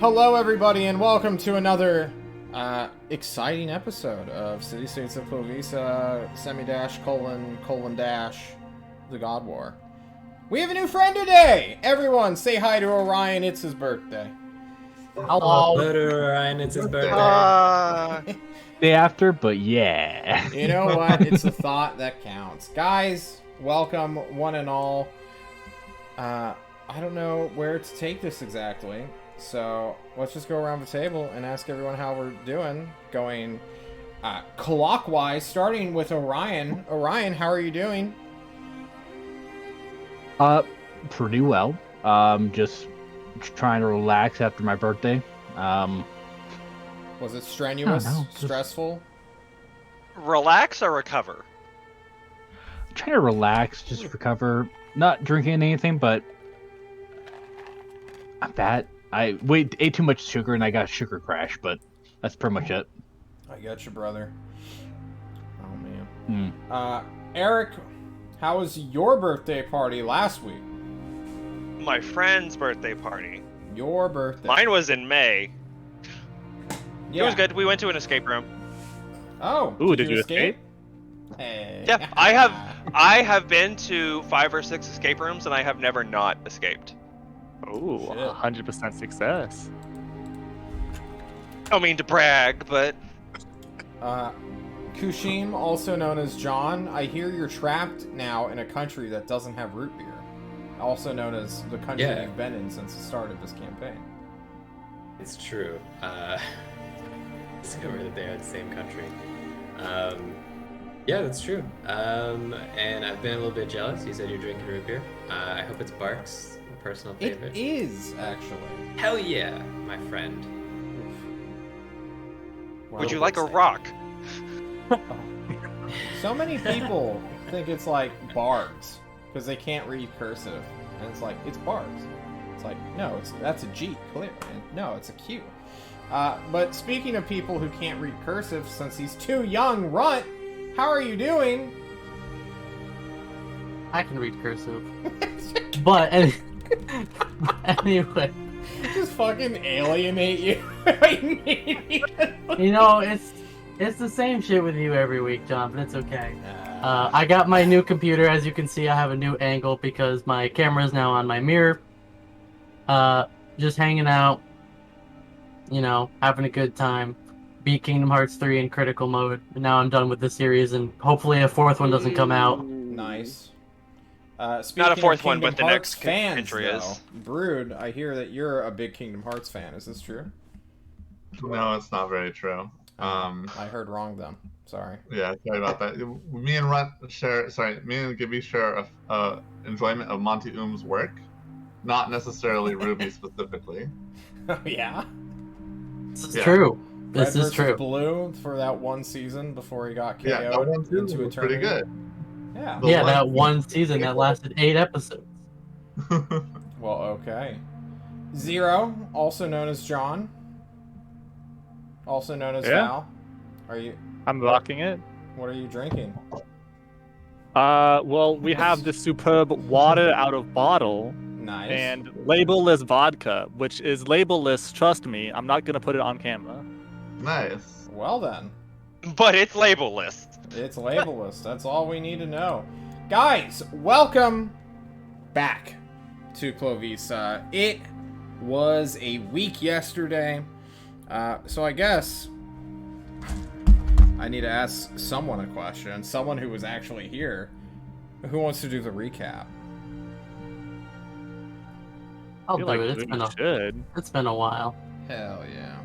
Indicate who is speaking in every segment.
Speaker 1: Hello, everybody, and welcome to another exciting episode of City States of Klovisa, semi-dash, colon dash, the God War. We have a new friend today! Everyone, say hi to Orion, it's his birthday.
Speaker 2: Hello.
Speaker 3: Hello to Orion, it's his birthday.
Speaker 2: Day after, but yeah.
Speaker 1: You know what? It's the thought that counts. Guys, welcome, one and all. I don't know where to take this exactly. So let's just go around the table and ask everyone how we're doing. Going clockwise, starting with Orion. Orion, how are you doing?
Speaker 2: Pretty well. Just trying to relax after my birthday.
Speaker 1: Was it strenuous?
Speaker 2: Just
Speaker 1: Stressful?
Speaker 4: Relax or recover?
Speaker 2: trying to relax, just recover. Not drinking anything, but I'm fat. I ate too much sugar and I got a sugar crash, but that's pretty much it.
Speaker 1: I got you, brother. Oh, man. Eric, how was your birthday party last week?
Speaker 4: My friend's birthday party.
Speaker 1: Your birthday.
Speaker 4: Mine was in May.
Speaker 1: Yeah.
Speaker 4: It was good. We went to an escape room.
Speaker 1: Oh.
Speaker 5: Ooh, did you escape?
Speaker 1: Hey.
Speaker 4: Yeah, I have been to 5 or 6 escape rooms and I have never not escaped.
Speaker 5: Ooh,
Speaker 1: Shit.
Speaker 5: 100% success.
Speaker 4: I don't mean to brag, but
Speaker 1: Kushim, also known as John, I hear you're trapped now in a country that doesn't have root beer. Also known as the country
Speaker 3: Yeah.
Speaker 1: you've been in since the start of this campaign.
Speaker 3: It's true. Discovered that they are the same country. Yeah, that's true. And I've been a little bit jealous. You said you're drinking root beer. I hope it's Bark's personal
Speaker 1: It
Speaker 3: favorite.
Speaker 1: is, actually.
Speaker 3: Hell yeah, my friend.
Speaker 1: Wow.
Speaker 4: would you like a rock?
Speaker 1: So many people think it's like Bards because they can't read cursive, and it's like it's Bards. It's like no, that's a G, clear. And no, it's a Q. But speaking of people who can't read cursive, since he's too young, Runt, how are you doing?
Speaker 6: I can read cursive. But anyway,
Speaker 1: Just fucking alienate you immediately.
Speaker 6: you know, it's the same shit with you every week, John, but it's okay. I got my new computer. As you can see, I have a new angle because my camera is now on my mirror. Just hanging out, you know, having a good time. Beat Kingdom Hearts 3 in critical mode. And now I'm done with the series, and hopefully a fourth one doesn't come out.
Speaker 1: Nice.
Speaker 4: Not a
Speaker 1: Speaking
Speaker 4: fourth
Speaker 1: of
Speaker 4: one,
Speaker 1: Kingdom
Speaker 4: but the
Speaker 1: Hearts
Speaker 4: next
Speaker 1: fans,
Speaker 4: entry
Speaker 1: though,
Speaker 4: is.
Speaker 1: Brood, I hear that you're a big Kingdom Hearts fan. Is this true?
Speaker 7: No, it's not very true.
Speaker 1: I heard wrong then. Sorry.
Speaker 7: Yeah, sorry about that. Me and Gibby share a enjoyment of Monty Oom's work, not necessarily Ruby specifically.
Speaker 1: Oh, yeah?
Speaker 6: This is
Speaker 7: Yeah.
Speaker 6: true.
Speaker 1: Red
Speaker 6: This is
Speaker 1: versus
Speaker 6: true.
Speaker 1: Blue for that one season before he got KO'd
Speaker 7: Yeah, that one too
Speaker 1: into
Speaker 7: was pretty
Speaker 1: eternity.
Speaker 7: good.
Speaker 1: Yeah.
Speaker 7: The
Speaker 6: Yeah,
Speaker 7: one-
Speaker 6: that one season that lasted 8 episodes.
Speaker 1: Well, okay. Zero, also known as John, also known as
Speaker 5: Yeah.
Speaker 1: Val. Are you?
Speaker 5: I'm rocking it.
Speaker 1: What are you drinking?
Speaker 5: Well, we have this superb water out of bottle
Speaker 1: Nice.
Speaker 5: and labelless vodka, which is labelless, trust me. I'm not going to put it on camera.
Speaker 7: Nice.
Speaker 1: Well then,
Speaker 4: But it's labelless.
Speaker 1: it's labelless. That's all we need to know. Guys, welcome back to Klovisa. It was a week yesterday, so I guess I need to ask someone a question. Someone who was actually here. Who wants to do the recap?
Speaker 6: I'll
Speaker 5: feel
Speaker 6: do
Speaker 5: like
Speaker 6: it.
Speaker 5: Ruby should.
Speaker 6: It's been a while.
Speaker 1: Hell yeah.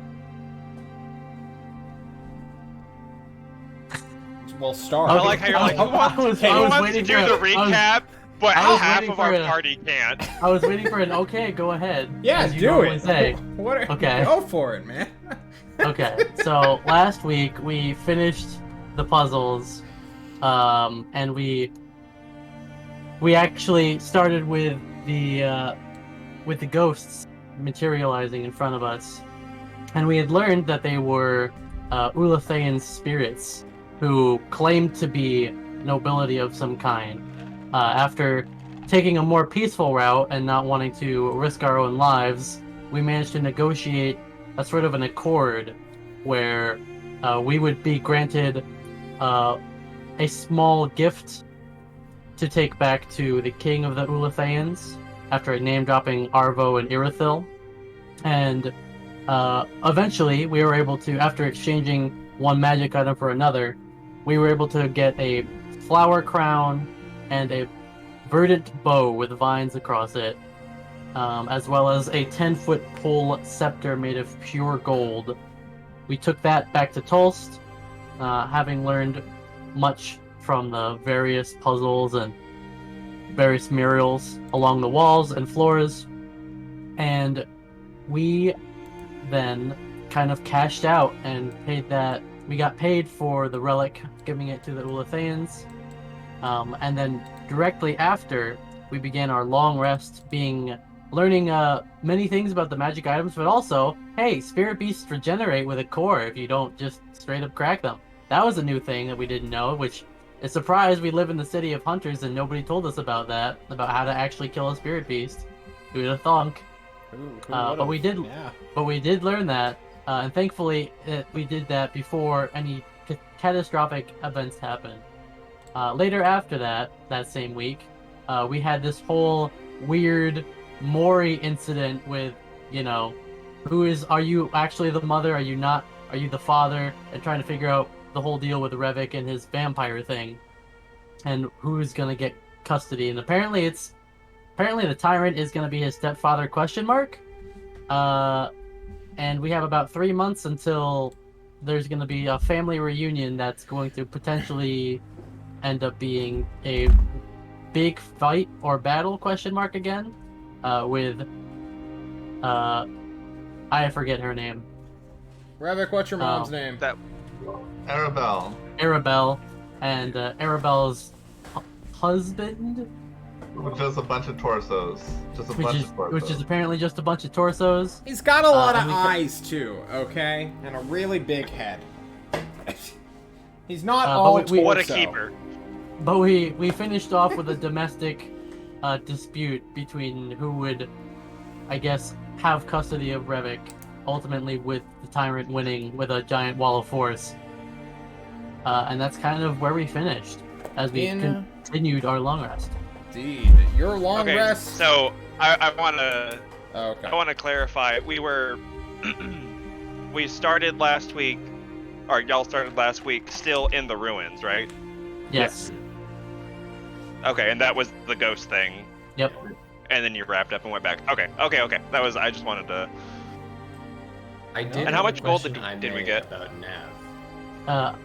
Speaker 1: Well, start.
Speaker 4: I like how you're like, who wants to
Speaker 6: waiting
Speaker 4: do
Speaker 6: for
Speaker 4: the
Speaker 6: a-
Speaker 4: recap, but
Speaker 6: I was
Speaker 4: half
Speaker 6: waiting
Speaker 4: of our
Speaker 6: for a-
Speaker 4: party can't?
Speaker 6: I was waiting for an okay, go ahead.
Speaker 1: Yeah,
Speaker 6: as you
Speaker 1: do
Speaker 6: normally
Speaker 1: it.
Speaker 6: Say.
Speaker 1: What are,
Speaker 6: Okay.
Speaker 1: Go for it, man.
Speaker 6: Okay, so last week we finished the puzzles, and we actually started with the ghosts materializing in front of us, and we had learned that they were Ulathaean spirits who claimed to be nobility of some kind. After taking a more peaceful route and not wanting to risk our own lives, we managed to negotiate a sort of an accord where we would be granted a small gift to take back to the king of the Ulatheans after name-dropping Arvo and Irithil. And eventually, we were able to, after exchanging one magic item for another, we were able to get a flower crown and a verdant bow with vines across it, as well as a 10-foot pole scepter made of pure gold. We took that back to Tulst, having learned much from the various puzzles and various murals along the walls and floors, and we then kind of cashed out and paid that. We got paid for the relic, giving it to the Ulatheans, and then directly after, we began our long rest, learning many things about the magic items, but also, hey, spirit beasts regenerate with a core if you don't just straight up crack them. That was a new thing that we didn't know, which is surprised we live in the city of hunters and nobody told us about that, about how to actually kill a spirit beast. Who'd have thunk? But we did.
Speaker 1: Yeah.
Speaker 6: But we did learn that, and thankfully we did that before any catastrophic events happened. Later after that same week, we had this whole weird Mori incident with, are you actually the mother? Are you not? Are you the father? And trying to figure out the whole deal with Revik and his vampire thing, and who's gonna get custody. And apparently the tyrant is gonna be his stepfather ? And we have about 3 months until there's gonna be a family reunion that's going to potentially end up being a big fight or battle ? Again, with I forget her name.
Speaker 1: Revik, what's your mom's name?
Speaker 7: Arabelle.
Speaker 6: And Arabelle's husband,
Speaker 7: Just a bunch of torsos.
Speaker 6: which is apparently just a bunch of torsos.
Speaker 1: He's got a lot of
Speaker 6: and we
Speaker 1: eyes too, okay, and a really big head. He's not
Speaker 6: but
Speaker 1: all
Speaker 6: we-
Speaker 1: torso.
Speaker 4: What a keeper.
Speaker 6: But we finished off with a domestic dispute between who would, I guess, have custody of Revik, ultimately with the tyrant winning with a giant wall of force. And that's kind of where we finished as we continued our long rest.
Speaker 1: Indeed. Your long
Speaker 4: Okay,
Speaker 1: rest.
Speaker 4: so I want to
Speaker 1: Okay.
Speaker 4: I want to clarify. We started last week, or y'all started last week, still in the ruins, right?
Speaker 6: Yes.
Speaker 4: Okay, and that was the ghost thing.
Speaker 6: Yep.
Speaker 4: And then you wrapped up and went back. Okay. That was. I just wanted to.
Speaker 3: I did.
Speaker 4: And how
Speaker 3: have a
Speaker 4: much gold
Speaker 3: question
Speaker 4: did we
Speaker 3: made
Speaker 4: get?
Speaker 3: about Nav?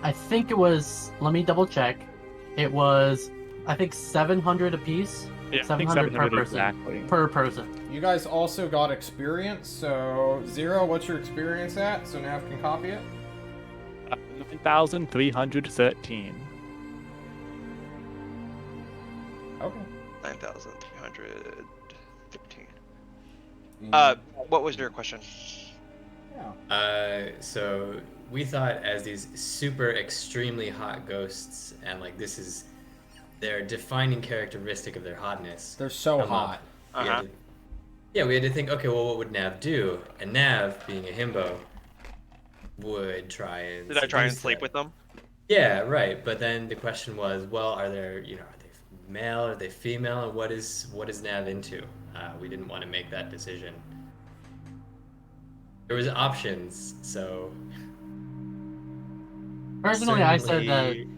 Speaker 6: I think it was. Let me double check. It was, I think, 700 apiece.
Speaker 5: Yeah, I think
Speaker 6: 700 per
Speaker 5: 700
Speaker 6: person.
Speaker 5: exactly.
Speaker 6: Per person.
Speaker 1: You guys also got experience. So Zero, what's your experience at? So Nav can copy it.
Speaker 5: 9,313.
Speaker 1: Okay.
Speaker 4: 9,315. What was your question?
Speaker 1: Yeah.
Speaker 3: So we thought as these super extremely hot ghosts, and like this is their defining characteristic of their hotness.
Speaker 1: They're so
Speaker 3: come
Speaker 1: hot.
Speaker 3: up, we had to think, okay, well, what would Nav do? And Nav, being a himbo, would try and.
Speaker 4: Did I try and
Speaker 3: seduce
Speaker 4: sleep
Speaker 3: them.
Speaker 4: with them?
Speaker 3: Yeah, right. But then the question was, well, are they male? Are they female? And what is Nav into? We didn't want to make that decision. There was options, so.
Speaker 6: Personally, I said that
Speaker 3: certainly-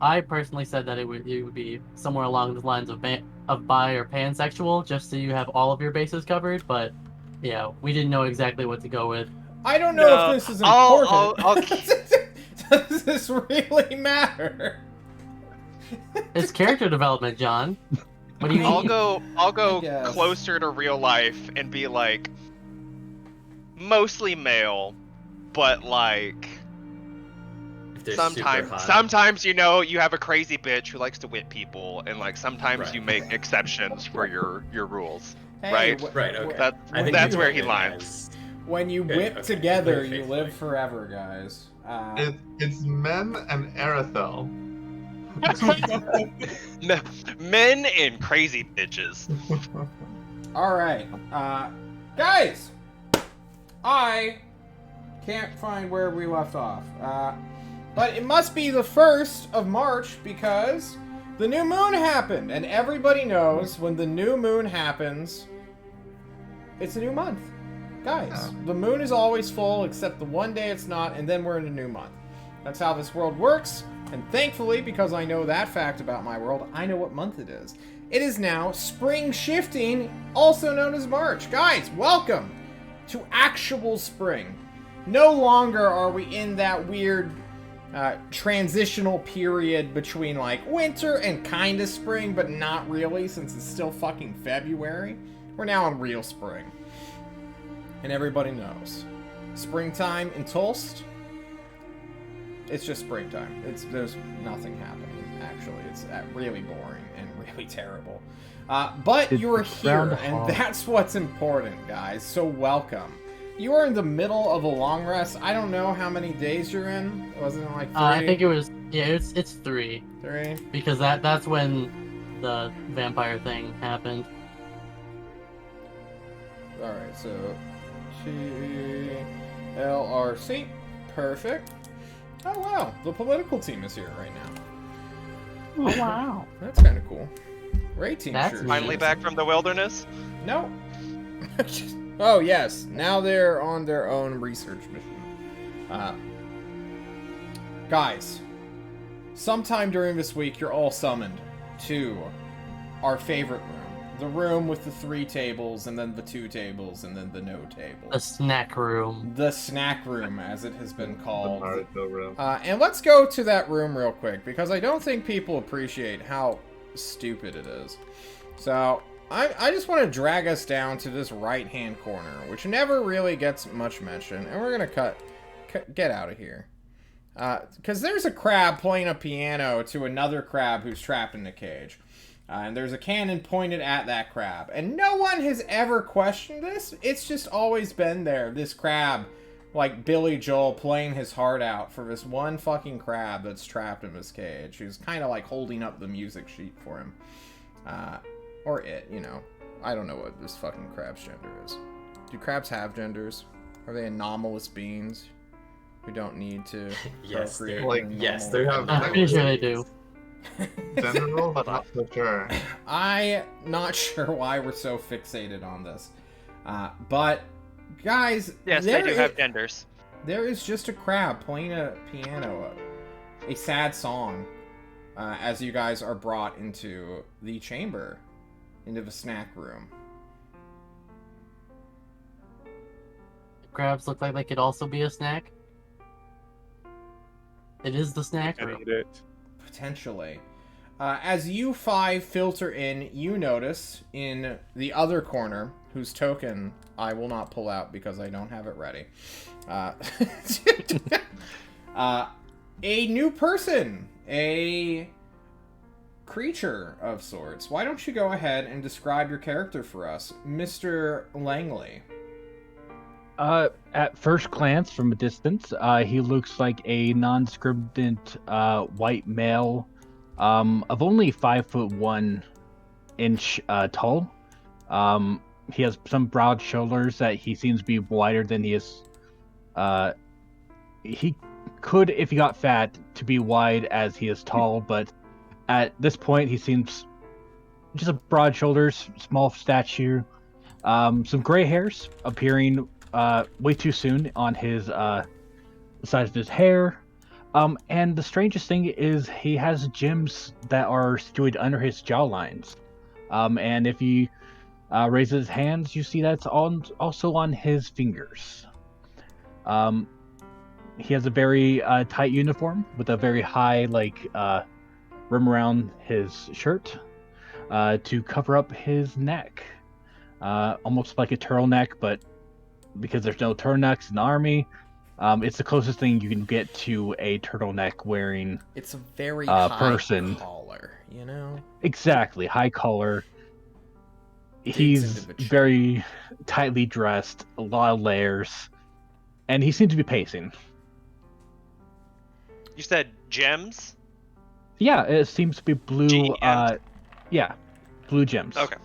Speaker 6: I personally said that it would be somewhere along the lines of bi or pansexual, just so you have all of your bases covered. But yeah, we didn't know exactly what to go with.
Speaker 1: I don't know
Speaker 4: No,
Speaker 1: if this is
Speaker 4: I'll-
Speaker 1: important. Does this really matter?
Speaker 6: It's character development, John. What do you mean?
Speaker 4: I'll go
Speaker 1: I guess.
Speaker 4: closer to real life and be like mostly male, but like
Speaker 3: if they're super hot.
Speaker 4: sometimes you have a crazy bitch who likes to whip people, and like sometimes
Speaker 3: Right.
Speaker 4: you make exceptions for your rules.
Speaker 1: Hey,
Speaker 4: Right.
Speaker 3: Right, okay.
Speaker 4: That,
Speaker 3: I think
Speaker 4: that's
Speaker 3: you
Speaker 4: where
Speaker 3: put
Speaker 4: he
Speaker 3: it
Speaker 4: lies.
Speaker 3: as-
Speaker 1: When you
Speaker 3: Okay,
Speaker 1: whip
Speaker 3: okay.
Speaker 1: together,
Speaker 3: Very
Speaker 1: you
Speaker 3: faithfully.
Speaker 1: live forever, guys.
Speaker 7: It's Men and Arethel.
Speaker 4: Men and crazy bitches.
Speaker 1: All right, guys. I can't find where we left off. But it must be the 1st of March because the new moon happened. And everybody knows when the new moon happens, it's a new month. Guys, the moon is always full except the one day it's not, and then we're in a new month. That's how this world works. And thankfully, because I know that fact about my world, I know what month it is. It is now spring shifting, also known as March. Guys, welcome to actual spring. No longer are we in that weird transitional period between like winter and kind of spring, but not really since it's still fucking February. We're now in real spring. And everybody knows. Springtime in Tulst, it's just springtime. There's nothing happening, actually. It's really boring and really terrible. But you're here, and that's what's important, guys. So welcome. You are in the middle of a long rest. I don't know how many days you're in. Wasn't it like 3?
Speaker 6: I think it was, yeah, it's 3.
Speaker 1: 3?
Speaker 6: Because that's when the vampire thing happened.
Speaker 1: Alright, so TLRC. Perfect. Oh wow, the political team is here right now.
Speaker 6: Oh wow.
Speaker 1: That's kind of cool. Ray team
Speaker 6: That's
Speaker 1: sure.
Speaker 6: neat.
Speaker 4: Finally back from the wilderness?
Speaker 1: No. Oh yes, now they're on their own research mission. Guys, sometime during this week you're all summoned to our favorite room. The room with the 3 tables, and then the 2 tables, and then the no table.
Speaker 6: The snack room.
Speaker 1: The snack room, as it has been called.
Speaker 7: The Naruto room.
Speaker 1: And let's go to that room real quick, because I don't think people appreciate how stupid it is. So, I just want to drag us down to this right-hand corner, which never really gets much mention, and we're going to get out of here. Because there's a crab playing a piano to another crab who's trapped in a cage. And there's a cannon pointed at that crab. And no one has ever questioned this. It's just always been there. This crab, like Billy Joel, playing his heart out for this one fucking crab that's trapped in his cage. Who's kind of like holding up the music sheet for him. Or it, you know. I don't know what this fucking crab's gender is. Do crabs have genders? Are they anomalous beings who don't need to
Speaker 3: Yes,
Speaker 1: procreate?
Speaker 3: they're-
Speaker 7: Like,
Speaker 3: yes,
Speaker 7: they have
Speaker 6: I'm pretty sure they do.
Speaker 7: general, but not so sure.
Speaker 1: I'm not sure why we're so fixated on this. But, guys,
Speaker 4: Yes, they do have genders.
Speaker 1: there is just a crab playing a piano, a sad song, as you guys are brought into the chamber, into the snack room.
Speaker 6: Crabs look like they could also be a snack. It is the snack
Speaker 5: I
Speaker 6: room.
Speaker 5: need it.
Speaker 1: Potentially. As you 5 filter in, you notice in the other corner, whose token I will not pull out because I don't have it ready, a new person, a creature of sorts. Why don't you go ahead and describe your character for us, Mr. Langley?
Speaker 2: At first glance, from a distance, he looks like a nondescript white male, of only 5'1" tall. He has some broad shoulders that he seems to be wider than he is. He could, if he got fat, to be wide as he is tall, but at this point, he seems just a broad shoulders, small stature, some gray hairs appearing way too soon on his the sides of his hair. And the strangest thing is he has gems that are situated under his jawlines. And if he raises his hands, you see that's also on his fingers. He has a very tight uniform with a very high rim around his shirt to cover up his neck. Almost like a turtleneck, but because there's no turtlenecks in the army, it's the closest thing you can get to a turtleneck wearing.
Speaker 1: It's a very high
Speaker 2: person.
Speaker 1: collar, you know?
Speaker 2: Exactly, high collar.
Speaker 1: Digs
Speaker 2: He's
Speaker 1: into the chin.
Speaker 2: very tightly dressed, a lot of layers, and he seems to be pacing.
Speaker 4: You said gems?
Speaker 2: Yeah, it seems to be blue.
Speaker 4: GMs?
Speaker 2: Yeah, blue gems.
Speaker 4: Okay.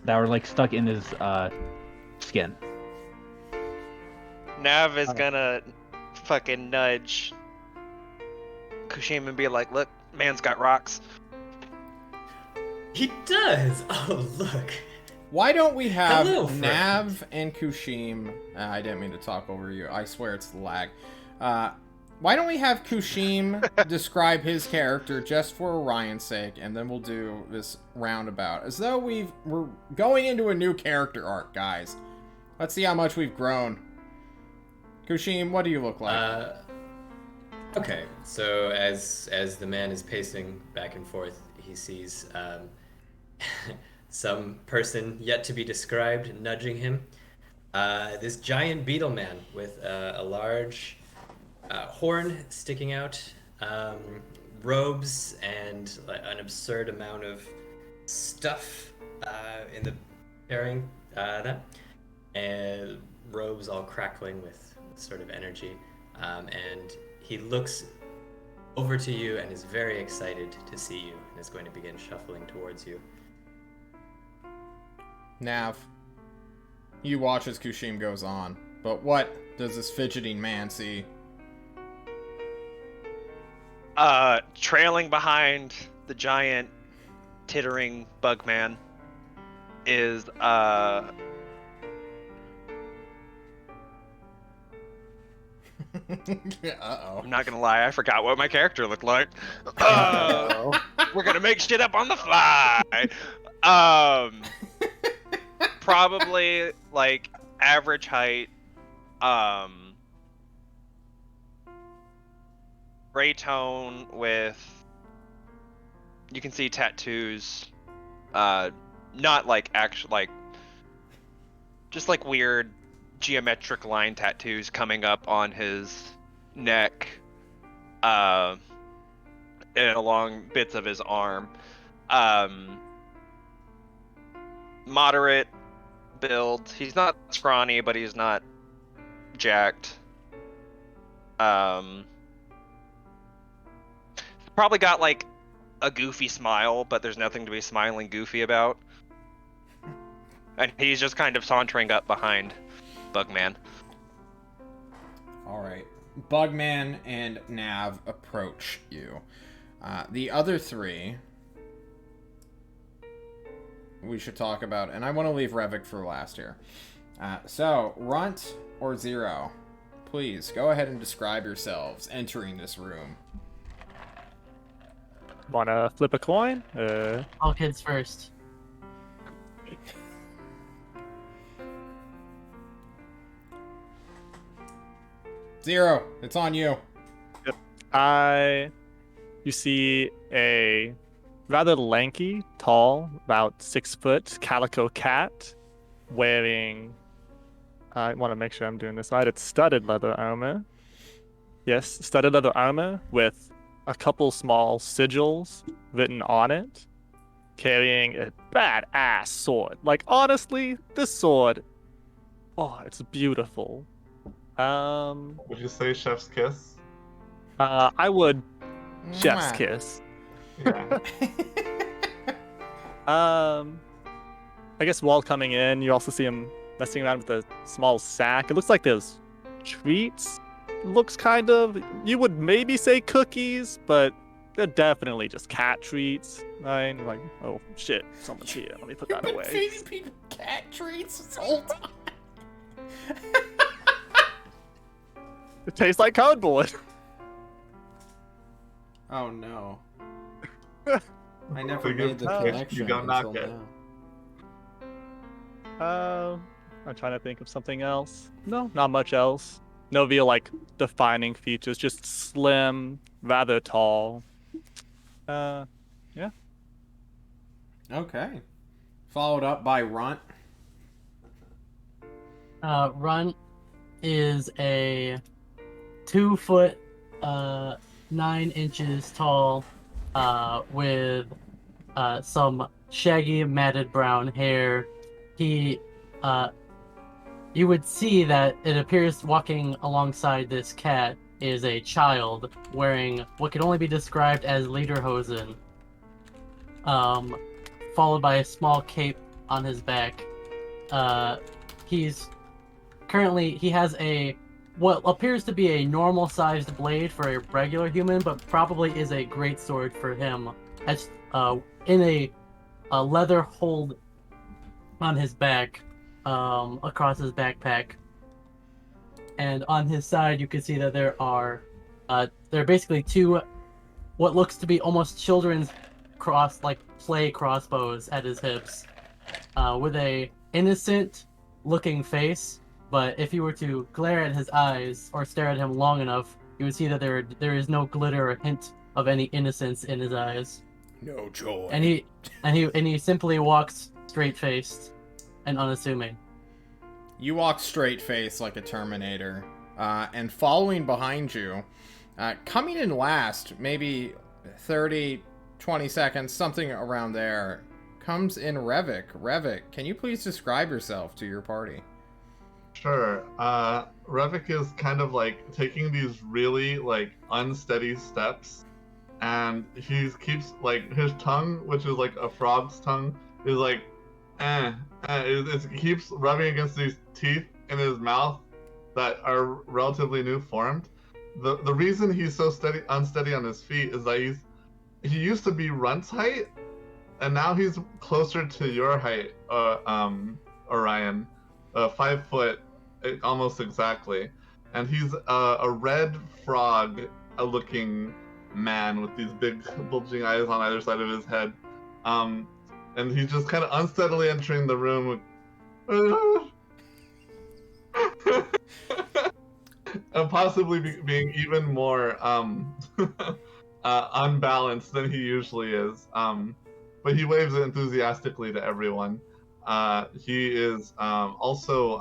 Speaker 2: That were stuck in his skin.
Speaker 4: Nav is gonna fucking nudge Kushim and be like, look, man's got rocks.
Speaker 3: He does. Oh, look.
Speaker 1: Why don't we have
Speaker 3: Hello, friend.
Speaker 1: Nav and Kushim? I didn't mean to talk over you. I swear it's the lag. Why don't we have Kushim describe his character just for Orion's sake, and then we'll do this roundabout. As though we're going into a new character arc, guys. Let's see how much we've grown. Kushim, what do you look like?
Speaker 3: Okay, so as the man is pacing back and forth, he sees some person yet to be described nudging him. This giant beetle man with a large horn sticking out, robes, and an absurd amount of stuff in the carrying that, and robes all crackling with sort of energy, and he looks over to you and is very excited to see you and is going to begin shuffling towards you.
Speaker 1: Nav, you watch as Kushim goes on, but what does this fidgeting man see?
Speaker 4: Trailing behind the giant tittering bug man is
Speaker 1: Uh-oh.
Speaker 4: I'm not gonna lie, I forgot what my character looked like. We're gonna make shit up on the fly. Probably like average height. Gray tone with, you can see tattoos. Not like actual, like just like weird geometric line tattoos coming up on his neck, and along bits of his arm. Moderate build. He's not scrawny, but he's not jacked. Probably got like a goofy smile, but there's nothing to be smiling goofy about. And he's just kind of sauntering up behind Bugman.
Speaker 1: Alright. Bugman and Nav approach you. The other three we should talk about, and I want to leave Revik for last here. So, Runt or Zero, please go ahead and describe yourselves entering this room.
Speaker 5: Wanna flip a coin?
Speaker 6: All kids first.
Speaker 1: Zero, it's on you.
Speaker 5: You see a rather lanky, tall, about 6 foot calico cat wearing, I want to make sure I'm doing this right, it's studded leather armor. Yes, studded leather armor with a couple small sigils written on it, carrying a badass sword. Like, honestly, this sword, oh, it's beautiful.
Speaker 7: Would you say chef's kiss?
Speaker 5: I would chef's
Speaker 1: Mwah.
Speaker 5: kiss.
Speaker 7: Yeah.
Speaker 5: I guess while coming in, you also see him messing around with a small sack. It looks like there's treats. Looks kind of, you would maybe say cookies, but they're definitely just cat treats. Right? Like, oh shit, someone's here. Let me put that away.
Speaker 1: Feeding people cat treats this whole time.
Speaker 5: It tastes like cardboard.
Speaker 1: Oh no. I never
Speaker 7: Forgive
Speaker 1: made the
Speaker 7: me,
Speaker 1: connection
Speaker 7: you don't knock
Speaker 1: until
Speaker 7: it.
Speaker 1: now.
Speaker 5: I'm trying to think of something else. No, not much else. No real like defining features. Just slim, rather tall. Yeah.
Speaker 1: Okay. Followed up by Runt.
Speaker 6: Runt is a 2 foot, 9 inches tall, with some shaggy matted brown hair. He, you would see that it appears walking alongside this cat is a child wearing what can only be described as lederhosen, followed by a small cape on his back. He has a what appears to be a normal-sized blade for a regular human, but probably is a great sword for him. That's in a leather hold on his back, across his backpack, and on his side you can see that there are basically two what looks to be almost children's play crossbows at his hips, with a innocent looking face. But if you were to glare at his eyes or stare at him long enough, you would see that there is no glitter or hint of any innocence in his eyes.
Speaker 1: No joy.
Speaker 6: And he simply walks straight faced and unassuming.
Speaker 1: You walk straight faced like a Terminator, and following behind you, coming in last, maybe 30, 20 seconds, something around there, comes in Revik. Revik, can you please describe yourself to your party?
Speaker 7: Sure. Revik is kind of like taking these really like unsteady steps, and he keeps like his tongue, which is like a frog's tongue, is like, it keeps rubbing against these teeth in his mouth that are relatively new formed. The reason he's so unsteady on his feet is that he used to be Runt's height, and now he's closer to your height, Orion, 5 foot, almost exactly, and he's a red frog-looking man with these big bulging eyes on either side of his head, and he's just kind of unsteadily entering the room and possibly being even more unbalanced than he usually is. But he waves enthusiastically to everyone. He is also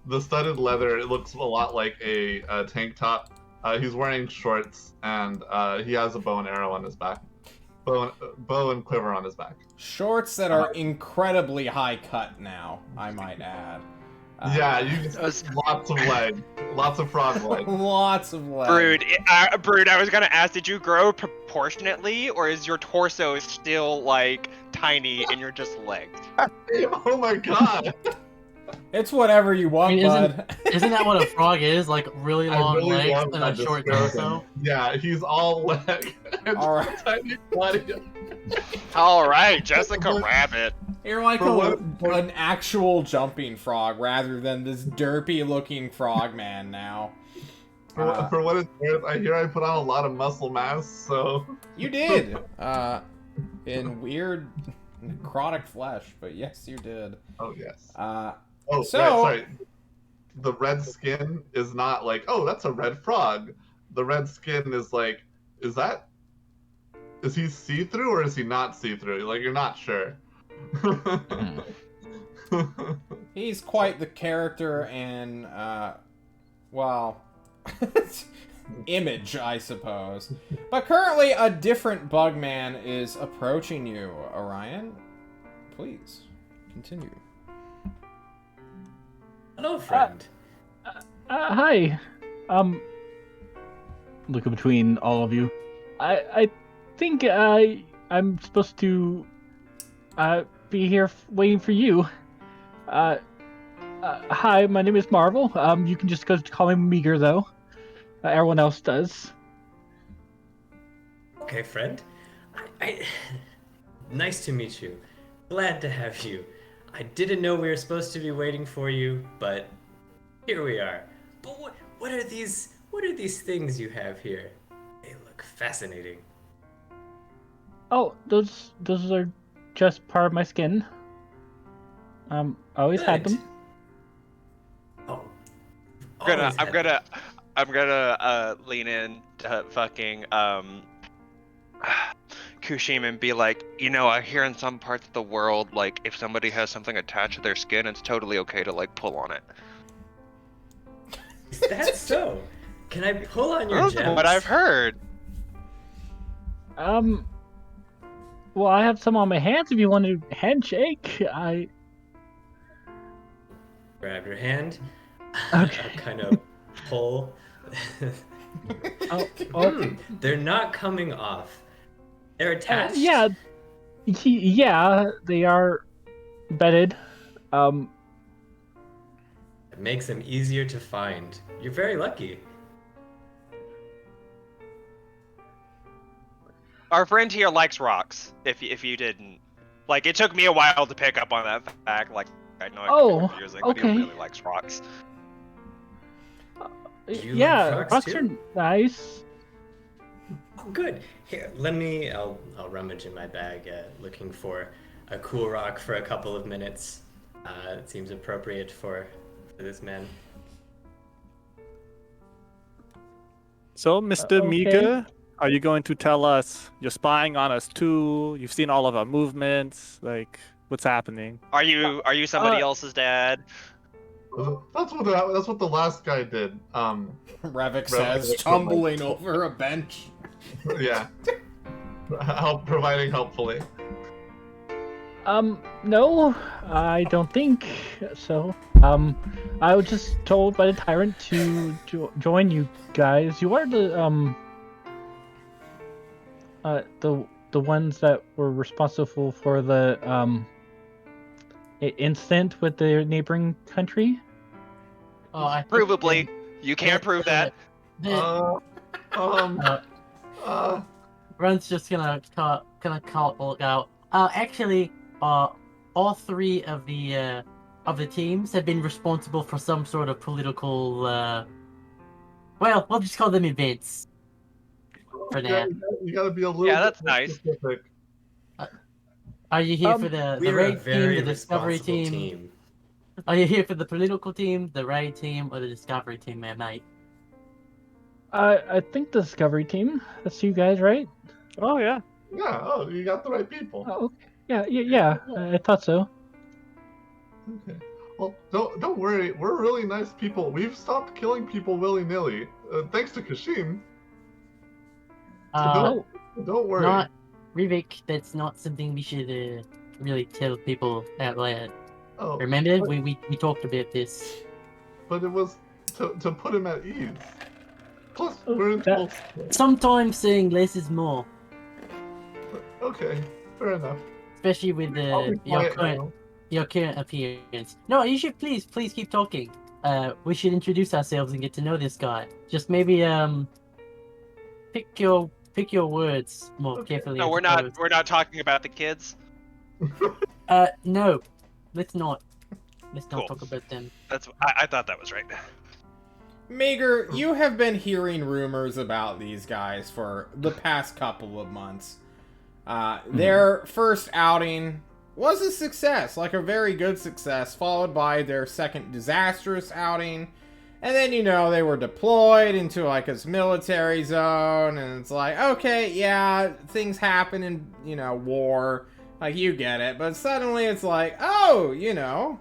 Speaker 7: the studded leather. It looks a lot like a tank top. He's wearing shorts, and he has a bow and arrow on his back. Bow and quiver on his back.
Speaker 1: Shorts that are incredibly high cut now, I might add.
Speaker 7: Yeah, you just lots of legs, lots of frog legs.
Speaker 1: Lots of legs.
Speaker 4: Brood, I was gonna ask, did you grow proportionately, or is your torso still, like, tiny and you're just legs?
Speaker 7: Oh my god!
Speaker 1: It's whatever you want,
Speaker 6: bud. Isn't that what a frog is? Like really long
Speaker 7: really
Speaker 6: legs and a short torso?
Speaker 7: Yeah, he's all leg.
Speaker 1: All right.
Speaker 7: Tiny body.
Speaker 4: All right, Jessica Rabbit.
Speaker 1: You're like an actual jumping frog rather than this derpy-looking frogman now.
Speaker 7: For what it's worth, I hear I put on a lot of muscle mass, so...
Speaker 1: You did! In weird necrotic flesh, but yes, you did.
Speaker 7: Oh, yes.
Speaker 1: So...
Speaker 7: Sorry. The red skin is not like, oh, that's a red frog. The red skin is like, is he see-through or is he not see-through? Like, you're not sure.
Speaker 1: He's quite the character and, well, image, I suppose. But currently, a different Bugman is approaching you, Orion. Please, continue.
Speaker 3: Hello, friend.
Speaker 2: Hi. Looking between all of you. I think I'm supposed to be here waiting for you. Hi, my name is Marvel. You can just call me Meager, though. Everyone else does.
Speaker 3: Okay, friend. Nice to meet you. Glad to have you. I didn't know we were supposed to be waiting for you, but here we are. But what are these things you have here? They look fascinating.
Speaker 2: Oh, those are just part of my skin. I always had them.
Speaker 3: Oh.
Speaker 4: I'm gonna lean in to fucking Kushim and be like, I hear in some parts of the world, like, if somebody has something attached to their skin, it's totally okay to, like, pull on it.
Speaker 3: Is that so? Can I pull on your gems?
Speaker 4: That's what I've heard.
Speaker 2: Well, I have some on my hands if you want to handshake.
Speaker 3: Grab your hand.
Speaker 2: Okay.
Speaker 3: I'll kind of pull. They're not coming off. They're attached.
Speaker 2: Yeah, they are bedded.
Speaker 3: They're It makes them easier to find. You're very lucky.
Speaker 4: Our friend here likes rocks. If you didn't, like, it took me a while to pick up on that fact. Like, I know I could be
Speaker 2: Oh,
Speaker 4: confusing, but he
Speaker 2: okay.
Speaker 4: really likes rocks.
Speaker 3: You
Speaker 2: Yeah,
Speaker 3: like rocks
Speaker 2: rocks
Speaker 3: too?
Speaker 2: are nice.
Speaker 3: Oh, good. Here, I'll rummage in my bag, looking for a cool rock for a couple of minutes. It seems appropriate for this man.
Speaker 5: So, Mr.
Speaker 2: Okay.
Speaker 5: Meager, are you going to tell us you're spying on us too? You've seen all of our movements. Like, what's happening?
Speaker 4: Are you somebody else's dad?
Speaker 7: That's what the last guy did.
Speaker 1: Revik says,
Speaker 7: Revik
Speaker 1: tumbling over a bench.
Speaker 7: Yeah. Providing helpfully.
Speaker 2: No, I don't think so. I was just told by the tyrant to join you guys. You are the ones that were responsible for the incident with the neighboring country.
Speaker 6: Oh, I think,
Speaker 4: Provably, you can't prove that.
Speaker 6: Run's just gonna call out. Actually, all three of the teams have been responsible for some sort of political. Well, we'll just call them events. For now.
Speaker 7: You gotta be a little.
Speaker 4: Yeah, that's
Speaker 7: bit more
Speaker 4: nice.
Speaker 7: specific.
Speaker 6: Are you here for the
Speaker 3: We're a
Speaker 6: raid team,
Speaker 3: very
Speaker 6: the discovery
Speaker 3: responsible
Speaker 6: team? Are you here for the political team, the raid team, or the discovery team, mate?
Speaker 2: I think the discovery team. That's you guys, right?
Speaker 5: Oh yeah.
Speaker 7: Yeah. Oh, you got the right people.
Speaker 2: Oh, okay. Yeah. I thought so.
Speaker 7: Okay. Well, don't worry. We're really nice people. We've stopped killing people willy nilly, thanks to Kashim. So don't worry.
Speaker 6: Not Rivik. That's not something we should really tell people out loud.
Speaker 7: Oh,
Speaker 6: Remember,
Speaker 7: but,
Speaker 6: we talked about this.
Speaker 7: but it was to put him at ease. Plus,
Speaker 2: Oh,
Speaker 7: we're in
Speaker 2: that-
Speaker 6: Sometimes saying less is more,
Speaker 7: Okay, fair enough.
Speaker 6: especially with
Speaker 7: I'll be quiet now.
Speaker 6: your current appearance. No, you should please keep talking. We should introduce ourselves and get to know this guy. Just maybe pick your words more carefully.
Speaker 4: No,
Speaker 6: I
Speaker 4: we're
Speaker 6: suppose.
Speaker 4: not talking about the kids.
Speaker 6: No, let's not. Let's not
Speaker 4: Cool.
Speaker 6: talk about them.
Speaker 4: I thought that was right.
Speaker 1: Meager, you have been hearing rumors about these guys for the past couple of months. Their first outing was a success, like a very good success, followed by their second disastrous outing. And then, they were deployed into, like, a military zone, and it's like, okay, yeah, things happen in, war. Like, you get it. But suddenly it's like, oh, you're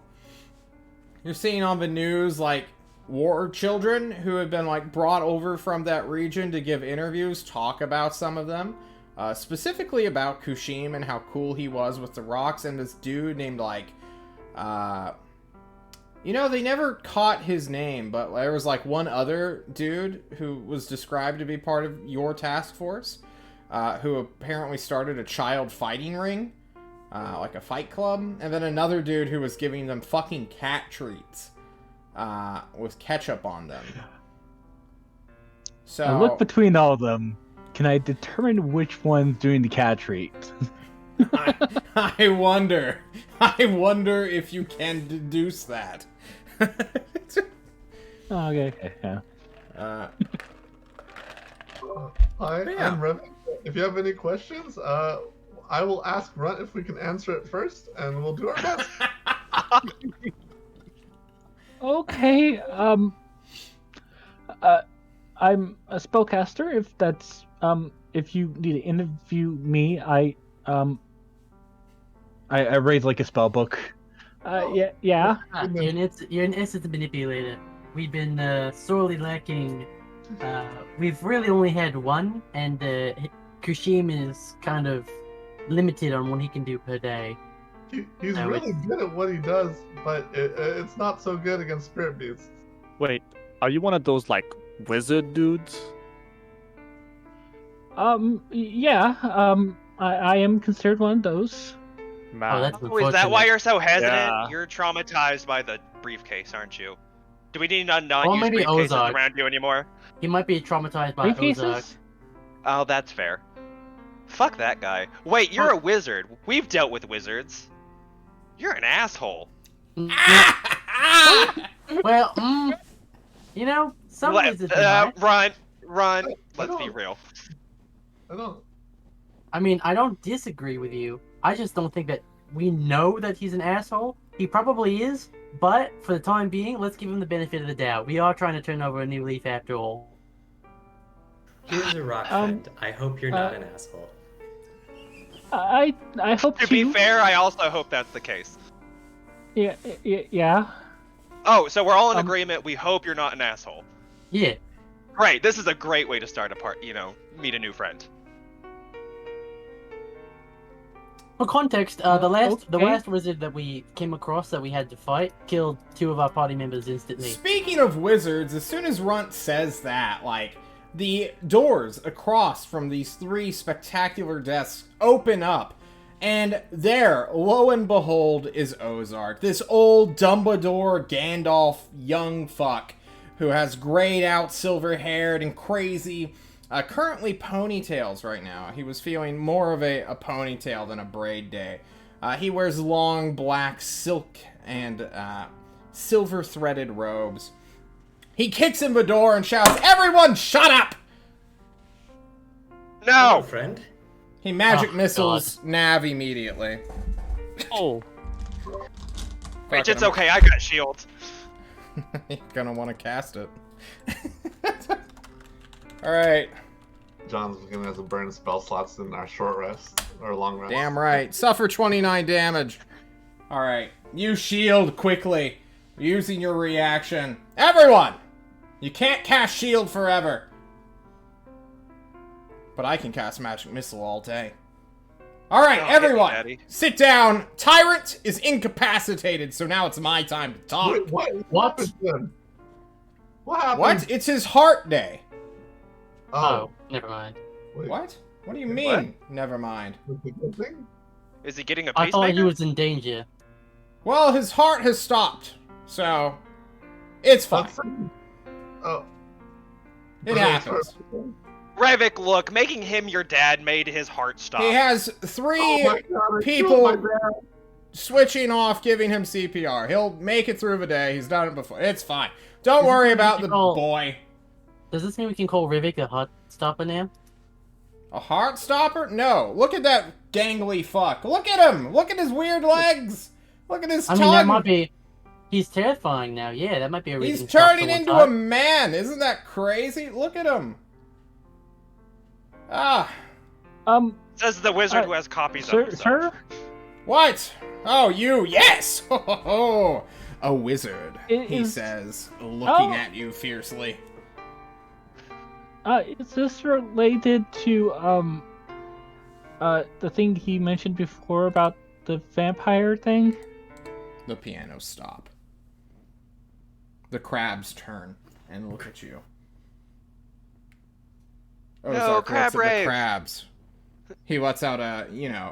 Speaker 1: seeing on the news, like, war children who have been, like, brought over from that region to give interviews, talk about some of them. Specifically about Kushim and how cool he was with the rocks, and this dude named, like, they never caught his name, but there was, like, one other dude who was described to be part of your task force, who apparently started a child fighting ring, like a fight club, and then another dude who was giving them fucking cat treats, with ketchup on them. So
Speaker 2: I look between all of them. Can I determine which one's doing the cat treat?
Speaker 1: I wonder if you can deduce that.
Speaker 2: Oh, okay, yeah.
Speaker 7: Hi,
Speaker 1: Yeah.
Speaker 7: I'm Revik. If you have any questions, I will ask Runt if we can answer it first, and we'll do our best.
Speaker 2: Okay, I'm a spellcaster. If that's if you need to interview me, I raise like a spell book. Yeah.
Speaker 6: You're an essence manipulator. We've been sorely lacking. We've really only had one, and Kushim is kind of limited on what he can do per day.
Speaker 7: He's
Speaker 6: No,
Speaker 7: really good at what he does, but it's not so good against spirit beasts.
Speaker 5: Wait, are you one of those like wizard dudes?
Speaker 2: Yeah. I am considered one of those.
Speaker 5: Man.
Speaker 6: Oh, that's
Speaker 4: Oh, is that why
Speaker 6: unfortunate.
Speaker 4: you're so hesitant?
Speaker 5: Yeah.
Speaker 4: You're traumatized by the briefcase, aren't you? Do we need to not
Speaker 6: Or
Speaker 4: use
Speaker 6: maybe
Speaker 4: briefcases
Speaker 6: Ozark.
Speaker 4: around you anymore?
Speaker 6: He might be traumatized by Ozark.
Speaker 2: Briefcases?
Speaker 4: Oh, that's fair. Fuck that guy. Wait, you're a wizard. We've dealt with wizards. You're an asshole.
Speaker 6: Well, you know, some wizards might.
Speaker 4: Run. Let's be real.
Speaker 7: I don't.
Speaker 6: I mean, I don't disagree with you. I just don't think that we know that he's an asshole. He probably is, but for the time being, let's give him the benefit of the doubt. We are trying to turn over a new leaf after all.
Speaker 3: Here's a rock friend. I hope you're not an asshole.
Speaker 2: I hope
Speaker 4: To be fair, I also hope that's the case.
Speaker 2: Yeah.
Speaker 4: Oh, so we're all in agreement. We hope you're not an asshole.
Speaker 6: Yeah.
Speaker 4: Great. This is a great way to start meet a new friend.
Speaker 6: For context, the last
Speaker 2: okay.
Speaker 6: wizard that we came across that we had to fight killed 2 of our party members instantly.
Speaker 1: Speaking of wizards, as soon as Runt says that, like, the doors across from these 3 spectacular desks open up, and there, lo and behold, is Ozark. This old Dumbledore Gandalf young fuck who has grayed out, silver-haired, and crazy, currently ponytails right now. He was feeling more of a ponytail than a braid day. He wears long black silk and silver-threaded robes. He kicks in the door and shouts, "Everyone, shut up!"
Speaker 3: Hello,
Speaker 4: No!
Speaker 3: friend.
Speaker 1: He magic
Speaker 6: Oh,
Speaker 1: missiles Nav immediately.
Speaker 5: Oh,
Speaker 4: Rich, it's okay. I got shields.
Speaker 1: You're gonna want to cast it. Alright.
Speaker 7: John's gonna have to burn spell slots in our short rest or long rest.
Speaker 1: Damn right. Suffer 29 damage. Alright. Use shield quickly. Using your reaction. Everyone! You can't cast shield forever. But I can cast magic missile all day. Alright,
Speaker 4: Oh, hit me,
Speaker 1: everyone!
Speaker 4: Daddy.
Speaker 1: Sit down. Tyrant is incapacitated, so now it's my time to talk.
Speaker 7: Wait, what?
Speaker 6: What?
Speaker 7: happened then? What happened?
Speaker 1: What? It's his heart day.
Speaker 6: Oh, never mind.
Speaker 7: Wait,
Speaker 1: What? What do you mean? Never mind.
Speaker 7: was it a good thing?
Speaker 4: Is he getting a
Speaker 6: I thought he
Speaker 4: pacemaker?
Speaker 6: was in danger.
Speaker 1: Well, his heart has stopped, so it's fine.
Speaker 7: That's oh.
Speaker 1: It
Speaker 7: Okay,
Speaker 1: happens.
Speaker 7: sorry.
Speaker 4: Revik, look, making him your dad made his heart stop.
Speaker 1: He has 3
Speaker 7: Oh my God, I
Speaker 1: people
Speaker 7: killed my dad.
Speaker 1: switching off, giving him CPR. He'll make it through the day. He's done it before. It's fine. Don't worry about the boy.
Speaker 6: Does this mean we can call Rivik a hot stopper now?
Speaker 1: A heart stopper? No. Look at that gangly fuck. Look at him. Look at his weird legs. Look at his
Speaker 6: I
Speaker 1: tongue.
Speaker 6: mean, that might be... He's terrifying now. Yeah, that might be a reason
Speaker 1: He's
Speaker 6: to stop
Speaker 1: turning
Speaker 6: someone's
Speaker 1: into a
Speaker 6: heart.
Speaker 1: man. Isn't that crazy? Look at him. Ah.
Speaker 4: Says the wizard who has copies of
Speaker 2: Sir,
Speaker 4: himself.
Speaker 2: sir?
Speaker 1: What? Oh, you. Yes. A wizard,
Speaker 2: It
Speaker 1: he
Speaker 2: is-
Speaker 1: says, looking
Speaker 2: Oh.
Speaker 1: at you fiercely.
Speaker 2: Is this related to the thing he mentioned before about the vampire thing?
Speaker 1: The pianos stop. The crabs turn and look at you. Ozark
Speaker 4: crab
Speaker 1: looks at
Speaker 4: rave.
Speaker 1: the crabs. He lets out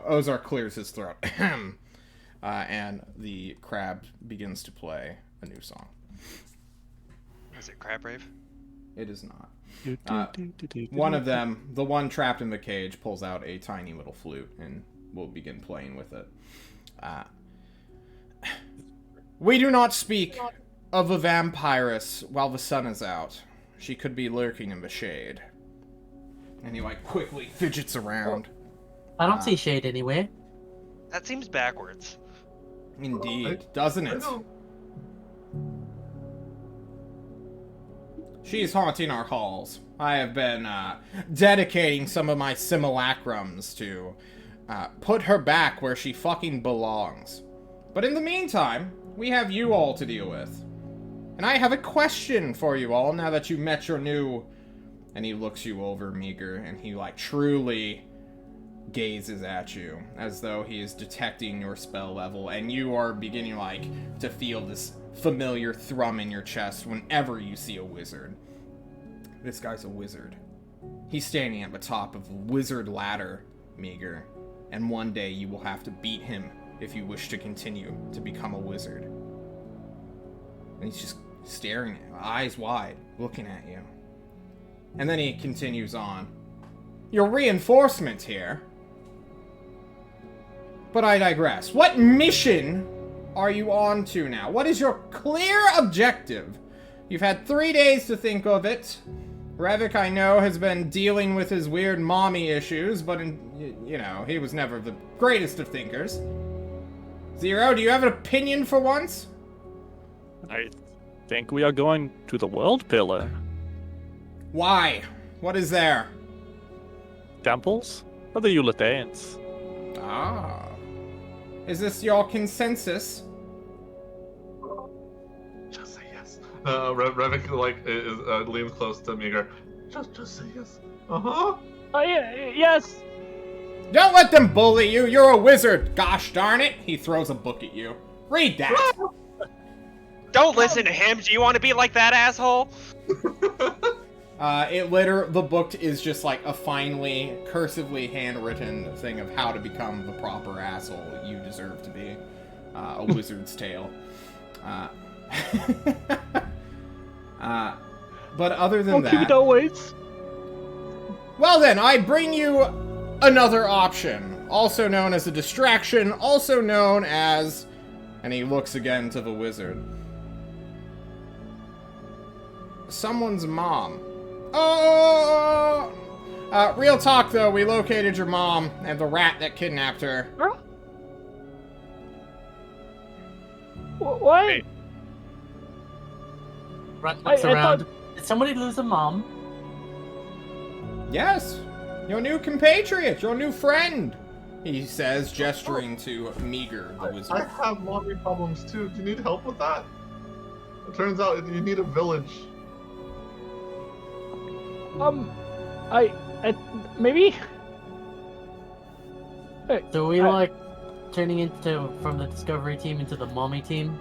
Speaker 1: Ozark clears his throat. And the crab begins to play a new song.
Speaker 4: Is it Crab Rave?
Speaker 1: It is not. One of them, the one trapped in the cage, pulls out a tiny little flute and will begin playing with it. We do not speak of a vampiress while the sun is out. She could be lurking in the shade. And he, quickly fidgets around.
Speaker 6: I don't see shade anywhere.
Speaker 4: That seems backwards.
Speaker 1: Indeed, doesn't
Speaker 7: I
Speaker 1: it?
Speaker 7: don't.
Speaker 1: She's haunting our halls. I have been dedicating some of my simulacrums to put her back where she fucking belongs. But in the meantime, we have you all to deal with. And I have a question for you all now that you've met your new... And he looks you over, Meager, and he, truly gazes at you as though he is detecting your spell level, and you are beginning, to feel this familiar thrum in your chest whenever you see a wizard. This guy's a wizard. He's standing at the top of a wizard ladder, Meager, and one day you will have to beat him if you wish to continue to become a wizard. And he's just staring at you, eyes wide, looking at you. And then he continues on. Your reinforcement here. But I digress. What mission are you on to now? What is your clear objective? You've had 3 days to think of it. Revik, I know, has been dealing with his weird mommy issues, but, you know, he was never the greatest of thinkers. Zero, do you have an opinion for once?
Speaker 5: I think we are going to the World Pillar.
Speaker 1: Why? What is there?
Speaker 5: Temples of the Eulataeans.
Speaker 1: Ah. Is this your consensus?
Speaker 7: Just say yes. Revik leans close to Meager. Just say yes. Uh-huh.
Speaker 2: Yes.
Speaker 1: Don't let them bully you. You're a wizard. Gosh darn it. He throws a book at you. Read that.
Speaker 4: Don't listen to him. Do you want to be like that asshole?
Speaker 1: The book is just like a finely, cursively handwritten thing of how to become the proper asshole you deserve to be. A wizard's tale. But other than that...
Speaker 2: Always.
Speaker 1: Well then, I bring you another option. Also known as a distraction, also known as... And he looks again to the wizard. Someone's mom. Oh! Real talk, though. We located your mom and the rat that kidnapped her.
Speaker 2: Huh? What?
Speaker 4: Wait.
Speaker 6: Runt looks around. Did somebody lose a mom?
Speaker 1: Yes. Your new compatriot. Your new friend. He says, gesturing to Meager, the wizard.
Speaker 7: I have mommy problems too. Do you need help with that? It turns out you need a village.
Speaker 2: Maybe?
Speaker 6: So we like turning from the Discovery team into the mommy team?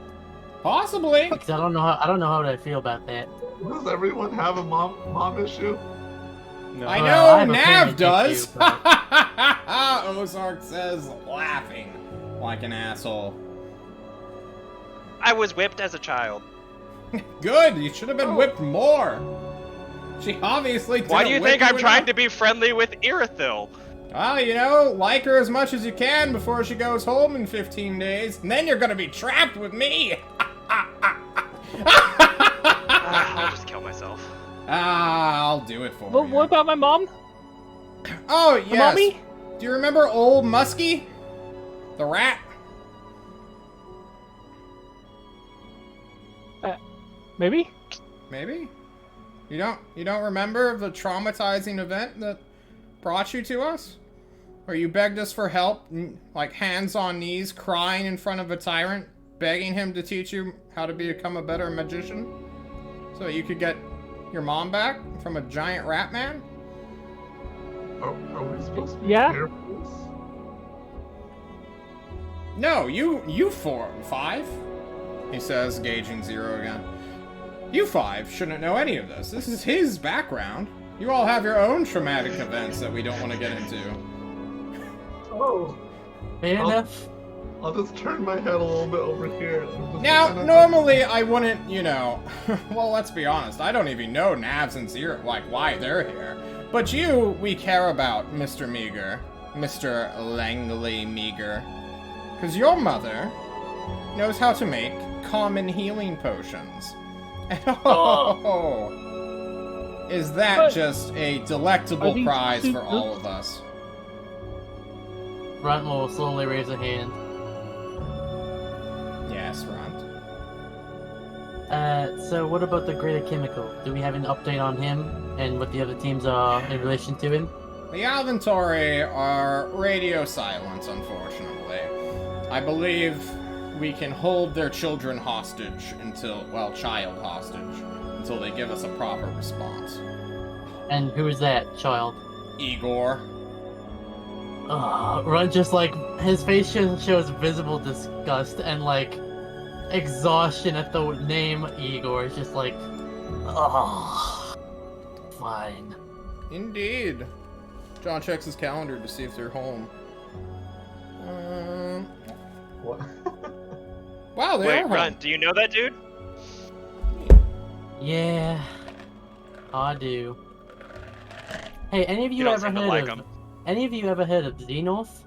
Speaker 1: Possibly.
Speaker 6: Because I don't know how I feel about that.
Speaker 7: Does everyone have a mom issue?
Speaker 5: No.
Speaker 1: I
Speaker 6: Well, I
Speaker 1: know
Speaker 6: have a
Speaker 1: Nav
Speaker 6: parent
Speaker 1: does.
Speaker 6: issue, but-
Speaker 1: Ozark says, laughing like an asshole.
Speaker 4: I was whipped as a child.
Speaker 1: Good. You should have been whipped more. She obviously didn't
Speaker 4: Why do you
Speaker 1: whip
Speaker 4: think I'm trying
Speaker 1: enough.
Speaker 4: to be friendly with Irithil?
Speaker 1: Well, you know, like her as much as you can before she goes home in 15 days, and then you're gonna be trapped with me.
Speaker 4: I'll just kill myself.
Speaker 1: I'll do it for you.
Speaker 2: What about my mom?
Speaker 1: Oh, yes.
Speaker 2: Mommy?
Speaker 1: Do you remember old Muskie? The rat?
Speaker 2: Maybe?
Speaker 1: Maybe? You don't remember the traumatizing event that brought you to us? Where you begged us for help, like hands on knees, crying in front of a tyrant, begging him to teach you how to become a better magician? So that you could get your mom back from a giant rat man?
Speaker 7: Are we supposed to be
Speaker 2: Yeah?
Speaker 7: here for this?
Speaker 1: No, you 5, he says, gauging Zero again. You 5 shouldn't know any of this. This is his background. You all have your own traumatic events that we don't want to get into.
Speaker 7: Oh,
Speaker 6: Fair
Speaker 7: I'll-
Speaker 6: enough.
Speaker 7: I'll just turn my head a little bit over here.
Speaker 1: Now, normally I wouldn't, you know, well, let's be honest, I don't even know Navs and Zero, like, why they're here. But you, we care about, Mr. Meager. Mr. Langley Meager. Because your mother knows how to make common healing potions. Oh, is that
Speaker 2: But-
Speaker 1: just a delectable
Speaker 2: Are these
Speaker 1: prize
Speaker 2: two
Speaker 1: for all
Speaker 2: groups?
Speaker 1: of us?
Speaker 6: Runt will slowly raise a hand.
Speaker 1: Yes, Runt.
Speaker 6: So what about the Greater Chemical? Do we have an update on him and what the other teams are in relation to him?
Speaker 1: The Alventori are radio silent, unfortunately. I believe we can hold their children hostage child hostage, until they give us a proper response.
Speaker 6: And who is that child?
Speaker 1: Igor.
Speaker 6: Runt just like his face shows visible disgust and like exhaustion at the name Igor. It's just like, fine.
Speaker 1: Indeed. John checks his calendar to see if they're home.
Speaker 7: What?
Speaker 1: Wow, they
Speaker 4: Wait,
Speaker 1: are home.
Speaker 4: Run, do you know that dude?
Speaker 6: Yeah, I do. Hey, any of you,
Speaker 4: don't
Speaker 6: ever
Speaker 4: seem to
Speaker 6: heard
Speaker 4: like
Speaker 6: of
Speaker 4: 'em.
Speaker 6: any of you ever heard of Xenorth?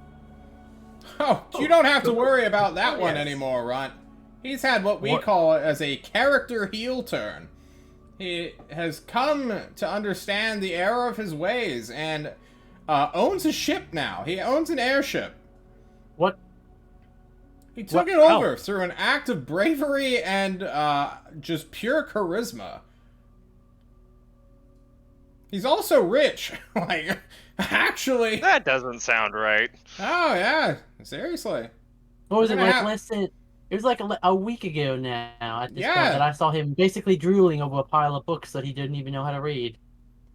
Speaker 1: Oh, you don't have to worry about that one
Speaker 3: yes.
Speaker 1: anymore, Runt. He's had what we
Speaker 2: What?
Speaker 1: call as a character heel turn. He has come to understand the error of his ways and owns a ship now. He owns an airship.
Speaker 6: What?
Speaker 1: He took it over through an act of bravery and just pure charisma. He's also rich. Like, actually.
Speaker 4: That doesn't sound right.
Speaker 1: Oh, yeah. Seriously.
Speaker 6: What was
Speaker 1: We're
Speaker 6: it
Speaker 1: gonna
Speaker 6: like?
Speaker 1: have-
Speaker 6: Less than it was like a week ago now. At this
Speaker 1: Yeah.
Speaker 6: point, that I saw him basically drooling over a pile of books that he didn't even know how to read.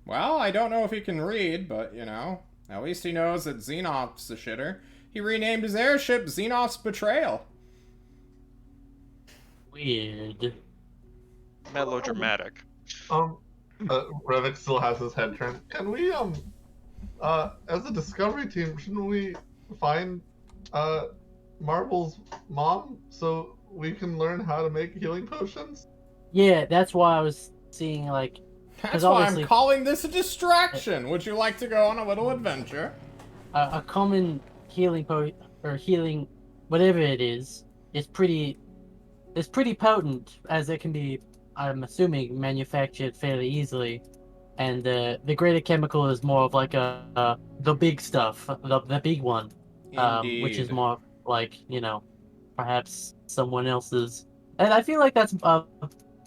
Speaker 1: Well, I don't know if he can read, but, you know, at least he knows that Xenoph's the shitter. He renamed his airship Xenoph's Betrayal.
Speaker 6: Weird.
Speaker 4: Melodramatic.
Speaker 7: Revik still has his head turned. Can we, as a Discovery team, shouldn't we find, Marvel's mom so we can learn how to make healing potions?
Speaker 6: Yeah, that's why I was seeing like
Speaker 1: That's why
Speaker 6: obviously-
Speaker 1: I'm calling this a distraction. Would you like to go on a little adventure?
Speaker 6: a common healing or healing whatever it is pretty potent, as it can be, I'm assuming, manufactured fairly easily. And the greater chemical is more of like the big stuff, the big one, which is
Speaker 1: Indeed.
Speaker 6: more like, you know, perhaps someone else's. And I feel like that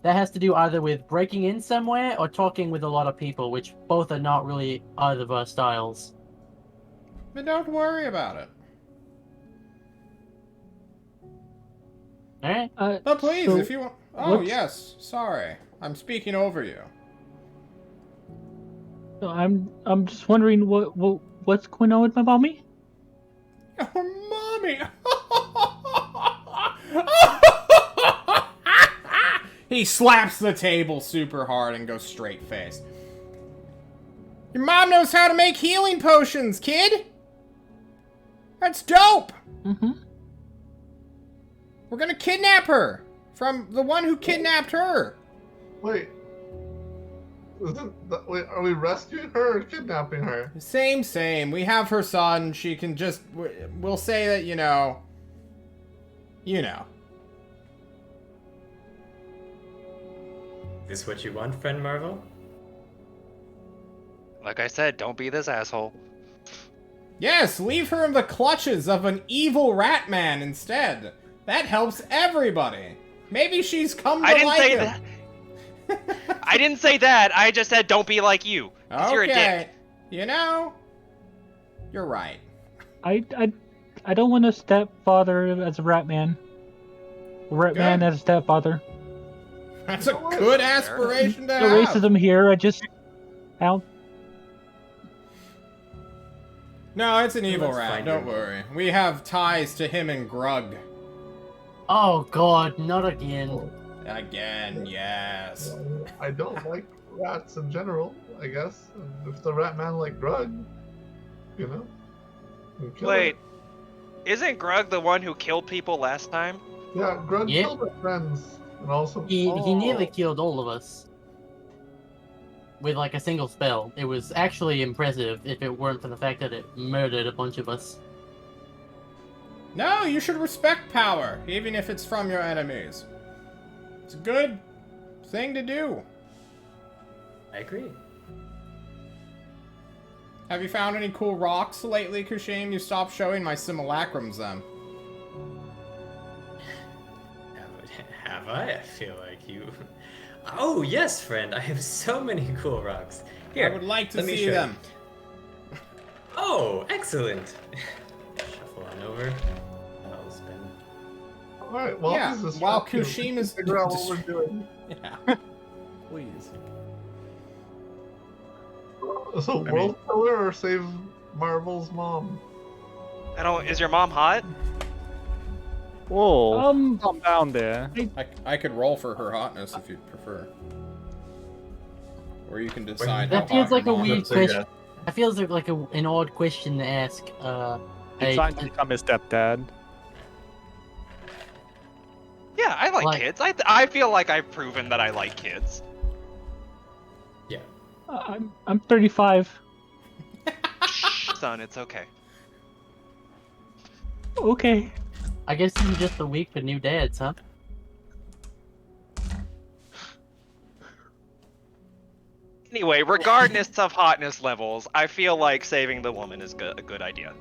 Speaker 6: has to do either with breaking in somewhere or talking with a lot of people, which both are not really either of our styles.
Speaker 1: But don't worry about it.
Speaker 6: All right.
Speaker 1: But please,
Speaker 2: So
Speaker 1: if you want... Oh,
Speaker 2: what's-
Speaker 1: yes. Sorry. I'm speaking over you.
Speaker 2: So I'm just wondering what's going on with my mommy?
Speaker 1: Oh, Mommy! He slaps the table super hard and goes straight face. Your mom knows how to make healing potions, kid! That's dope!
Speaker 2: Mm-hmm.
Speaker 1: We're gonna kidnap her! From the one who kidnapped her!
Speaker 7: Wait. Wait, are we rescuing her or kidnapping her?
Speaker 1: Same. We have her son. She can just... We'll say that, you know... You know.
Speaker 3: Is this what you want, friend Marvel?
Speaker 4: Like I said, don't be this asshole.
Speaker 1: Yes, leave her in the clutches of an evil rat man instead. That helps everybody. Maybe she's come to
Speaker 4: I didn't
Speaker 1: like
Speaker 4: say
Speaker 1: him.
Speaker 4: that. I didn't say that. I just said don't be like you. 'Cause you're a dick.
Speaker 1: Okay. You know, you're right.
Speaker 2: I don't want a stepfather as a rat man. A rat man
Speaker 1: Good.
Speaker 2: as a stepfather.
Speaker 1: That's a good aspiration to
Speaker 2: No
Speaker 1: have.
Speaker 2: racism here. I just out.
Speaker 1: No, it's an evil
Speaker 3: Let's
Speaker 1: rat.
Speaker 3: find
Speaker 1: Don't
Speaker 3: him.
Speaker 1: worry. We have ties to him and Grug.
Speaker 6: Oh God, not again.
Speaker 1: Again, yes.
Speaker 7: I don't like rats in general, I guess. If the rat man like Grug, you know? we kill
Speaker 4: Wait,
Speaker 7: it.
Speaker 4: isn't Grug the one who killed people last time?
Speaker 7: Yeah, Grug
Speaker 6: Yeah.
Speaker 7: killed our friends. And also,
Speaker 6: He nearly
Speaker 4: Oh.
Speaker 6: killed all of us with like a single spell. It was actually impressive if it weren't for the fact that it murdered a bunch of us.
Speaker 1: No, you should respect power, even if it's from your enemies. It's a good thing to do.
Speaker 3: I agree.
Speaker 1: Have you found any cool rocks lately, Kushim? You stopped showing my simulacrums then.
Speaker 3: Have I? I feel like you. Oh yes, friend. I have so many cool rocks. Here,
Speaker 1: I would like to
Speaker 3: let me
Speaker 1: see
Speaker 3: show you.
Speaker 1: them.
Speaker 3: Oh, excellent. Shuffle on over. I'll spin.
Speaker 7: alright, well,
Speaker 1: Yeah,
Speaker 7: this is
Speaker 1: while
Speaker 7: fun.
Speaker 1: Kushim is
Speaker 7: Figure out what we're doing.
Speaker 1: Yeah. Please.
Speaker 7: So,
Speaker 2: mean-
Speaker 7: World Killer or save Marvel's mom?
Speaker 4: I don't. Is your mom hot?
Speaker 5: Whoa. Calm down there.
Speaker 1: I could roll for her hotness if you'd prefer. Or you can decide
Speaker 6: That
Speaker 1: how
Speaker 6: feels
Speaker 1: hot
Speaker 6: like
Speaker 1: your
Speaker 6: a
Speaker 1: mom
Speaker 6: weird
Speaker 1: is.
Speaker 7: So,
Speaker 6: question.
Speaker 7: yeah.
Speaker 6: That feels like an odd question to ask.
Speaker 5: You're
Speaker 6: Hey,
Speaker 5: trying to become his stepdad.
Speaker 4: Yeah, I like
Speaker 6: Like-
Speaker 4: kids. I feel like I've proven that I like kids.
Speaker 2: I'm 35.
Speaker 4: Shh, son, it's okay.
Speaker 2: Okay.
Speaker 6: I guess this is just a week for new dads, huh?
Speaker 4: Anyway, regardless of hotness levels, I feel like saving the woman is a good idea.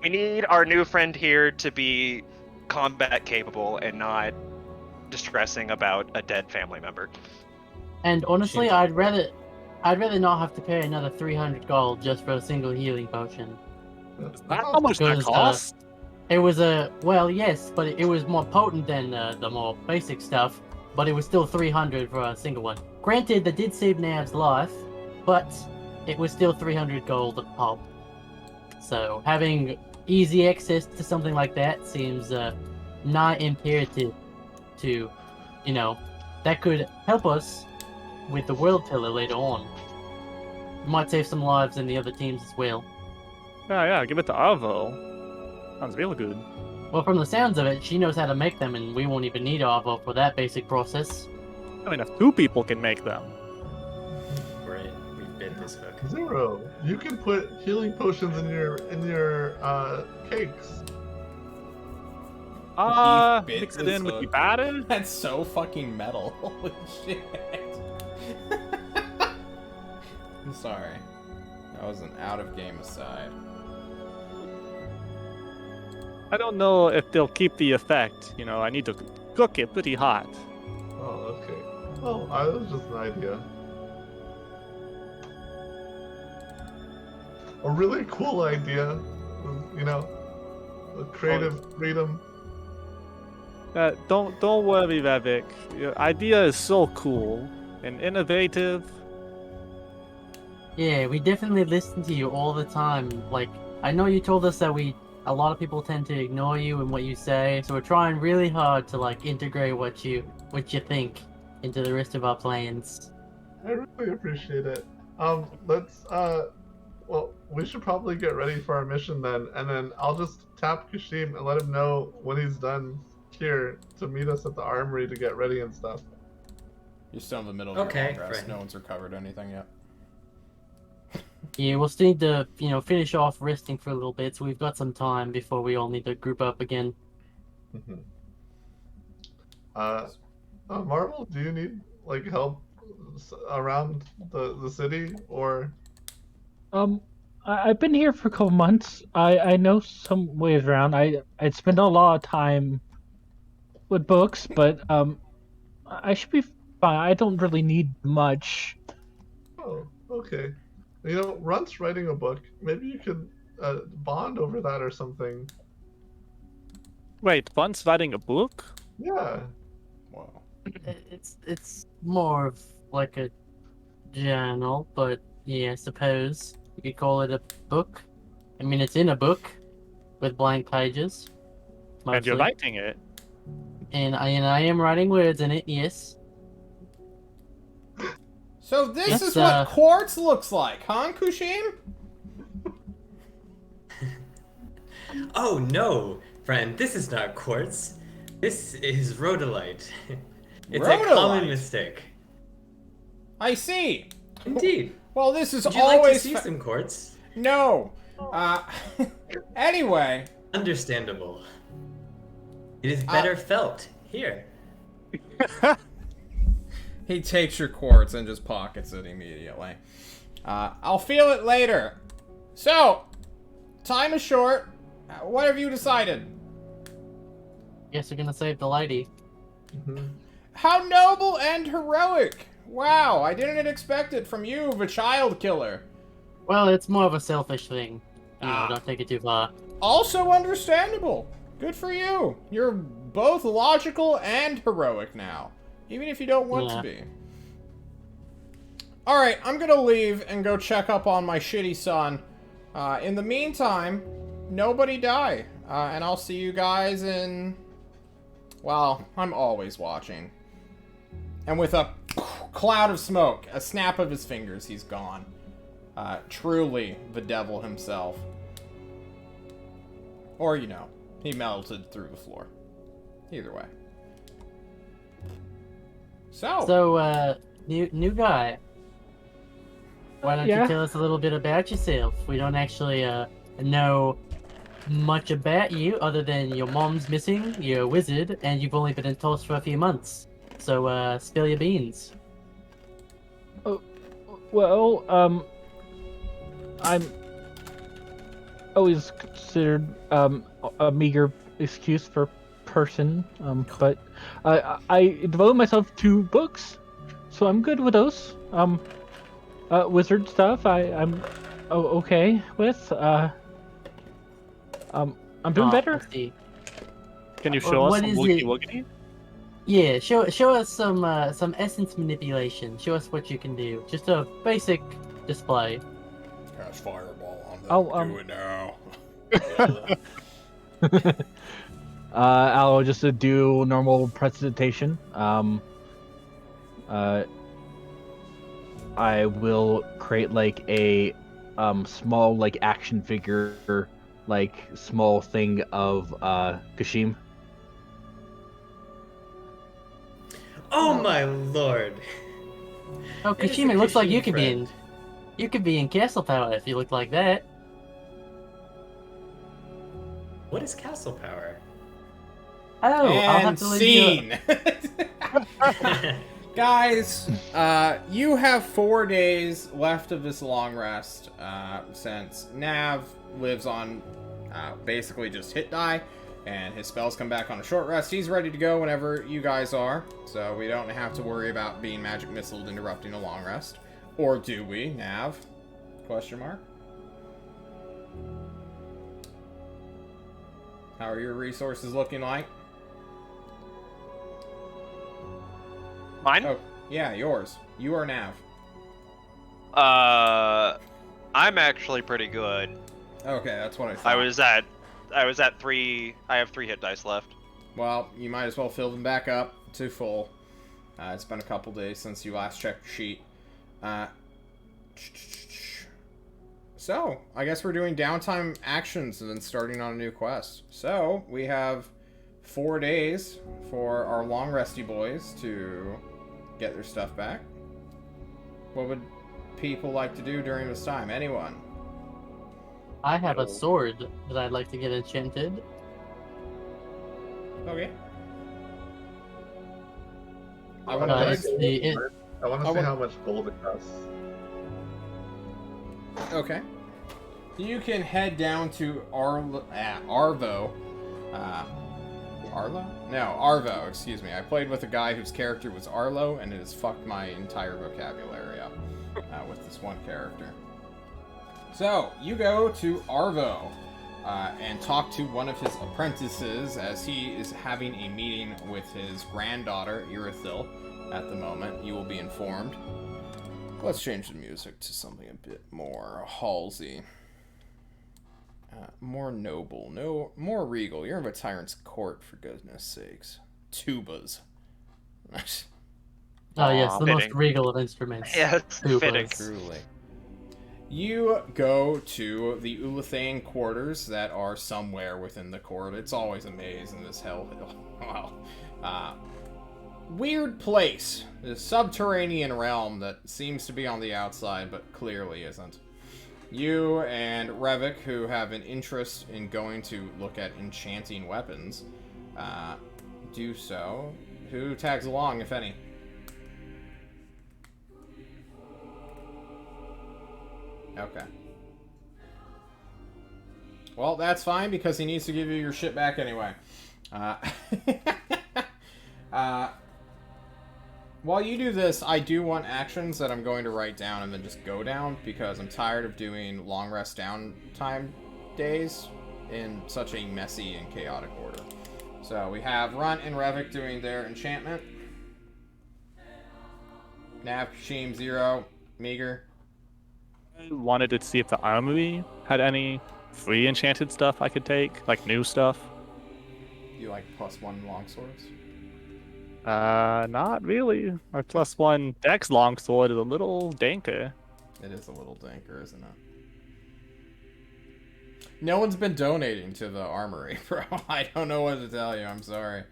Speaker 4: We need our new friend here to be combat capable and not distressing about a dead family member.
Speaker 6: And honestly,
Speaker 3: Seems
Speaker 6: I'd
Speaker 3: like
Speaker 6: rather not have to pay another 300 gold just for a single healing potion.
Speaker 5: Is that how much that
Speaker 6: Because,
Speaker 5: costs?
Speaker 6: It was well, yes, but it was more potent than the more basic stuff, but it was still 300 for a single one. Granted, that did save Nav's life, but it was still 300 gold at pulp. So having easy access to something like that seems not imperative to, that could help us with the world pillar later on. Might save some lives in the other teams as well.
Speaker 5: Yeah, give it to Arvo. Sounds real good.
Speaker 6: Well, from the sounds of it, she knows how to make them, and we won't even need Arvo for that basic process.
Speaker 5: I mean, if 2 people can make them.
Speaker 3: Right, we've bit this hook.
Speaker 7: Zero. You can put healing potions in your cakes.
Speaker 1: bit
Speaker 5: Mix it
Speaker 1: this
Speaker 5: in with the
Speaker 1: hook.
Speaker 5: batter?
Speaker 1: That's so fucking metal. Holy shit. I'm sorry. That was an out-of-game aside.
Speaker 5: I don't know if they'll keep the effect. I need to cook it pretty hot.
Speaker 7: Oh, okay. Well, that was just an idea. A really cool idea. A creative freedom.
Speaker 5: Don't worry, Revik. Your idea is so cool and innovative.
Speaker 6: Yeah, we definitely listen to you all the time. Like, I know you told us that a lot of people tend to ignore you and what you say, so we're trying really hard to integrate what you think into the rest of our plans.
Speaker 7: I really appreciate it. Let's well, we should probably get ready for our mission then, and then I'll just tap Kashim and let him know when he's done here to meet us at the armory to get ready and stuff.
Speaker 1: You're still in the middle of
Speaker 3: Okay,
Speaker 1: your long rest.
Speaker 3: right.
Speaker 1: No one's recovered anything yet.
Speaker 6: Yeah, we'll still need to, finish off resting for a little bit, so we've got some time before we all need to group up again.
Speaker 7: Mm-hmm. Marvel, do you need help around the city or?
Speaker 2: I've been here for a couple months. I know some ways around. I spend a lot of time with books, but I should be fine. I don't really need much.
Speaker 7: Oh, okay. Runt's writing a book. Maybe you could bond over that or something.
Speaker 5: Wait, Bunt's writing a book?
Speaker 7: Yeah.
Speaker 1: Whoa.
Speaker 6: It's more of like a journal, but yeah, I suppose you could call it a book. I mean, it's in a book with blank pages.
Speaker 5: And you're
Speaker 6: mostly.
Speaker 5: writing it.
Speaker 6: And I am writing words in it, yes.
Speaker 1: So this
Speaker 6: Yes,
Speaker 1: is what quartz looks like, huh, Kushim?
Speaker 3: Oh no, friend, this is not quartz. This is rhodolite. It's a common
Speaker 1: Rhodolite?
Speaker 3: mistake.
Speaker 1: I see.
Speaker 3: Indeed.
Speaker 1: Well, this is
Speaker 3: Would you like to
Speaker 1: always
Speaker 3: see some quartz?
Speaker 1: No. Anyway.
Speaker 3: Understandable. It is better felt. Here.
Speaker 1: He takes your quartz and just pockets it immediately. I'll feel it later. So, time is short. What have you decided?
Speaker 6: Guess we're gonna save the lady.
Speaker 7: Mm-hmm.
Speaker 1: How noble and heroic! Wow, I didn't expect it from you, the child killer.
Speaker 6: Well, it's more of a selfish thing.
Speaker 1: Ah.
Speaker 6: Don't take it too far.
Speaker 1: Also understandable. Good for you. You're both logical and heroic now. Even if you don't want to be. Alright, I'm gonna leave and go check up on my shitty son. In the meantime, nobody die. And I'll see you guys in... Well, I'm always watching. And with a cloud of smoke, a snap of his fingers, he's gone. Truly the devil himself. Or, he melted through the floor. Either way.
Speaker 6: So, new guy. Why don't
Speaker 2: Yeah.
Speaker 6: you tell us a little bit about yourself? We don't actually know much about you other than your mom's missing, you're a wizard, and you've only been in Tulsa for a few months. So spill your beans.
Speaker 2: Well, I'm always considered a meager excuse for person, but I devote myself to books, so I'm good with those. Wizard stuff I'm okay with. I'm doing
Speaker 6: Oh,
Speaker 2: better.
Speaker 6: let's see.
Speaker 5: Can you
Speaker 6: Well,
Speaker 5: show us
Speaker 6: what
Speaker 5: some
Speaker 6: is
Speaker 5: woogie
Speaker 6: it?
Speaker 5: woogity?
Speaker 6: Yeah, show us some essence manipulation. Show us what you can do. Just a basic display.
Speaker 1: Cast fireball on them.
Speaker 2: Oh,
Speaker 1: Do it now.
Speaker 2: I'll just do normal presentation. I will create like a small like action figure, like small thing of Kashim.
Speaker 3: Oh my lord!
Speaker 6: Oh,
Speaker 3: It is the
Speaker 6: Kashima, looks like you
Speaker 3: Kashim
Speaker 6: could
Speaker 3: friend.
Speaker 6: you could be in Castle Power if you look like that.
Speaker 3: What is castle power?
Speaker 6: Oh, I'll have
Speaker 1: And
Speaker 6: to leave you.
Speaker 1: scene. Guys, you have 4 days left of this long rest, since Nav lives on basically just hit die, and his spells come back on a short rest. He's ready to go whenever you guys are, so we don't have to worry about being magic missiled interrupting a long rest. Or do we, Nav? Question mark. How are your resources looking like?
Speaker 4: Mine?
Speaker 1: Oh, yeah, yours. You are Nav.
Speaker 4: I'm actually pretty good.
Speaker 1: Okay, that's what I thought.
Speaker 4: I was at 3. I have 3 hit dice left.
Speaker 1: Well, you might as well fill them back up to full. It's been a couple days since you last checked your sheet. So, I guess we're doing downtime actions and then starting on a new quest. So, we have 4 days for our long resty boys to get their stuff back. What would people like to do during this time? Anyone?
Speaker 6: I have a sword that I'd like to get enchanted.
Speaker 1: Okay.
Speaker 7: I
Speaker 1: I
Speaker 7: want
Speaker 1: want
Speaker 6: Uh,
Speaker 7: to
Speaker 6: it's
Speaker 1: to.
Speaker 6: the
Speaker 7: see how much gold it costs.
Speaker 1: Okay. You can head down to Arvo. Arlo? No, Arvo, excuse me. I played with a guy whose character was Arlo, and it has fucked my entire vocabulary up with this one character. So, you go to Arvo and talk to one of his apprentices as he is having a meeting with his granddaughter, Irithil, at the moment. You will be informed. Let's change the music to something a bit more Halsey. More noble. No, more regal. You're in a tyrant's court, for goodness sakes. Tubas.
Speaker 6: Oh yes, the most
Speaker 5: fitting.
Speaker 6: regal of instruments.
Speaker 4: Yeah, it's
Speaker 6: Tubas.
Speaker 4: fitting.
Speaker 1: Truly. You go to the Ulathane quarters that are somewhere within the court. It's always a maze in this hell hill. Well, weird place. The subterranean realm that seems to be on the outside, but clearly isn't. You and Revik, who have an interest in going to look at enchanting weapons, do so. Who tags along, if any? Okay. Well, that's fine, because he needs to give you your shit back anyway. While you do this, I do want actions that I'm going to write down and then just go down, because I'm tired of doing long rest downtime days in such a messy and chaotic order. So we have Runt and Revik doing their enchantment. Nav, Kashim, 0, Meager.
Speaker 5: I wanted to see if the armory had any free enchanted stuff I could take, like new stuff.
Speaker 1: You like +1 longswords?
Speaker 5: Not really. My +1 Dex longsword is a little danker.
Speaker 1: It is a little danker, isn't it? No one's been donating to the armory, bro. I don't know what to tell you. I'm sorry.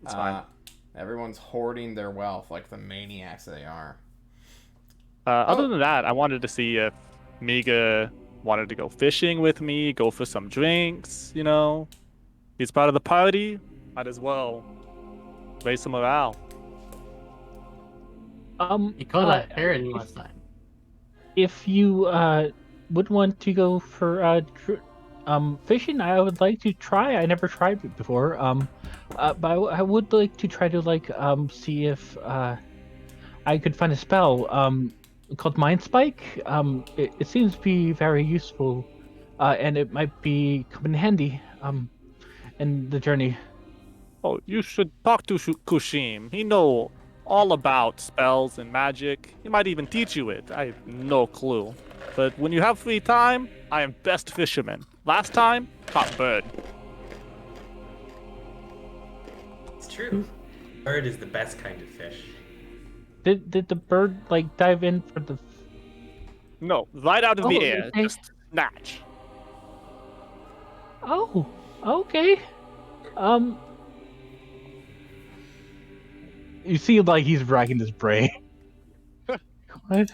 Speaker 5: It's fine.
Speaker 1: Everyone's hoarding their wealth like the maniacs they are.
Speaker 5: Other than that, I wanted to see if Miga wanted to go fishing with me, go for some drinks, you know. He's part of the party. Might as well raise some morale.
Speaker 6: Because I paired him last time.
Speaker 2: If you would want to go for fishing, I would like to try. I never tried it before. But I would like to try to see if I could find a spell called Mind Spike. It seems to be very useful, and it might be come in handy in the journey.
Speaker 5: Oh, you should talk to Kushim. He know all about spells and magic. He might even teach you it. I have no clue. But when you have free time, I am best fisherman. Last time, caught bird.
Speaker 3: It's true. Bird is the best kind of fish.
Speaker 2: Did the bird dive in for the?
Speaker 5: No, right out of the air,
Speaker 2: okay.
Speaker 5: just snatch.
Speaker 2: Oh, okay. You see, he's racking his brain. What?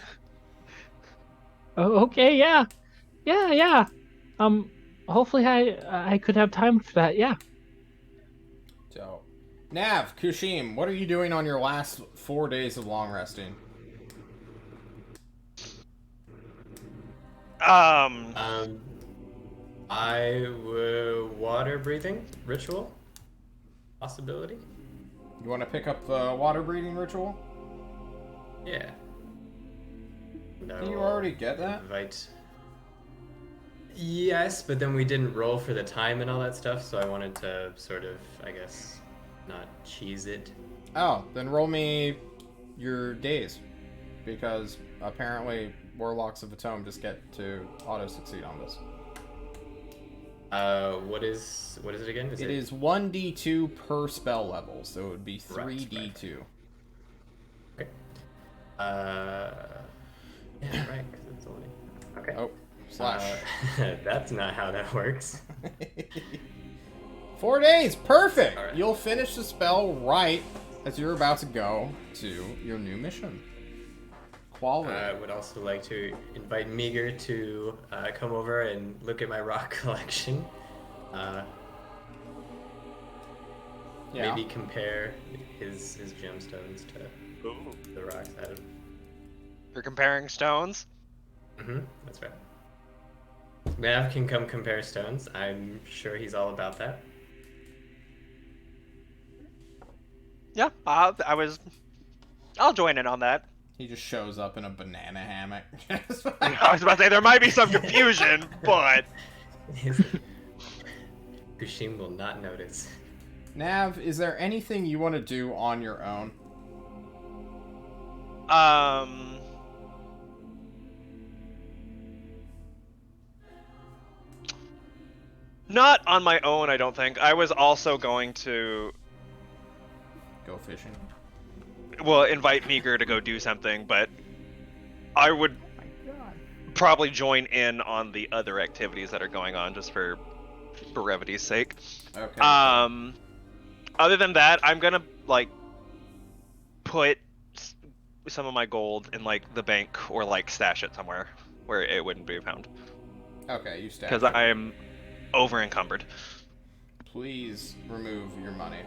Speaker 2: Oh, okay, yeah. Hopefully I could have time for that. Yeah.
Speaker 1: So, Nav, Kushim, what are you doing on your last 4 days of long resting?
Speaker 3: Water breathing ritual possibility.
Speaker 1: You want to pick up the water breathing ritual?
Speaker 3: Yeah. No.
Speaker 1: Did you already get that?
Speaker 3: Invite. Yes, but then we didn't roll for the time and all that stuff, so I wanted to sort of, I guess, not cheese it.
Speaker 1: Oh, then roll me your days, because apparently Warlocks of the Tome just get to auto succeed on this.
Speaker 3: What is it again?
Speaker 1: It is 1d2 per spell level, so it would be 3d2.
Speaker 3: Okay. Yeah, right, 'cause it's only... Okay.
Speaker 1: Oh, slash.
Speaker 3: That's not how that works.
Speaker 1: 4 days, perfect!
Speaker 3: All right.
Speaker 1: You'll finish the spell right as you're about to go to your new mission. Quality.
Speaker 3: I would also like to invite Meager to come over and look at my rock collection. Maybe compare his gemstones to the rocks out of.
Speaker 4: You're comparing stones?
Speaker 3: That's right. Mav can come compare stones. I'm sure he's all about that.
Speaker 4: Yeah, I'll join in on that.
Speaker 1: He just shows up in a banana hammock.
Speaker 4: I was about to say there might be some confusion, but
Speaker 3: Kushim will not notice.
Speaker 1: Nav, is there anything you want to do on your own?
Speaker 4: Not on my own, I don't think. I was also going to
Speaker 1: Go fishing.
Speaker 4: Invite Meager to go do something, but I would probably join in on the other activities that are going on just for brevity's sake.
Speaker 1: Okay.
Speaker 4: Other than that, I'm gonna put some of my gold in the bank or stash it somewhere where it wouldn't be found.
Speaker 1: Okay, you stash
Speaker 4: Because
Speaker 1: it.
Speaker 4: I am over encumbered.
Speaker 1: Please remove your money.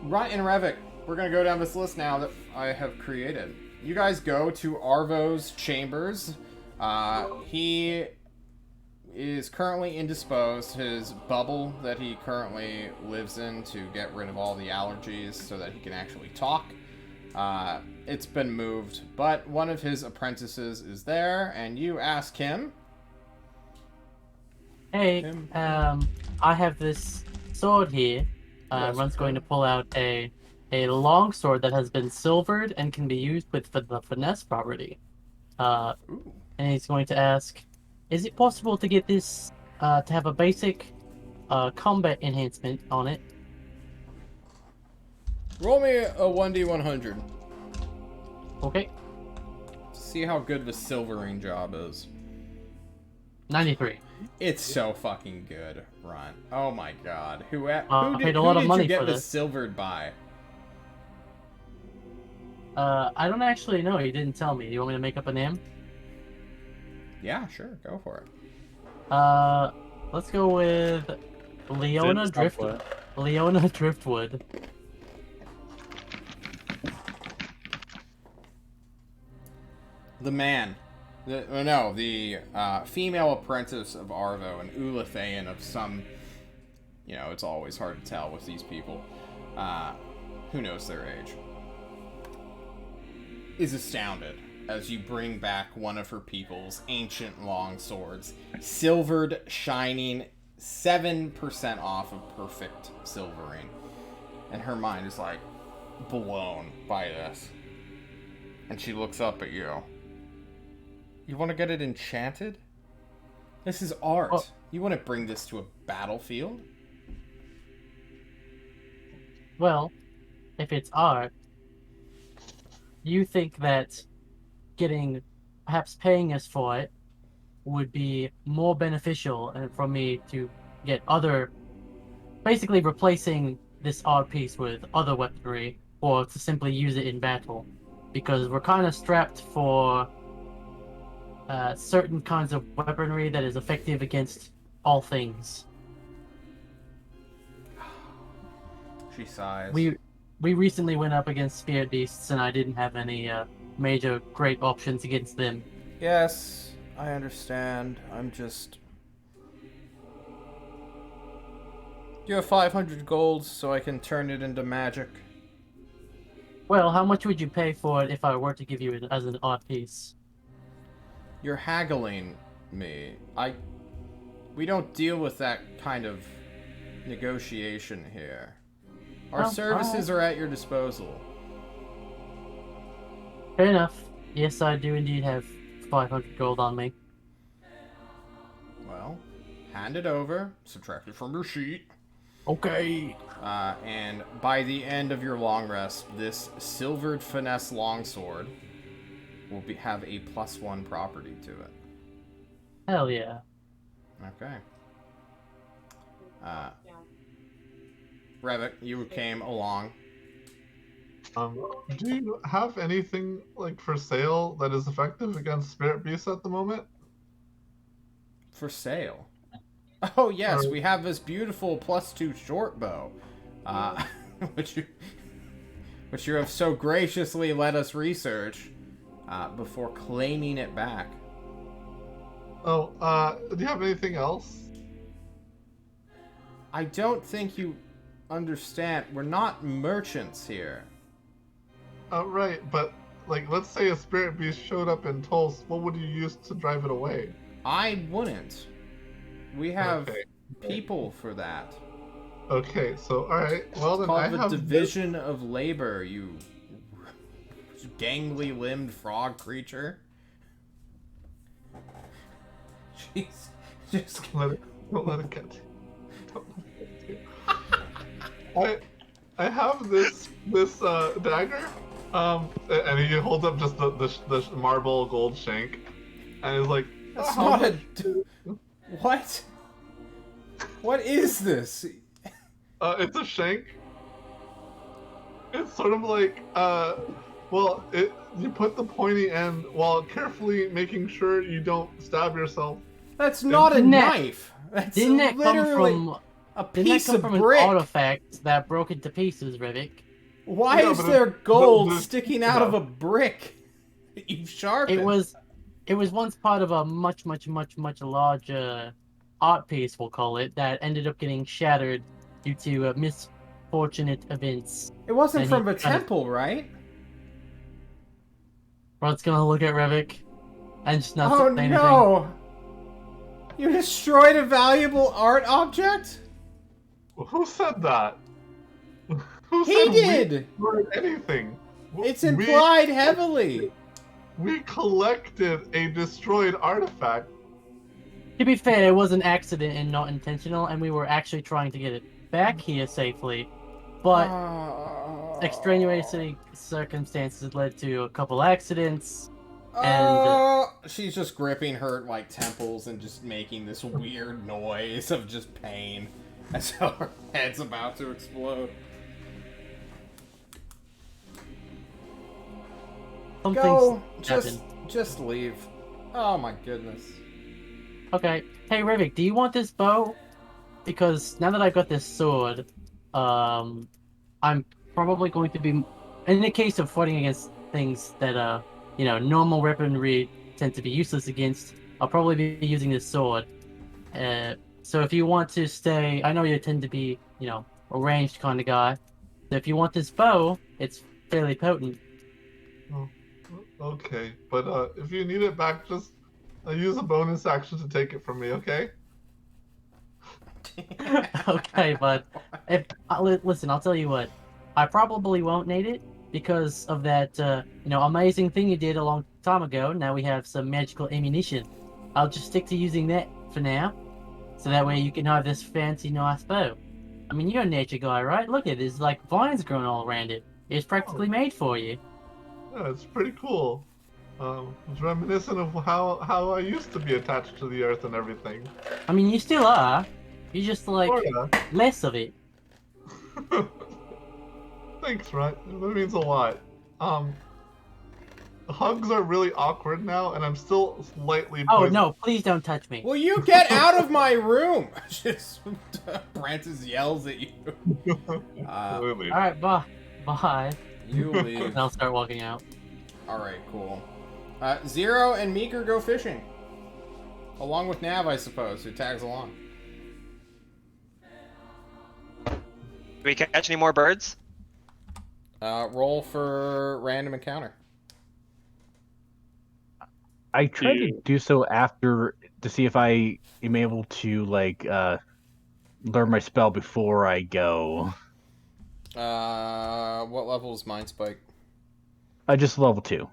Speaker 1: Right and Revik, we're gonna go down this list now that I have created. You guys go to Arvo's chambers. He is currently indisposed. His bubble that he currently lives in to get rid of all the allergies so that he can actually talk. It's been moved, but one of his apprentices is there, and you ask him.
Speaker 6: Hey, I have this sword here. Run's going to pull out a long sword that has been silvered and can be used with the finesse property. And he's going to ask, is it possible to get this to have a basic combat enhancement on it?
Speaker 1: Roll me a 1d100.
Speaker 6: Okay,
Speaker 1: See how good the silvering job is.
Speaker 6: 93.
Speaker 1: It's so fucking good, Ron. Oh my god. Who
Speaker 6: I paid a lot of money
Speaker 1: you get
Speaker 6: for
Speaker 1: this
Speaker 6: this.
Speaker 1: silvered by?
Speaker 6: I don't actually know. You didn't tell me. You want me to make up a name?
Speaker 1: Yeah, sure, go for it.
Speaker 6: Let's go with Leona
Speaker 5: Didn't
Speaker 6: Driftwood. Leona Driftwood.
Speaker 1: The man. The female apprentice of Arvo and Ulathaean of some... You know, it's always hard to tell with these people. Who knows their age? Is astounded as you bring back one of her people's ancient long swords. Silvered, shining, 7% off of perfect silvering. And her mind is like blown by this. And she looks up at you. You want to get it enchanted? This is art.
Speaker 6: Oh.
Speaker 1: You want to bring this to a battlefield?
Speaker 6: Well, if it's art, you think that perhaps paying us for it would be more beneficial for me to get basically replacing this art piece with other weaponry, or to simply use it in battle, because we're kind of strapped for certain kinds of weaponry that is effective against all things.
Speaker 1: She sighs.
Speaker 6: We recently went up against spirit beasts, and I didn't have any major great options against them.
Speaker 1: Yes, I understand. I'm just... You have 500 gold, so I can turn it into magic.
Speaker 6: Well, how much would you pay for it if I were to give you it as an art piece?
Speaker 1: You're haggling me. We don't deal with that kind of negotiation here. Our
Speaker 6: Well,
Speaker 1: services are at your disposal.
Speaker 6: Fair enough. Yes, I do indeed have 500 gold on me.
Speaker 1: Well, hand it over, subtract it from your sheet.
Speaker 6: Okay.
Speaker 1: And by the end of your long rest, this silvered finesse longsword will have a +1 property to it.
Speaker 6: Hell yeah.
Speaker 1: Okay. Revit, you came along.
Speaker 7: Do you have anything like for sale that is effective against spirit beasts at the moment?
Speaker 1: For sale. Oh yes, we have this beautiful +2 short bow, which you have so graciously let us research before claiming it back.
Speaker 7: Oh, do you have anything else?
Speaker 1: I don't think you understand. We're not merchants here.
Speaker 7: Right, but like, let's say a spirit beast showed up in Tulsa, what would you use to drive it away?
Speaker 1: I wouldn't. We have
Speaker 7: Okay.
Speaker 1: people for that.
Speaker 7: Okay, so alright, well then I
Speaker 1: Called the
Speaker 7: have
Speaker 1: division of labor, you gangly limbed frog creature. Jeez, just
Speaker 7: Don't let it get to you. Don't let it get to you. I have this dagger, and he holds up just the marble gold shank, and he's like,
Speaker 1: That's
Speaker 7: "How
Speaker 1: not
Speaker 7: much
Speaker 1: What? What is this?
Speaker 7: It's a shank. It's sort of like, you put the pointy end while carefully making sure you don't stab yourself.
Speaker 1: That's not a
Speaker 6: Didn't that-
Speaker 1: knife. That's
Speaker 6: Didn't that come
Speaker 1: literally
Speaker 6: from
Speaker 1: a
Speaker 6: Didn't that
Speaker 1: piece
Speaker 6: come
Speaker 1: of
Speaker 6: from
Speaker 1: brick.
Speaker 6: an artifact that broke into pieces, Rivik?
Speaker 1: Why
Speaker 7: Yeah,
Speaker 1: is
Speaker 7: but
Speaker 1: there gold
Speaker 7: but-
Speaker 1: sticking out of
Speaker 7: yeah.
Speaker 1: a brick that you've sharpened?
Speaker 6: It was once part of a much larger art piece, we'll call it, that ended up getting shattered due to misfortunate events.
Speaker 1: It wasn't
Speaker 6: and
Speaker 1: from
Speaker 6: he
Speaker 1: a
Speaker 6: kind of-
Speaker 1: temple, right?
Speaker 6: Rod's gonna look at Revik and just not
Speaker 1: Oh
Speaker 6: say anything.
Speaker 1: no! You destroyed a valuable art object?
Speaker 7: Who said that? Who
Speaker 1: He
Speaker 7: said
Speaker 1: did!
Speaker 7: we destroyed anything?
Speaker 1: It's implied heavily.
Speaker 7: We collected a destroyed artifact.
Speaker 6: To be fair, it was an accident and not intentional, and we were actually trying to get it back here safely. But extraneous circumstances led to a couple accidents.
Speaker 1: She's just gripping her like temples and just making this weird noise of just pain as though her head's about to explode.
Speaker 6: Some
Speaker 1: Go.
Speaker 6: things
Speaker 1: Just,
Speaker 6: happen.
Speaker 1: just leave. Oh my goodness.
Speaker 6: Okay. Hey, Rivik, do you want this bow? Because now that I've got this sword, I'm probably going to be, in the case of fighting against things that normal weaponry tend to be useless against, I'll probably be using this sword. So if you want to stay, I know you tend to be, a ranged kind of guy. So if you want this bow, it's fairly potent.
Speaker 7: Oh, okay, but if you need it back, just use a bonus action to take it from me, okay?
Speaker 6: Okay, but if listen, I'll tell you what, I probably won't need it because of that, amazing thing you did a long time ago. Now we have some magical ammunition. I'll just stick to using that for now, so that way you can have this fancy, nice bow. I mean, you're a nature guy, right? Look at there's like vines growing all around it. It's practically made for you.
Speaker 7: Yeah, it's pretty cool. It's reminiscent of how I used to be attached to the earth and everything.
Speaker 6: I mean, you still are. You just like
Speaker 7: Sorta.
Speaker 6: less of it.
Speaker 7: Thanks, Rut. That means a lot. Um, hugs are really awkward now, and I'm still slightly
Speaker 6: Oh
Speaker 7: poisoned.
Speaker 6: no! Please don't touch me.
Speaker 1: Will you get out of my room? Just Francis yells at you.
Speaker 7: Clearly.
Speaker 6: All right, bye, bye.
Speaker 1: You leave.
Speaker 6: And I'll start walking out.
Speaker 1: All right, cool. Zero and Meeker go fishing, along with Nav, I suppose, who tags along.
Speaker 4: Do we catch any more birds?
Speaker 1: Roll for random encounter.
Speaker 2: I tried to do so after to see if I am able to learn my spell before I go.
Speaker 1: What level is Mind Spike?
Speaker 2: Just level 2,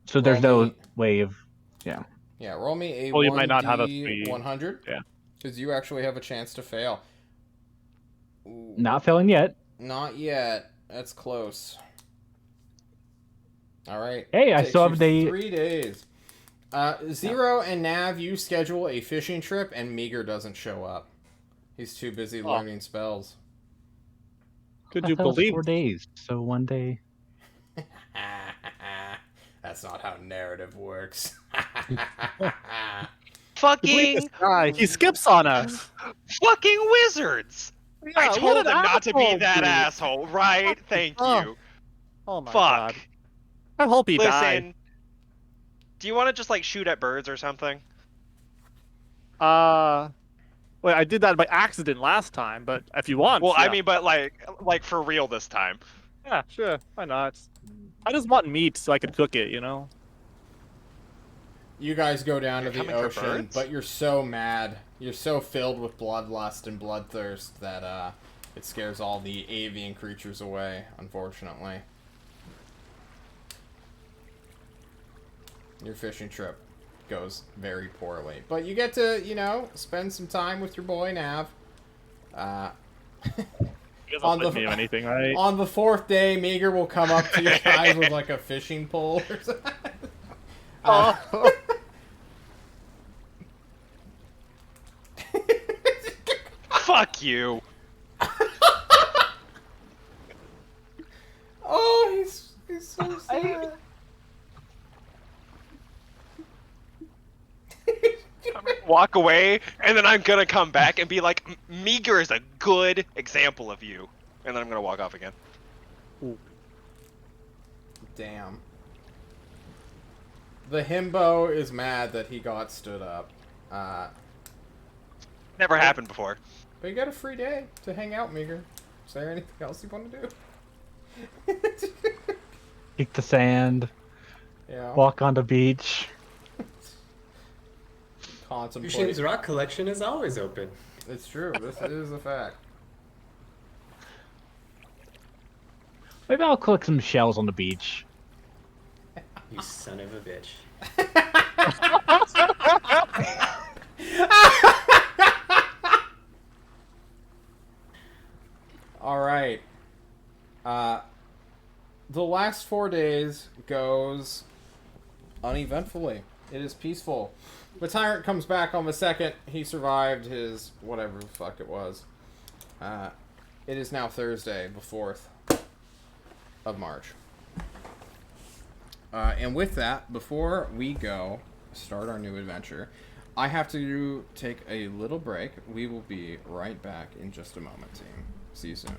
Speaker 2: so there's
Speaker 1: Roll
Speaker 2: no way of, yeah.
Speaker 1: Yeah, roll me a
Speaker 5: Well, you might not have a
Speaker 1: 100.
Speaker 5: Yeah.
Speaker 1: Because you actually have a chance to fail. Ooh,
Speaker 2: Not failing yet.
Speaker 1: not yet. That's close. All right.
Speaker 2: Hey, I
Speaker 1: Takes
Speaker 2: still have
Speaker 1: you
Speaker 2: a day.
Speaker 1: 3 days. Zero and Nav, you schedule a fishing trip, and Meager doesn't show up. He's too busy learning spells.
Speaker 5: Could you
Speaker 2: That was
Speaker 5: believe
Speaker 2: 4 days, so 1 day.
Speaker 1: That's not how narrative works.
Speaker 4: Fucking,
Speaker 5: this guy? He skips on us.
Speaker 4: fucking wizards! I
Speaker 5: what
Speaker 4: told
Speaker 5: an
Speaker 4: him not to be
Speaker 5: asshole,
Speaker 4: that
Speaker 5: dude.
Speaker 4: asshole, right? Thank you.
Speaker 5: Oh my
Speaker 4: Fuck.
Speaker 5: god. I hope he died.
Speaker 4: Listen, do you want to just like shoot at birds or something?
Speaker 5: Wait, I did that by accident last time, but if you want,
Speaker 4: Well, I
Speaker 5: yeah.
Speaker 4: mean, but like for real this time.
Speaker 5: Yeah, sure, why not? I just want meat so I can cook it, you know?
Speaker 1: You guys go down
Speaker 4: You're
Speaker 1: to the
Speaker 4: coming for
Speaker 1: ocean,
Speaker 4: birds?
Speaker 1: but you're so mad. You're so filled with bloodlust and bloodthirst that it scares all the avian creatures away, unfortunately. Your fishing trip goes very poorly. But you get to, spend some time with your boy Nav.
Speaker 5: You guys
Speaker 1: On
Speaker 5: don't let
Speaker 1: the-
Speaker 5: me do anything, right?
Speaker 1: On the 4th day, Meager will come up to you guys with like a fishing pole or something.
Speaker 5: Oh.
Speaker 4: Fuck you.
Speaker 1: Oh, he's so sad.
Speaker 4: Walk away, and then I'm gonna come back and be like, Meager is a good example of you. And then I'm gonna walk off again.
Speaker 1: Damn. The himbo is mad that he got stood up.
Speaker 4: Never happened before.
Speaker 1: But you got a free day to hang out, Meager. Is there anything else you want to do?
Speaker 2: Kick the sand,
Speaker 1: Yeah.
Speaker 2: walk on the beach.
Speaker 1: Contemplate.
Speaker 3: Yushin's rock collection is always open.
Speaker 1: It's true. This is a fact.
Speaker 2: Maybe I'll collect some shells on the beach.
Speaker 3: You son of a bitch.
Speaker 1: All right. The last 4 days goes uneventfully. It is peaceful. The tyrant comes back on the 2nd. He survived his whatever the fuck it was. It is now Thursday, the 4th of March. And with that, before we go start our new adventure, I have to take a little break. We will be right back in just a moment, team. See you soon.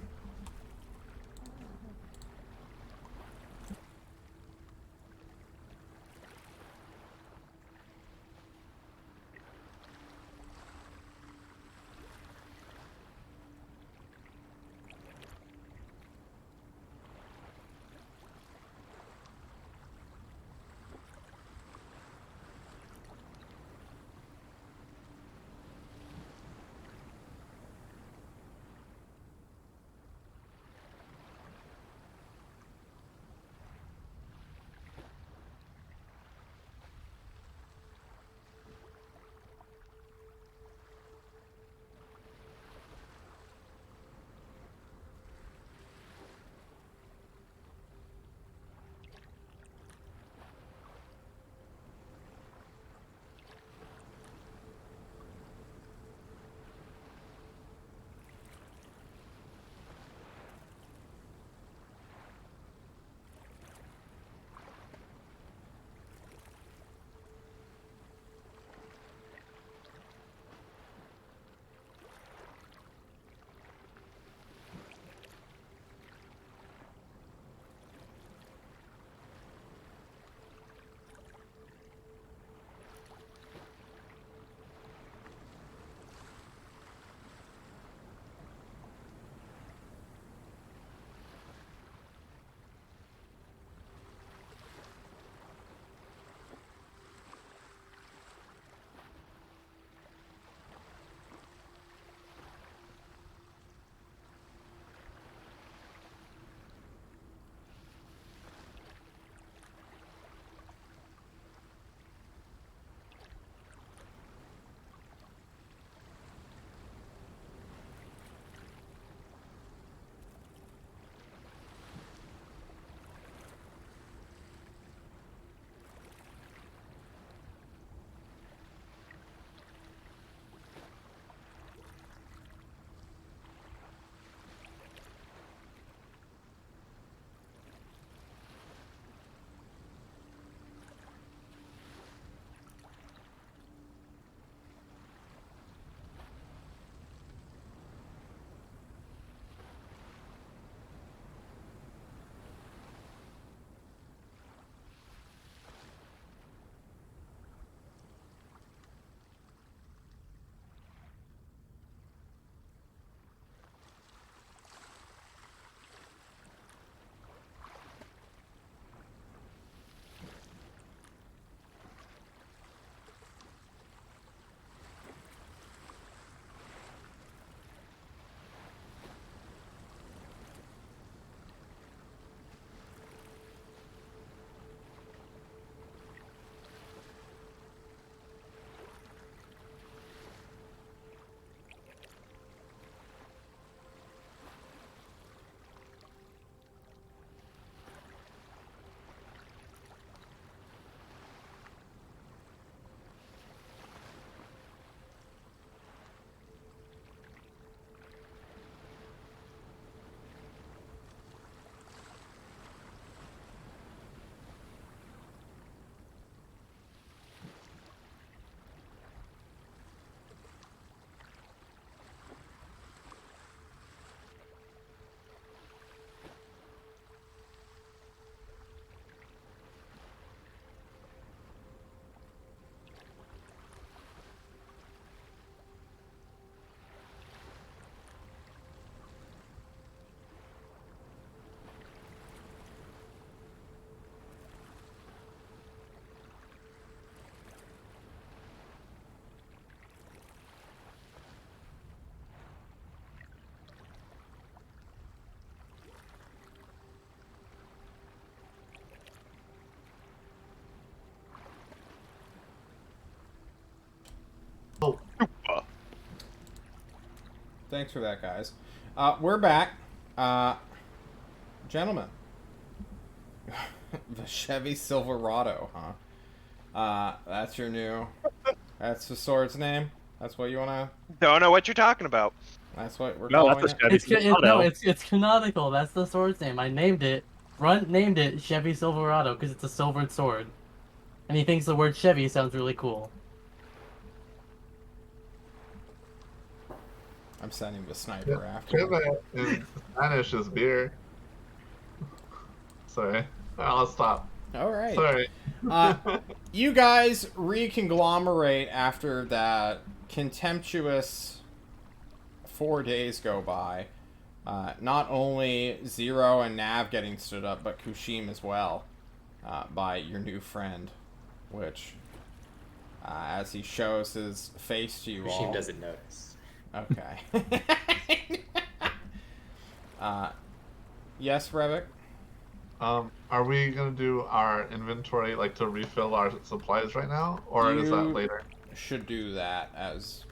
Speaker 1: Thanks for that, guys. We're back. Gentlemen. The Chevy Silverado, huh? That's your new... That's the sword's name? That's what you want to...
Speaker 4: Don't know what you're talking about.
Speaker 1: That's what we're
Speaker 5: No,
Speaker 1: calling
Speaker 5: that's a
Speaker 1: it?
Speaker 5: Chevy
Speaker 6: No,
Speaker 5: Silverado.
Speaker 6: it's canonical. That's the sword's name. I named it Runt named it Chevy Silverado because it's a silvered sword. And he thinks the word Chevy sounds really cool.
Speaker 1: I'm sending the sniper after.
Speaker 7: Cheve in Spanish is beer. Sorry. I'll stop.
Speaker 1: All right.
Speaker 7: Sorry.
Speaker 1: You guys reconglomerate after that contemptuous 4 days go by. Not only Zero and Nav getting stood up, but Kushim as well, by your new friend, which, as he shows his face to you all...
Speaker 3: Kushim doesn't notice.
Speaker 1: Okay. Yes, Revik?
Speaker 7: Are we gonna do our inventory, like, to refill our supplies right now? Or is that later?
Speaker 1: Should do that as,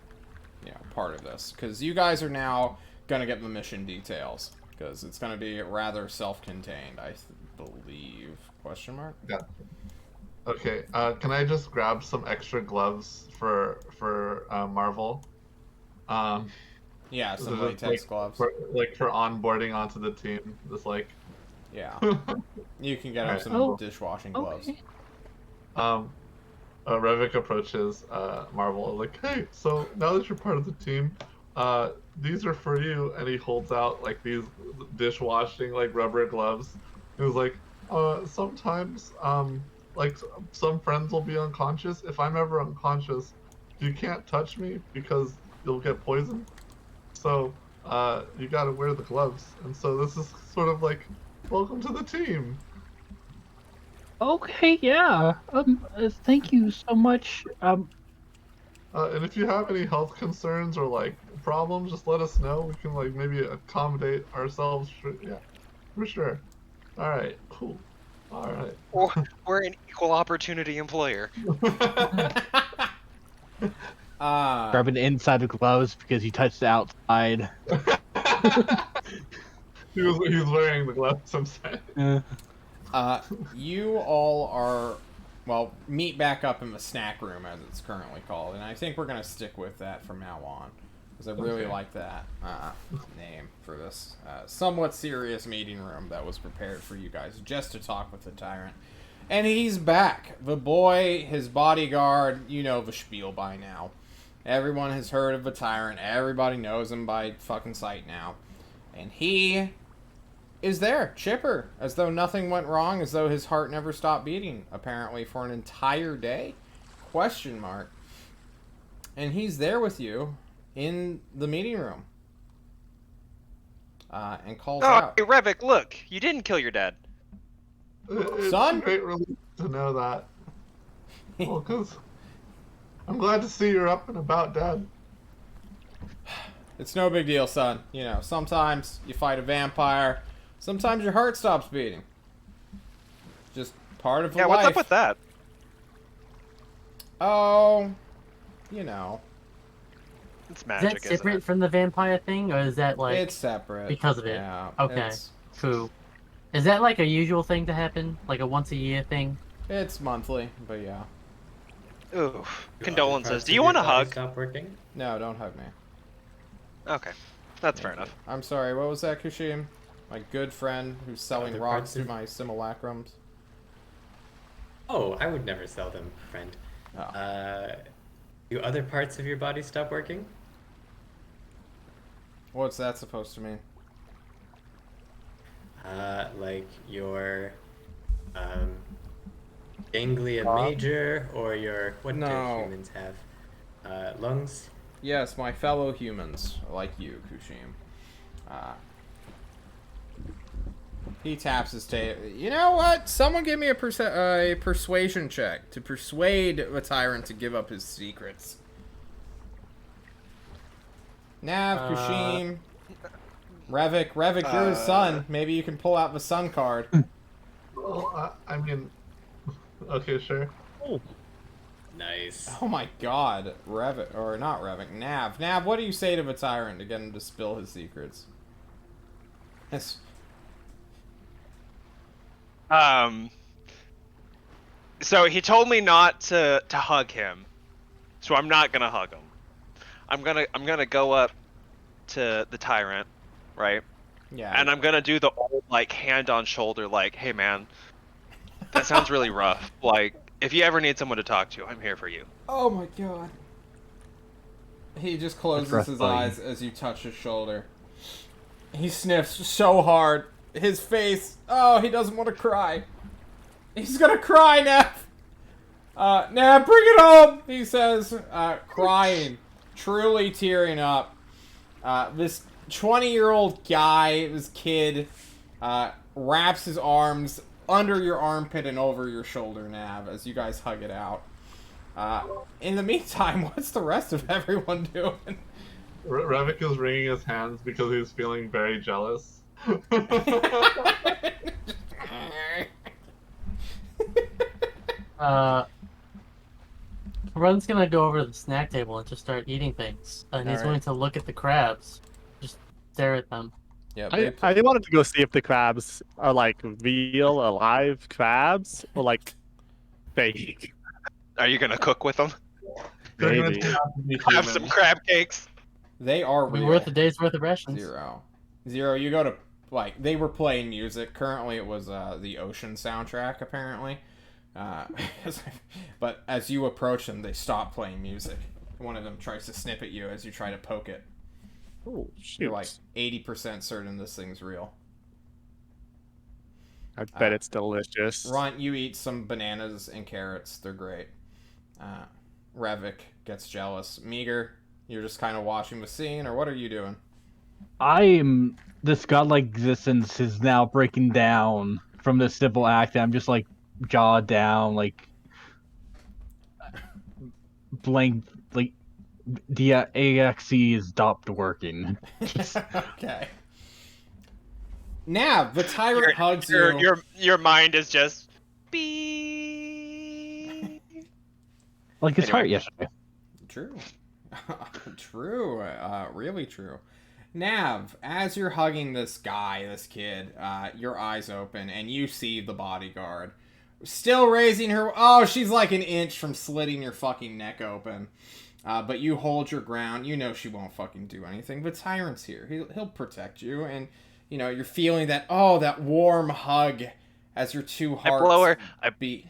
Speaker 1: you know, part of this. Because you guys are now gonna get the mission details. Because it's gonna be rather self-contained, I believe. Question mark?
Speaker 7: Yeah. Okay, can I just grab some extra gloves for Marvel?
Speaker 1: Yeah, some
Speaker 7: Just,
Speaker 1: latex
Speaker 7: like,
Speaker 1: gloves.
Speaker 7: for onboarding onto the team. Just like...
Speaker 1: Yeah. You can get him
Speaker 7: Alright.
Speaker 1: some dishwashing gloves.
Speaker 6: Okay.
Speaker 7: Revik approaches Marvel like, hey, so now that you're part of the team, these are for you, and he holds out like these dishwashing like rubber gloves. He was like, sometimes like some friends will be unconscious. If I'm ever unconscious, you can't touch me because you'll get poisoned. So you gotta wear the gloves. And so this is sort of like, welcome to the team.
Speaker 2: Okay, yeah. Thank you so much.
Speaker 7: And if you have any health concerns or like problems, just let us know. We can like maybe accommodate ourselves. For sure. All right, cool. All right.
Speaker 4: We're an equal opportunity employer.
Speaker 2: Grabbing the inside of gloves because you touched the outside.
Speaker 7: He's wearing the gloves. I'm saying.
Speaker 1: You all are, well, meet back up in the snack room, as it's currently called, and I think we're going to stick with that from now on, because I really like that name for this somewhat serious meeting room that was prepared for you guys, just to talk with the tyrant. And he's back. The boy, his bodyguard, you know the spiel by now. Everyone has heard of the tyrant. Everybody knows him by fucking sight now. And he is there, chipper, as though nothing went wrong, as though his heart never stopped beating, apparently, for an entire day? Question mark. And he's there with you in the meeting room. And calls out.
Speaker 4: Hey, Revik, look, you didn't kill your dad.
Speaker 7: It's
Speaker 1: Son?
Speaker 7: a great relief to know that. Well, because I'm glad to see you're up and about, Dad.
Speaker 1: It's no big deal, son. You know, sometimes you fight a vampire. Sometimes your heart stops beating. Just part of life.
Speaker 4: Yeah, what's up with that?
Speaker 1: Oh, you know.
Speaker 4: It's
Speaker 6: Is
Speaker 4: magic,
Speaker 6: that
Speaker 4: isn't
Speaker 6: separate
Speaker 4: it?
Speaker 6: from the vampire thing, or is that like
Speaker 1: It's separate.
Speaker 6: because of it?
Speaker 1: Yeah.
Speaker 6: Okay. True. Is that like a usual thing to happen? Like a once a year thing?
Speaker 1: It's monthly, but yeah.
Speaker 4: Ooh,
Speaker 3: Do
Speaker 4: condolences.
Speaker 3: other parts
Speaker 4: Do
Speaker 3: of
Speaker 4: you
Speaker 3: your
Speaker 4: want a
Speaker 3: body
Speaker 4: hug?
Speaker 3: Stop working?
Speaker 1: No, don't hug me.
Speaker 4: Okay, that's fair enough.
Speaker 1: I'm sorry, what was that, Kushim? My good friend who's selling
Speaker 3: Other
Speaker 1: rocks
Speaker 3: parts
Speaker 1: to
Speaker 3: of-
Speaker 1: my simulacrums?
Speaker 3: Oh, I would never sell them, friend.
Speaker 1: Oh.
Speaker 3: Do other parts of your body stop working?
Speaker 1: What's that supposed to mean?
Speaker 3: Like your ganglia major or your what do
Speaker 1: No.
Speaker 3: humans have? Lungs?
Speaker 1: Yes, my fellow humans, like you, Kushim. He taps his tail. You know what? Someone give me a persuasion check to persuade the tyrant to give up his secrets. Nav, Kushim, Revik. Revik, you're his son. Maybe you can pull out the son card.
Speaker 7: Well, I mean, okay, sure.
Speaker 3: Nice.
Speaker 1: Oh my god. Revik, or not Revik, Nav. Nav, what do you say to the tyrant to get him to spill his secrets? Yes.
Speaker 4: So he told me not to hug him, so I'm not gonna hug him. I'm gonna go up to the tyrant, right?
Speaker 1: Yeah.
Speaker 4: And I'm gonna do the old like hand on shoulder, like, hey man, that sounds really rough. Like, if you ever need someone to talk to, I'm here for you.
Speaker 1: Oh my god. He just closes
Speaker 2: rough,
Speaker 1: his
Speaker 2: buddy.
Speaker 1: eyes as you touch his shoulder. He sniffs so hard. His face. Oh, he doesn't want to cry. He's gonna cry, Nev. Nev, bring it home. He says, crying, truly tearing up. This 20-year-old guy, this kid, wraps his arms under your armpit and over your shoulder, Nav, as you guys hug it out. In the meantime, what's the rest of everyone doing?
Speaker 7: Revik is wringing his hands because he's feeling very jealous.
Speaker 6: Run's gonna go over to the snack table and just start eating things. And he's
Speaker 1: Alright.
Speaker 6: going to look at the crabs. Just stare at them.
Speaker 1: Yeah,
Speaker 5: I wanted to go see if the crabs are like real, alive crabs or like fake.
Speaker 4: Are you gonna cook with them?
Speaker 7: They're gonna
Speaker 5: Maybe.
Speaker 7: turn out to be
Speaker 4: Have
Speaker 7: human.
Speaker 4: some crab cakes.
Speaker 1: they are
Speaker 6: We
Speaker 1: real.
Speaker 6: worth a day's worth of rations.
Speaker 1: Zero, you go to, like, they were playing music. Currently it was the Ocean soundtrack, apparently. But as you approach them, they stop playing music. One of them tries to snip at you as you try to poke it.
Speaker 5: Oh
Speaker 1: You're
Speaker 5: shoot!
Speaker 1: like 80% certain this thing's real.
Speaker 5: I bet it's delicious.
Speaker 1: Runt, you eat some bananas and carrots. They're great. Revik gets jealous. Meager, you're just kind of watching the scene, or what are you doing?
Speaker 2: This godlike existence is now breaking down from this simple act. And I'm just like jaw down, like blank, like the AXE is stopped working.
Speaker 1: Okay. Nav, the tyrant hugs you.
Speaker 4: Your mind is just beep.
Speaker 2: Like his
Speaker 4: Anyway.
Speaker 2: heart yesterday.
Speaker 1: True. True. Really true. Nav, as you're hugging this guy, this kid, your eyes open and you see the bodyguard. Still raising her. Oh, she's like an inch from slitting your fucking neck open. But you hold your ground. You know she won't fucking do anything. The tyrant's here. He'll protect you. And, you know, you're feeling that, that warm hug as your two hearts beat.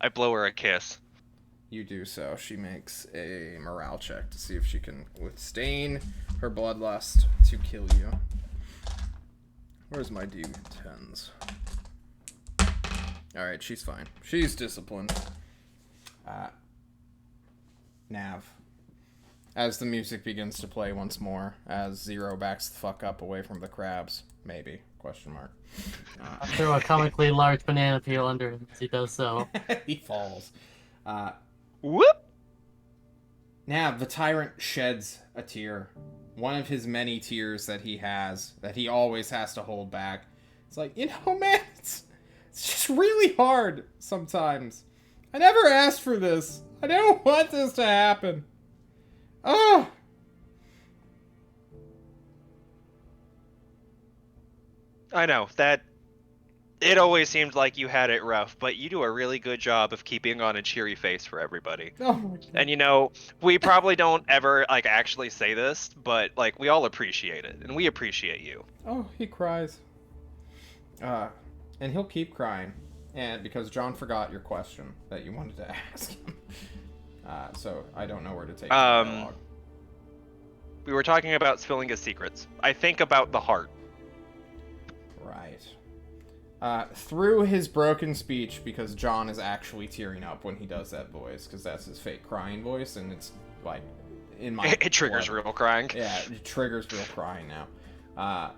Speaker 4: I blow her a kiss.
Speaker 1: You do so. She makes a morale check to see if she can withstand her bloodlust to kill you. Where's my D10s? Alright, she's fine. She's disciplined. Nav. As the music begins to play once more, as Zero backs the fuck up away from the crabs. Maybe. Question mark.
Speaker 6: I throw a comically large banana peel under him as he does so.
Speaker 1: He falls.
Speaker 4: Whoop!
Speaker 1: Nav, the tyrant sheds a tear. One of his many tears that he has, that he always has to hold back. It's like, man, it's just really hard sometimes. I never asked for this. I don't want this to happen. Oh!
Speaker 4: I know that it always seemed like you had it rough, but you do a really good job of keeping on a cheery face for everybody.
Speaker 1: Oh my god.
Speaker 4: And you know, we probably don't ever like actually say this, but like we all appreciate it, and we appreciate you.
Speaker 1: Oh, he cries. And he'll keep crying. And because John forgot your question that you wanted to ask him. So I don't know where to take the dialogue.
Speaker 4: We were talking about spilling his secrets. I think about the heart.
Speaker 1: Right. Through his broken speech, because John is actually tearing up when he does that voice, because that's his fake crying voice, and it's like in my
Speaker 4: It triggers
Speaker 1: blood.
Speaker 4: real crying.
Speaker 1: Yeah, it triggers real crying now.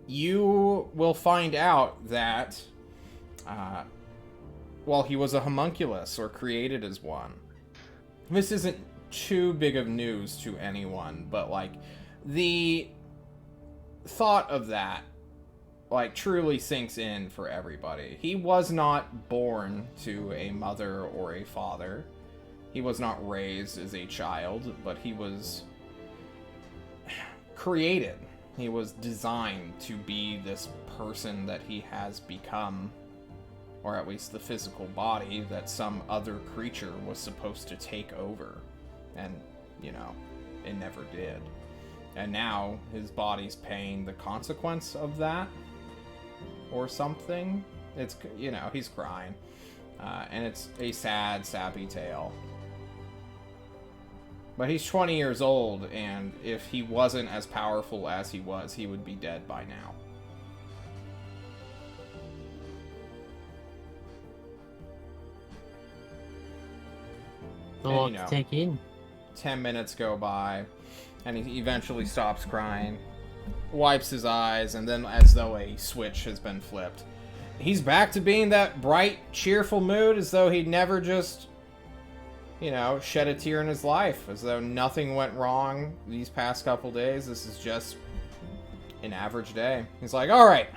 Speaker 1: You will find out that, he was a homunculus, or created as one. This isn't too big of news to anyone, but, like, the thought of that, like, truly sinks in for everybody. He was not born to a mother or a father. He was not raised as a child, but he was created. He was designed to be this person that he has become, or at least the physical body that some other creature was supposed to take over. And, you know, it never did. And now his body's paying the consequence of that, or something. It's, you know, he's crying. And it's a sad, sappy tale. But he's 20 years old, and if he wasn't as powerful as he was, he would be dead by now.
Speaker 6: A lot to take in.
Speaker 1: 10 minutes go by, and he eventually stops crying, wipes his eyes, and then, as though a switch has been flipped, he's back to being that bright, cheerful mood, as though he'd never just, you know, shed a tear in his life, as though nothing went wrong these past couple days. This is just an average day. He's like, all right,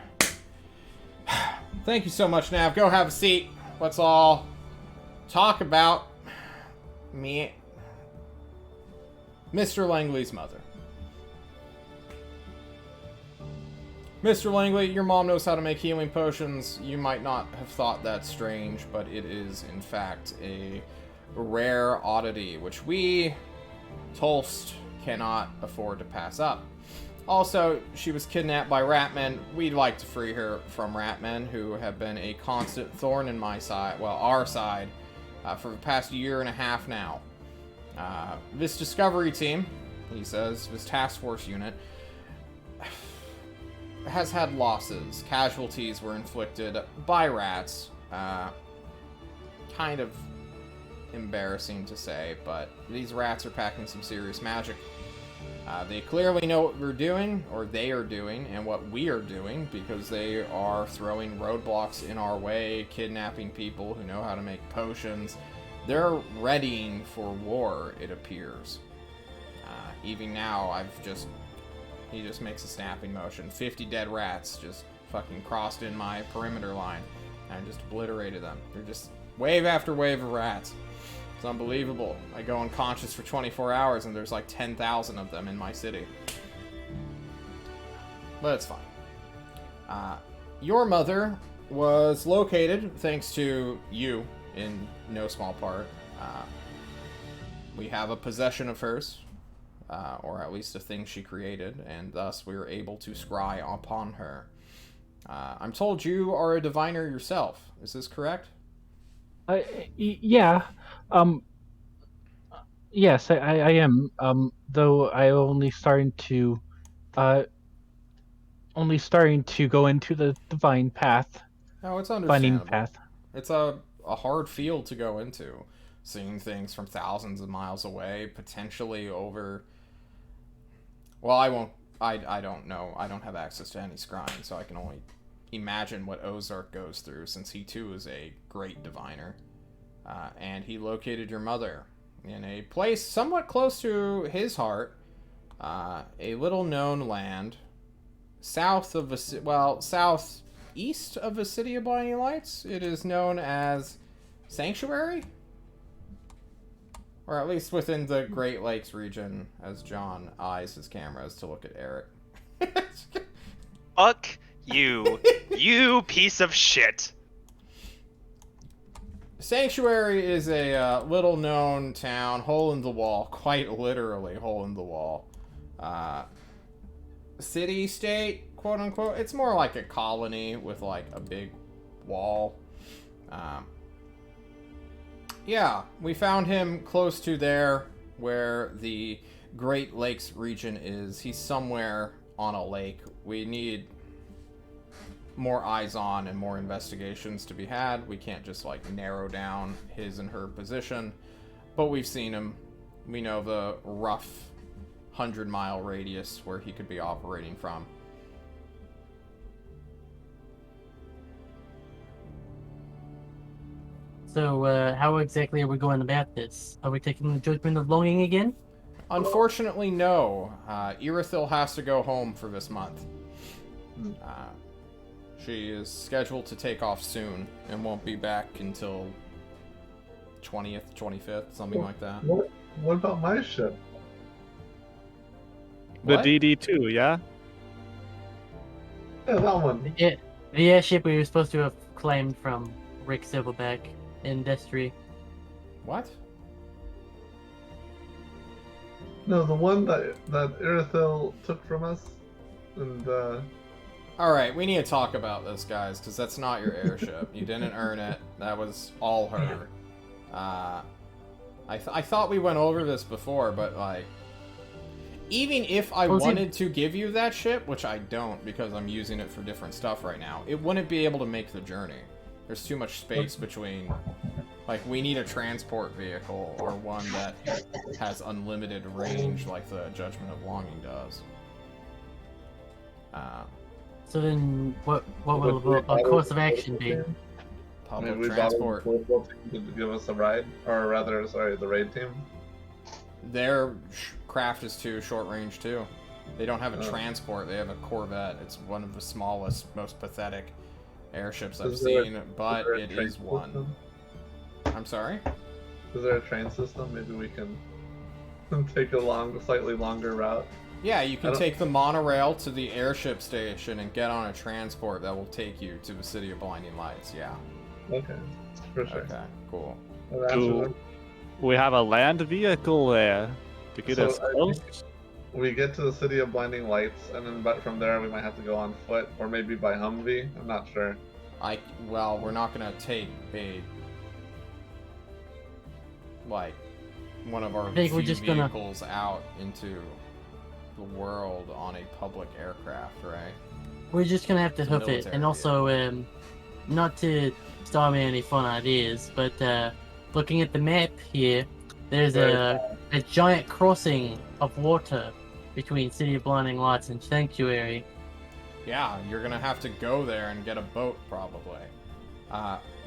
Speaker 1: thank you so much, Nav. Go have a seat. Let's all talk about me, Mr. Langley's mother. Mr. Langley, your mom knows how to make healing potions. You might not have thought that strange, but it is, in fact, a rare oddity, which we, Tolst, cannot afford to pass up. Also, she was kidnapped by ratmen. We'd like to free her from ratmen, who have been a constant thorn in my side, well, our side, for the past year and a half now. This discovery team, he says, this task force unit, has had losses. Casualties were inflicted by rats. Kind of embarrassing to say, but these rats are packing some serious magic. They clearly know what we're doing, or they are doing, and what we are doing, because they are throwing roadblocks in our way, kidnapping people who know how to make potions. They're readying for war, it appears. Even now, he just makes a snapping motion. 50 dead rats just fucking crossed in my perimeter line, and just obliterated them. They're just wave after wave of rats. It's unbelievable. I go unconscious for 24 hours and there's like 10,000 of them in my city. But it's fine. Your mother was located, thanks to you, in no small part. We have a possession of hers, or at least a thing she created, and thus we were able to scry upon her. I'm told you are a diviner yourself. Is this correct?
Speaker 2: Yeah. Yes, I am. Though I only starting to go into the divine path.
Speaker 1: No, it's
Speaker 2: Finding
Speaker 1: understandable.
Speaker 2: path.
Speaker 1: It's a hard field to go into. Seeing things from thousands of miles away, potentially over... Well, I don't know. I don't have access to any scrying, so I can only imagine what Ozark goes through, since he too is a great diviner. And he located your mother in a place somewhat close to his heart, a little known land south of southeast of the city of Blinding Lights. It is known as Sanctuary, or at least within the Great Lakes region, as John eyes his cameras to look at Eric.
Speaker 4: Fuck you, you piece of shit.
Speaker 1: Sanctuary is a little known town, hole in the wall, quite literally hole in the wall. City, state, quote unquote. It's more like a colony with like a big wall. Yeah, we found him close to there where the Great Lakes region is. He's somewhere on a lake. We need more eyes on and more investigations to be had. We can't just like narrow down his and her position, but we've seen him. We know the rough 100-mile radius where he could be operating from.
Speaker 6: So, how exactly are we going about this? Are we taking the judgment of longing again?
Speaker 1: Unfortunately, no. Irithil has to go home for this month. She is scheduled to take off soon and won't be back until 20th, 25th, something like that.
Speaker 7: What about my ship?
Speaker 5: The
Speaker 1: What?
Speaker 5: DD2, yeah?
Speaker 7: Yeah, that one.
Speaker 6: The airship we were supposed to have claimed from Rick Silverback in Destry.
Speaker 1: What?
Speaker 7: No, the one that Irithil took from us, and
Speaker 1: Alright, we need to talk about this, guys, because that's not your airship. You didn't earn it. That was all her. I thought we went over this before, but, like... Even if I wanted to give you that ship, which I don't because I'm using it for different stuff right now, it wouldn't be able to make the journey. There's too much space between... Like, we need a transport vehicle, or one that has unlimited range like the Judgment of Longing does.
Speaker 6: So then, what will a course of action be?
Speaker 1: Public
Speaker 7: we
Speaker 1: transport.
Speaker 7: bought a football team to give us a ride, or rather, sorry, the raid team.
Speaker 1: Their craft is too short range too. They don't have a transport. They have a Corvette. It's one of the smallest, most pathetic airships I've seen, but it is one.
Speaker 7: System?
Speaker 1: I'm sorry?
Speaker 7: Is there a train system? Maybe we can take a slightly longer route.
Speaker 1: Yeah, you can take the monorail to the airship station and get on a transport that will take you to the City of Blinding Lights. Yeah.
Speaker 7: Okay, for sure.
Speaker 1: Okay, cool.
Speaker 5: Do we have a land vehicle there to get us close?
Speaker 7: We get to the City of Blinding Lights, and then but from there we might have to go on foot, or maybe by Humvee. I'm not sure.
Speaker 1: Well, we're not gonna take one of our few vehicles out into the world on a public aircraft, right?
Speaker 6: We're just gonna have to hoof it, and also, not to start me any fun ideas, but looking at the map here, there's a giant crossing of water between City of Blinding Lights and Sanctuary.
Speaker 1: Yeah, you're gonna have to go there and get a boat, probably.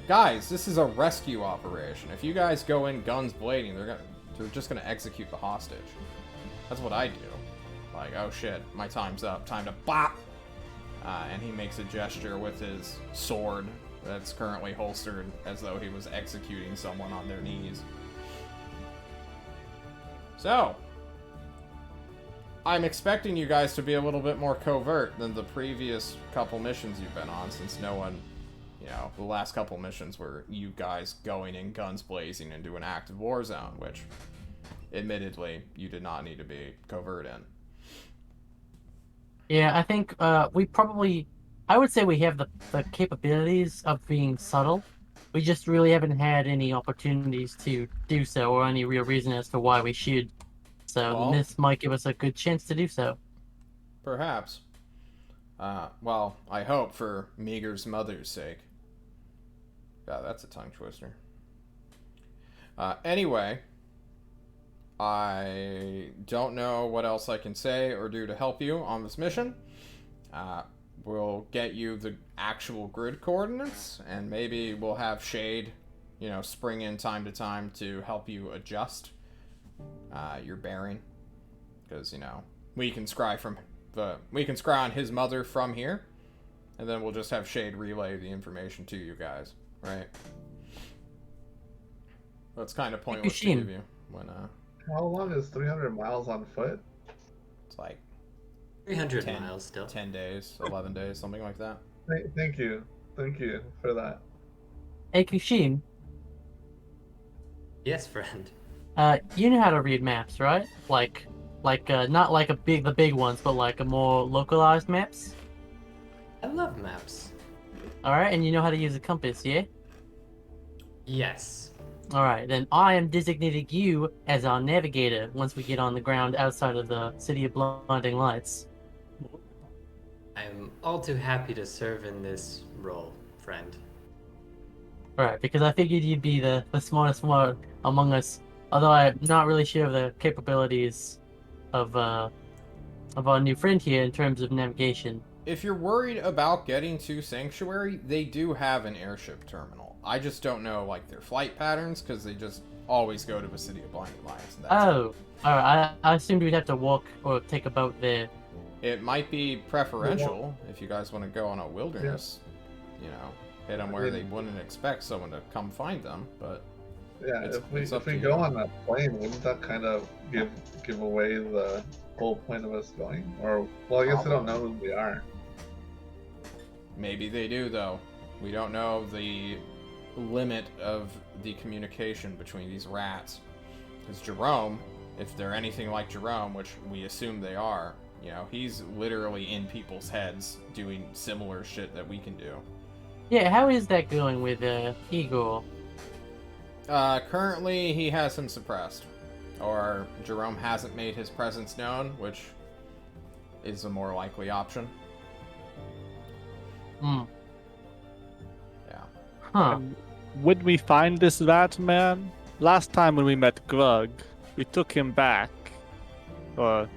Speaker 1: Guys, this is a rescue operation. If you guys go in guns blazing, they're just gonna execute the hostage. That's what I do. Like, oh shit, my time's up. Time to bop! And he makes a gesture with his sword that's currently holstered as though he was executing someone on their knees. So, I'm expecting you guys to be a little bit more covert than the previous couple missions you've been on, since no one, the last couple missions were you guys going in guns blazing into an active war zone, which, admittedly, you did not need to be covert in.
Speaker 6: Yeah, I think I would say we have the capabilities of being subtle. We just really haven't had any opportunities to do so, or any real reason as to why we should. So this might give us a good chance to do so.
Speaker 1: Perhaps. Well, I hope for Meager's mother's sake. God, that's a tongue twister. Anyway, I don't know what else I can say or do to help you on this mission. We'll get you the actual grid coordinates, and maybe we'll have Shade, spring in time to time to help you adjust your bearing, because we can scry on his mother from here, and then we'll just have Shade relay the information to you guys, right? That's kind of pointless to give you when
Speaker 7: How long is 300 miles on foot?
Speaker 1: it's like
Speaker 3: 300 miles still.
Speaker 1: 10 days, 11 days, something like that.
Speaker 7: Thank you for that.
Speaker 6: Hey, Kushim.
Speaker 3: Yes, friend.
Speaker 6: You know how to read maps, right? Like not like the big ones, but like a more localized maps.
Speaker 3: I love maps.
Speaker 6: All right, and you know how to use a compass, yeah?
Speaker 3: Yes.
Speaker 6: All right, then I am designating you as our navigator once we get on the ground outside of the City of Blinding Lights.
Speaker 3: I'm all too happy to serve in this role, friend.
Speaker 6: All right, because I figured you'd be the smartest one among us. Although I'm not really sure of the capabilities of our new friend here in terms of navigation.
Speaker 1: If you're worried about getting to Sanctuary, they do have an airship terminal. I just don't know, their flight patterns, because they just always go to the City of Blinding Lights.
Speaker 6: Oh, alright, I assumed we'd have to walk or take a boat there.
Speaker 1: It might be preferential if you guys want to go on a wilderness, hit them where they wouldn't expect someone to come find them, but...
Speaker 7: Yeah, if we go on that plane, wouldn't that kind of give away the whole point of us going? Or, well, I guess they don't know who we are.
Speaker 1: Maybe they do, though. We don't know the limit of the communication between these rats. Because Jerome, if they're anything like Jerome, which we assume they are, he's literally in people's heads doing similar shit that we can do.
Speaker 6: Yeah, how is that going with Igor?
Speaker 1: Currently, he has him suppressed. Or Jerome hasn't made his presence known, which is a more likely option.
Speaker 6: Hmm.
Speaker 1: Yeah.
Speaker 6: Huh.
Speaker 5: Would we find this rat man? Last time when we met Grug, we took him back. Or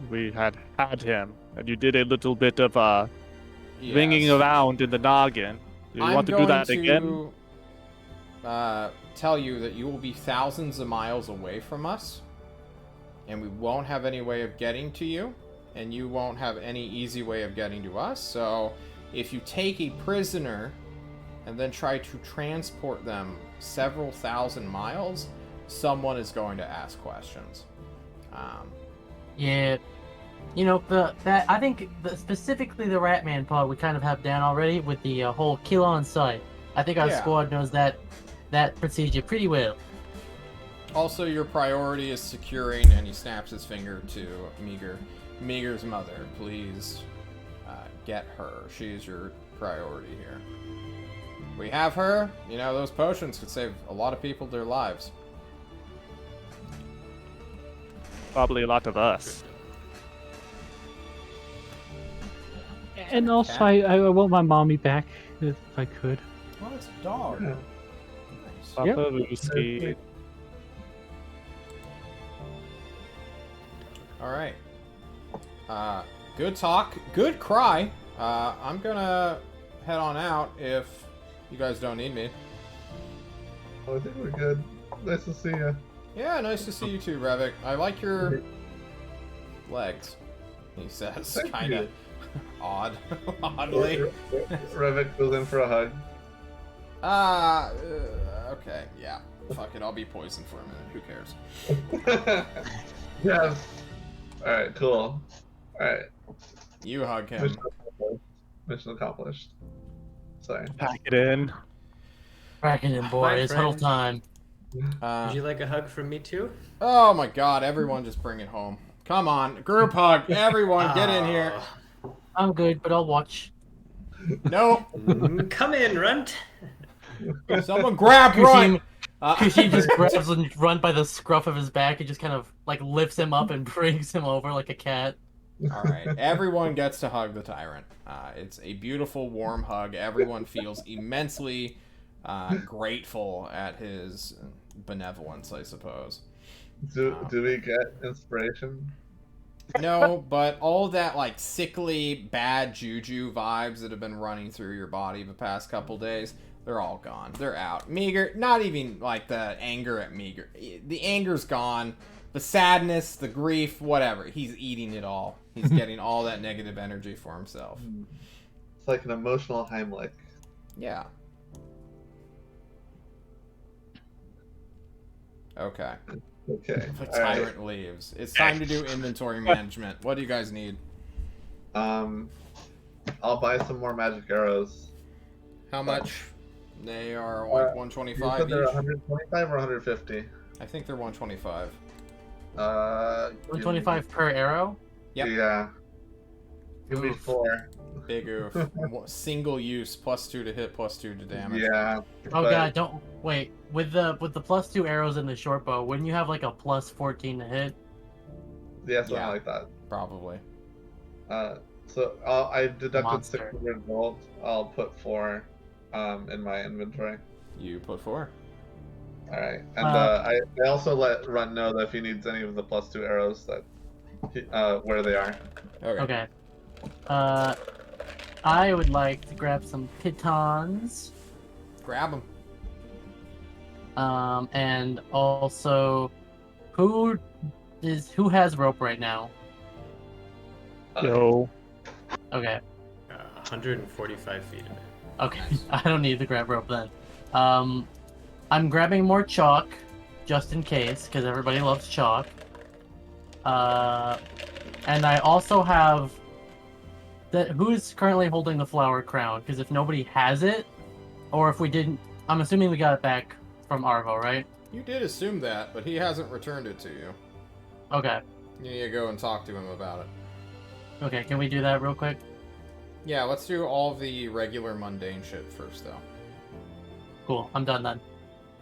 Speaker 5: we had him. And you did a little bit of ringing
Speaker 1: Yes.
Speaker 5: around in the noggin. Do you want to do that again?
Speaker 1: Tell you that you will be thousands of miles away from us, and we won't have any way of getting to you, and you won't have any easy way of getting to us. So if you take a prisoner and then try to transport them several thousand miles, someone is going to ask questions.
Speaker 6: Yeah. I think specifically the Ratman part we kind of have down already with the whole kill on sight. I think our squad knows that procedure pretty well.
Speaker 1: Also, your priority is securing, and he snaps his finger to Meager. Meager's mother, please get her. She's your priority here. We have her. Those potions could save a lot of people their lives.
Speaker 5: Probably a lot of us.
Speaker 2: And also, I want my mommy back if I could.
Speaker 1: Oh, it's a dog.
Speaker 7: Yeah.
Speaker 1: Nice.
Speaker 5: Papa Lucy.
Speaker 1: All right. Good talk. Good cry. I'm gonna head on out if you guys don't need me.
Speaker 7: Oh, I think we're good. Nice to see you.
Speaker 1: Yeah, nice to see you too, Revik. I like your legs, he says,
Speaker 7: Thank
Speaker 1: kind of
Speaker 7: you.
Speaker 1: oddly.
Speaker 7: Revik goes in for a hug.
Speaker 1: Okay, yeah. Fuck it, I'll be poisoned for a minute. Who cares?
Speaker 7: Yes. Alright, cool. Alright.
Speaker 1: You hug him.
Speaker 7: Mission accomplished. Sorry.
Speaker 5: Pack it in.
Speaker 6: Crack it in, boys.
Speaker 3: friend.
Speaker 6: Huddle time.
Speaker 3: Would you like a hug from me too?
Speaker 1: Oh my god, everyone just bring it home. Come on, group hug. Everyone, get in here.
Speaker 6: I'm good, but I'll watch.
Speaker 1: No.
Speaker 3: Come in, Runt.
Speaker 1: Someone grab Run.
Speaker 6: Kushin just grabs and Run by the scruff of his back and just kind of lifts him up and brings him over like a cat.
Speaker 1: All right, everyone gets to hug the tyrant. It's a beautiful, warm hug. Everyone feels immensely grateful at his benevolence, I suppose.
Speaker 7: Do we get inspiration?
Speaker 1: No, but all that sickly, bad juju vibes that have been running through your body the past couple days, they're all gone. They're out. Meager, not even the anger at Meager. The anger's gone. The sadness, the grief, whatever. He's eating it all. He's getting all that negative energy for himself.
Speaker 7: It's like an emotional Heimlich.
Speaker 1: Yeah. Okay.
Speaker 7: Okay.
Speaker 1: The
Speaker 7: All right.
Speaker 1: tyrant leaves. It's time to do inventory management. What do you guys need?
Speaker 7: I'll buy some more magic arrows.
Speaker 1: How much? They are
Speaker 7: You
Speaker 1: 125
Speaker 7: said they're
Speaker 1: each.
Speaker 7: 125 or 150?
Speaker 1: I think they're 125.
Speaker 6: 125 per arrow?
Speaker 1: Yep.
Speaker 7: Yeah. Give me
Speaker 6: Oof.
Speaker 7: 4.
Speaker 1: Big oof. Single use, +2 to hit, +2 to damage.
Speaker 7: Yeah.
Speaker 6: Oh
Speaker 7: but-
Speaker 6: god, don't wait. With the +2 arrows in the short bow, wouldn't you have a +14 to hit?
Speaker 7: Yeah, something
Speaker 1: Yeah.
Speaker 7: like that.
Speaker 1: Probably.
Speaker 7: So I deducted
Speaker 6: Monster.
Speaker 7: 600 gold. I'll put 4 in my inventory.
Speaker 1: You put 4.
Speaker 7: Alright. And I also let Run know that if he needs any of the +2 arrows, that where they are.
Speaker 1: Okay.
Speaker 6: Okay. I would like to grab some pitons.
Speaker 1: Grab them.
Speaker 6: And also, who has rope right now?
Speaker 5: Yo.
Speaker 6: Okay.
Speaker 3: 145 feet.
Speaker 6: Okay. I don't need to grab rope then. I'm grabbing more chalk, just in case, because everybody loves chalk. And I also have who's currently holding the flower crown? Because if nobody has it, or if we didn't, I'm assuming we got it back from Arvo, right?
Speaker 1: You did assume that, but he hasn't returned it to you.
Speaker 6: Okay.
Speaker 1: You need to go and talk to him about it.
Speaker 6: Okay, can we do that real quick?
Speaker 1: Yeah, let's do all the regular mundane shit first, though.
Speaker 6: Cool, I'm done then.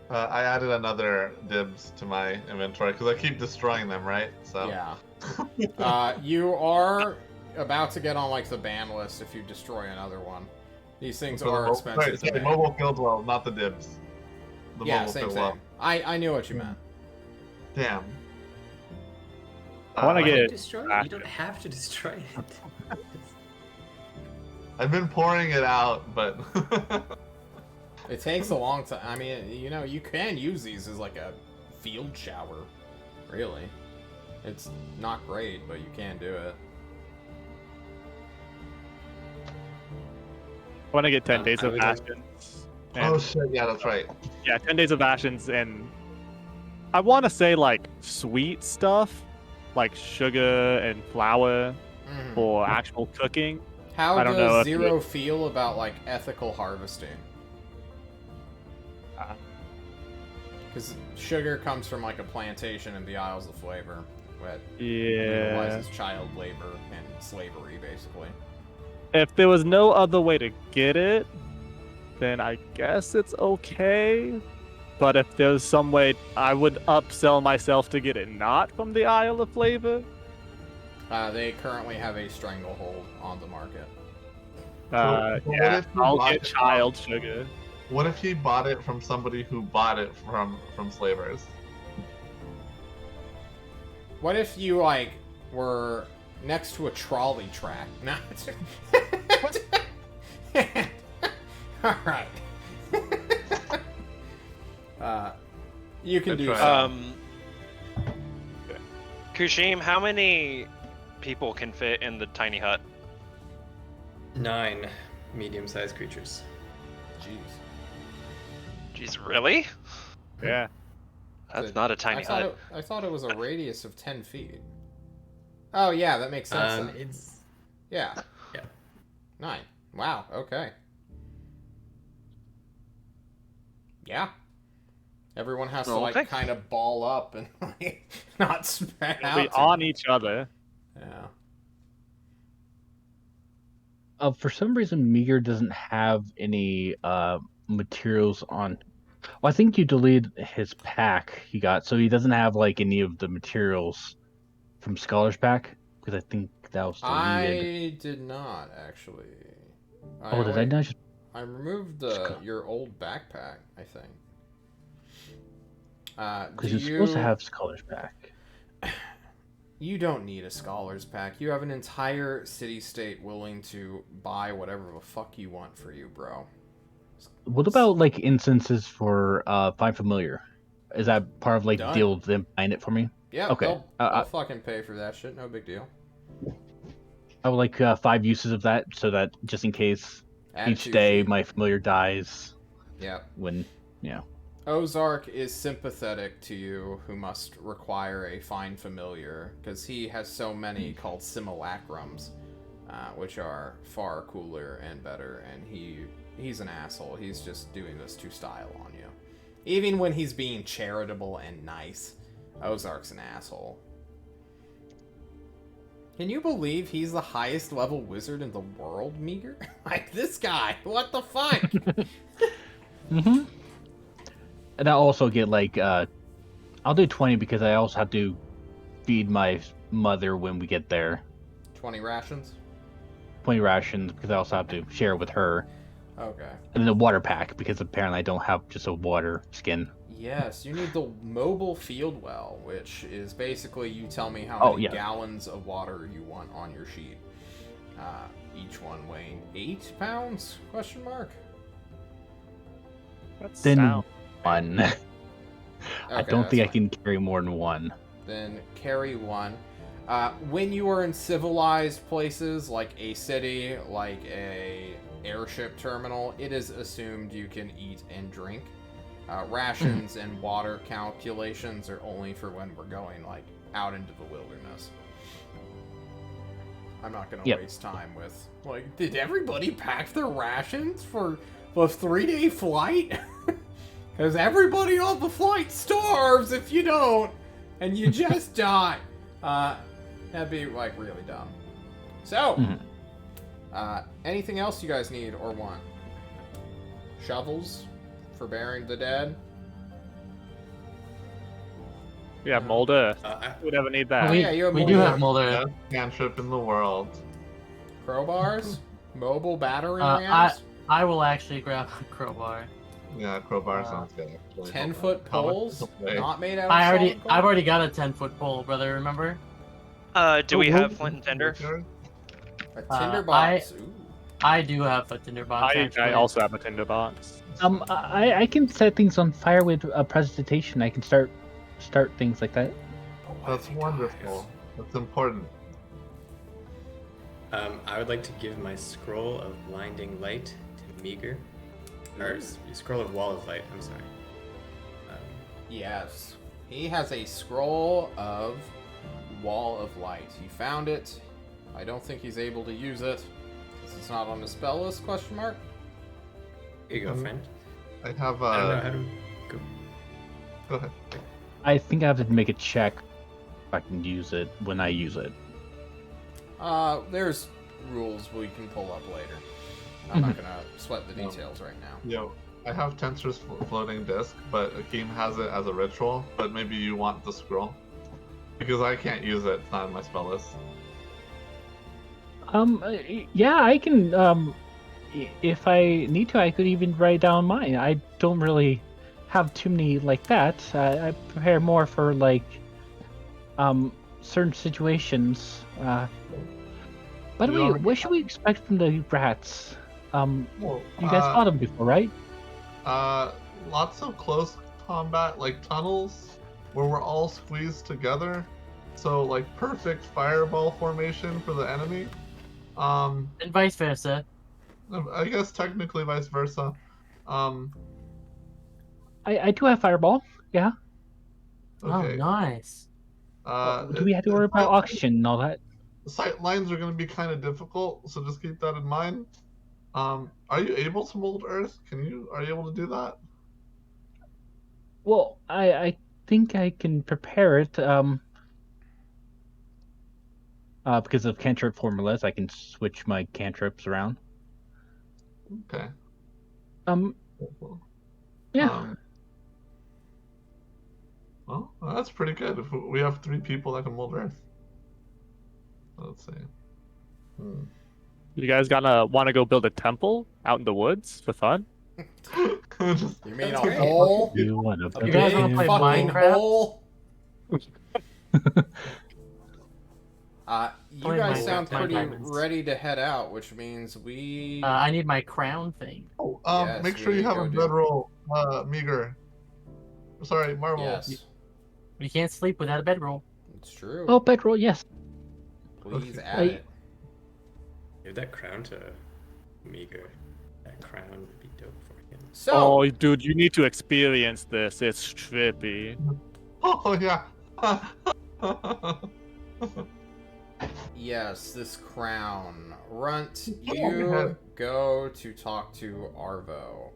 Speaker 7: I added another dibs to my inventory because I keep destroying them, right? So
Speaker 1: Yeah. You are about to get on like the ban list if you destroy another one. These things
Speaker 7: So the
Speaker 1: are expensive. to
Speaker 7: Sorry,
Speaker 1: make.
Speaker 7: mobile killed well, not the dibs. The
Speaker 1: Yeah,
Speaker 7: mobile
Speaker 1: same
Speaker 7: killed
Speaker 1: thing.
Speaker 7: well.
Speaker 1: I knew what you meant.
Speaker 7: Damn.
Speaker 5: I want to
Speaker 3: Why
Speaker 5: get
Speaker 3: do you
Speaker 5: it.
Speaker 3: destroy it? You don't have to destroy it.
Speaker 7: I've been pouring it out, but
Speaker 1: It takes a long time. I mean, you know, you can use these as like a field shower. Really. It's not great, but you can do it.
Speaker 5: I want to get 10 days
Speaker 3: I
Speaker 5: of
Speaker 3: would like-
Speaker 5: Ashes.
Speaker 7: oh
Speaker 5: And,
Speaker 7: shit, yeah, that's right.
Speaker 5: yeah, 10 days of Ashes, and I want to say like sweet stuff, like sugar and flour
Speaker 1: Mhm.
Speaker 5: for actual cooking.
Speaker 1: How
Speaker 5: I don't know
Speaker 1: does
Speaker 5: if
Speaker 1: Zero feel about like ethical harvesting?
Speaker 5: Uh,
Speaker 1: Because sugar comes from like a plantation in the Isles of Flavor that
Speaker 5: Yeah.
Speaker 1: utilizes child labor and slavery, basically.
Speaker 5: If there was no other way to get it, then I guess it's okay. But if there's some way, I would upsell myself to get it not from the Isle of Flavor.
Speaker 1: They currently have a stranglehold on the market.
Speaker 7: But what
Speaker 5: Yeah,
Speaker 7: if you
Speaker 5: I'll
Speaker 7: bought
Speaker 5: get
Speaker 7: it
Speaker 5: child sugar.
Speaker 7: What if he bought it from somebody who bought it from slavers?
Speaker 1: What if you like were next to a trolley track? No. All right. You can
Speaker 7: Good
Speaker 1: do
Speaker 7: try.
Speaker 1: so.
Speaker 4: Kushim, how many people can fit in the tiny hut?
Speaker 3: 9 medium-sized creatures.
Speaker 1: Jeez.
Speaker 4: Jeez, really?
Speaker 5: Yeah.
Speaker 4: That's not a tiny hut.
Speaker 1: I thought it was a radius of 10 feet. Oh yeah, that makes sense. Then.
Speaker 3: It's
Speaker 1: Yeah.
Speaker 3: Yeah.
Speaker 1: 9. Wow. Okay. Yeah. Everyone has to like
Speaker 4: Okay.
Speaker 1: kind of ball up and like not spread
Speaker 5: It'll
Speaker 1: out.
Speaker 5: be
Speaker 1: too
Speaker 5: on
Speaker 1: much.
Speaker 5: each other.
Speaker 1: Yeah.
Speaker 2: For some reason, Meager doesn't have any materials on. Well, I think you deleted his pack he got, so he doesn't have like any of the materials from Scholar's pack because I think that was deleted.
Speaker 1: I did not actually.
Speaker 2: Oh, did I not just?
Speaker 1: I removed your old backpack, I think.
Speaker 2: Because
Speaker 1: Do
Speaker 2: you're supposed to have Scholar's pack.
Speaker 1: You don't need a scholar's pack. You have an entire city-state willing to buy whatever the fuck you want for you, bro.
Speaker 2: What about like instances for Find Familiar? Is that part of like
Speaker 1: Done.
Speaker 2: deal with them buying it for me?
Speaker 1: Yeah,
Speaker 2: Okay.
Speaker 1: I'll fucking pay for that shit. No big deal.
Speaker 2: I would like 5 uses of that, so that just in case
Speaker 1: Add
Speaker 2: each
Speaker 1: 2
Speaker 2: day
Speaker 1: feet.
Speaker 2: my familiar dies
Speaker 1: Yeah.
Speaker 2: when
Speaker 1: Ozark is sympathetic to you who must require a fine familiar, because he has so many called simulacrums, which are far cooler and better, and he's an asshole. He's just doing this to style on you. Even when he's being charitable and nice, Ozark's an asshole. Can you believe he's the highest level wizard in the world, Meager? Like, this guy, what the fuck?
Speaker 2: Mm-hmm. And I'll also get like I'll do 20 because I also have to feed my mother when we get there.
Speaker 1: 20 rations?
Speaker 2: 20 rations because I also have to share with her.
Speaker 1: Okay.
Speaker 2: And then a water pack because apparently I don't have just a water skin.
Speaker 1: Yes, you need the mobile field well, which is basically you tell me how many
Speaker 2: yeah.
Speaker 1: gallons of water you want on your sheet. Each one weighing 8 pounds? Question mark.
Speaker 5: That's
Speaker 2: Then
Speaker 5: sound.
Speaker 2: one. I
Speaker 1: Okay,
Speaker 2: don't
Speaker 1: that's
Speaker 2: think I
Speaker 1: fine.
Speaker 2: can carry more than one.
Speaker 1: Then carry 1. When you are in civilized places like a city, like a airship terminal, it is assumed you can eat and drink. Rations and water calculations are only for when we're going like out into the wilderness. I'm not gonna waste time with like, did everybody pack their rations for the 3-day flight? Because everybody on the flight starves if you don't, and you just die. That'd be like really dumb. So, anything else you guys need or want? Shovels for burying the dead?
Speaker 5: We have mold earth.
Speaker 3: I-
Speaker 5: We'd ever need
Speaker 1: Oh,
Speaker 5: that.
Speaker 6: we
Speaker 1: yeah, you have
Speaker 6: we do
Speaker 1: more.
Speaker 6: have Mulder.
Speaker 7: Best cantrip in the world.
Speaker 1: Crowbars? Mobile battering
Speaker 6: Uh,
Speaker 1: rams?
Speaker 6: I will actually grab a crowbar.
Speaker 7: Yeah, crowbar sounds good. Actually.
Speaker 1: 10-foot
Speaker 7: How much
Speaker 1: poles?
Speaker 7: does it weigh?
Speaker 1: Not made out of solid
Speaker 6: I've
Speaker 1: gold?
Speaker 6: already got a 10-foot pole, brother. Remember?
Speaker 4: Do we have flint and tinder?
Speaker 1: A tinderbox. Ooh.
Speaker 6: I do have a tinderbox.
Speaker 5: I
Speaker 6: actually.
Speaker 5: also have a tinderbox.
Speaker 2: I can set things on fire with a presentation. I can start things like that.
Speaker 7: That's wonderful. That's important.
Speaker 3: I would like to give my scroll of blinding light to Meager. Or scroll of wall of light, I'm sorry.
Speaker 1: Yes. He has a scroll of Wall of Light. He found it. I don't think he's able to use it. It's not on the spell list, question mark?
Speaker 3: Here you go, friend.
Speaker 7: I have
Speaker 3: I don't know how to go.
Speaker 7: Go ahead.
Speaker 2: I think I have to make a check if I can use it when I use it.
Speaker 1: There's rules we can pull up later. I'm not gonna sweat the details right now.
Speaker 7: Yo, I have Tensor's floating disc, but Akeem has it as a ritual. But maybe you want the scroll because I can't use it. It's not in my spell list.
Speaker 2: Yeah, I can. If I need to, I could even write down mine. I don't really have too many like that. I prepare more for like, certain situations. By the
Speaker 7: You
Speaker 2: way,
Speaker 7: already
Speaker 2: what should we expect from the rats?
Speaker 7: Well,
Speaker 2: You guys fought them before, right?
Speaker 7: Lots of close combat, like tunnels, where we're all squeezed together. So like perfect fireball formation for the enemy.
Speaker 6: And vice versa.
Speaker 7: I guess technically vice versa.
Speaker 2: I do have fireball. Yeah.
Speaker 7: Okay.
Speaker 6: Oh, nice.
Speaker 2: Do we have to worry about oxygen and all that?
Speaker 7: Sight lines are going to be kind of difficult, so just keep that in mind. Are you able to mold earth? Are you able to do that?
Speaker 2: Well, I think I can prepare it. Because of cantrip formulas, I can switch my cantrips around.
Speaker 7: Okay.
Speaker 2: Yeah.
Speaker 7: Well, that's pretty good. If we have 3 people that can mold earth. Let's see.
Speaker 5: You guys want to go build a temple out in the woods for fun?
Speaker 7: Just-
Speaker 1: You mean
Speaker 6: That's
Speaker 1: a
Speaker 6: great.
Speaker 1: hole?
Speaker 2: You wanna
Speaker 1: A
Speaker 2: play
Speaker 6: guys
Speaker 1: big
Speaker 6: wanna play
Speaker 1: fucking
Speaker 6: Minecraft?
Speaker 1: hole? You
Speaker 6: Play
Speaker 1: guys
Speaker 6: Minecraft,
Speaker 1: sound
Speaker 6: my
Speaker 1: pretty
Speaker 6: diamonds.
Speaker 1: ready to head out, which means we...
Speaker 6: I need my crown thing.
Speaker 1: Yes,
Speaker 7: make sure
Speaker 1: we
Speaker 7: you have
Speaker 1: go
Speaker 7: a
Speaker 1: do-
Speaker 7: bedroll, Meager. Sorry, Marvel.
Speaker 1: Yes,
Speaker 6: You can't sleep without a bedroll.
Speaker 1: it's true.
Speaker 2: Oh, petrol, yes.
Speaker 1: Please
Speaker 7: Okay.
Speaker 1: add it.
Speaker 3: Give that crown to Meager. That crown would be dope for him.
Speaker 1: So,
Speaker 5: Oh, dude, you need to experience this. It's trippy.
Speaker 7: Oh yeah.
Speaker 1: yes, this crown. Runt,
Speaker 7: Oh,
Speaker 1: you
Speaker 7: man.
Speaker 1: go to talk to Arvo.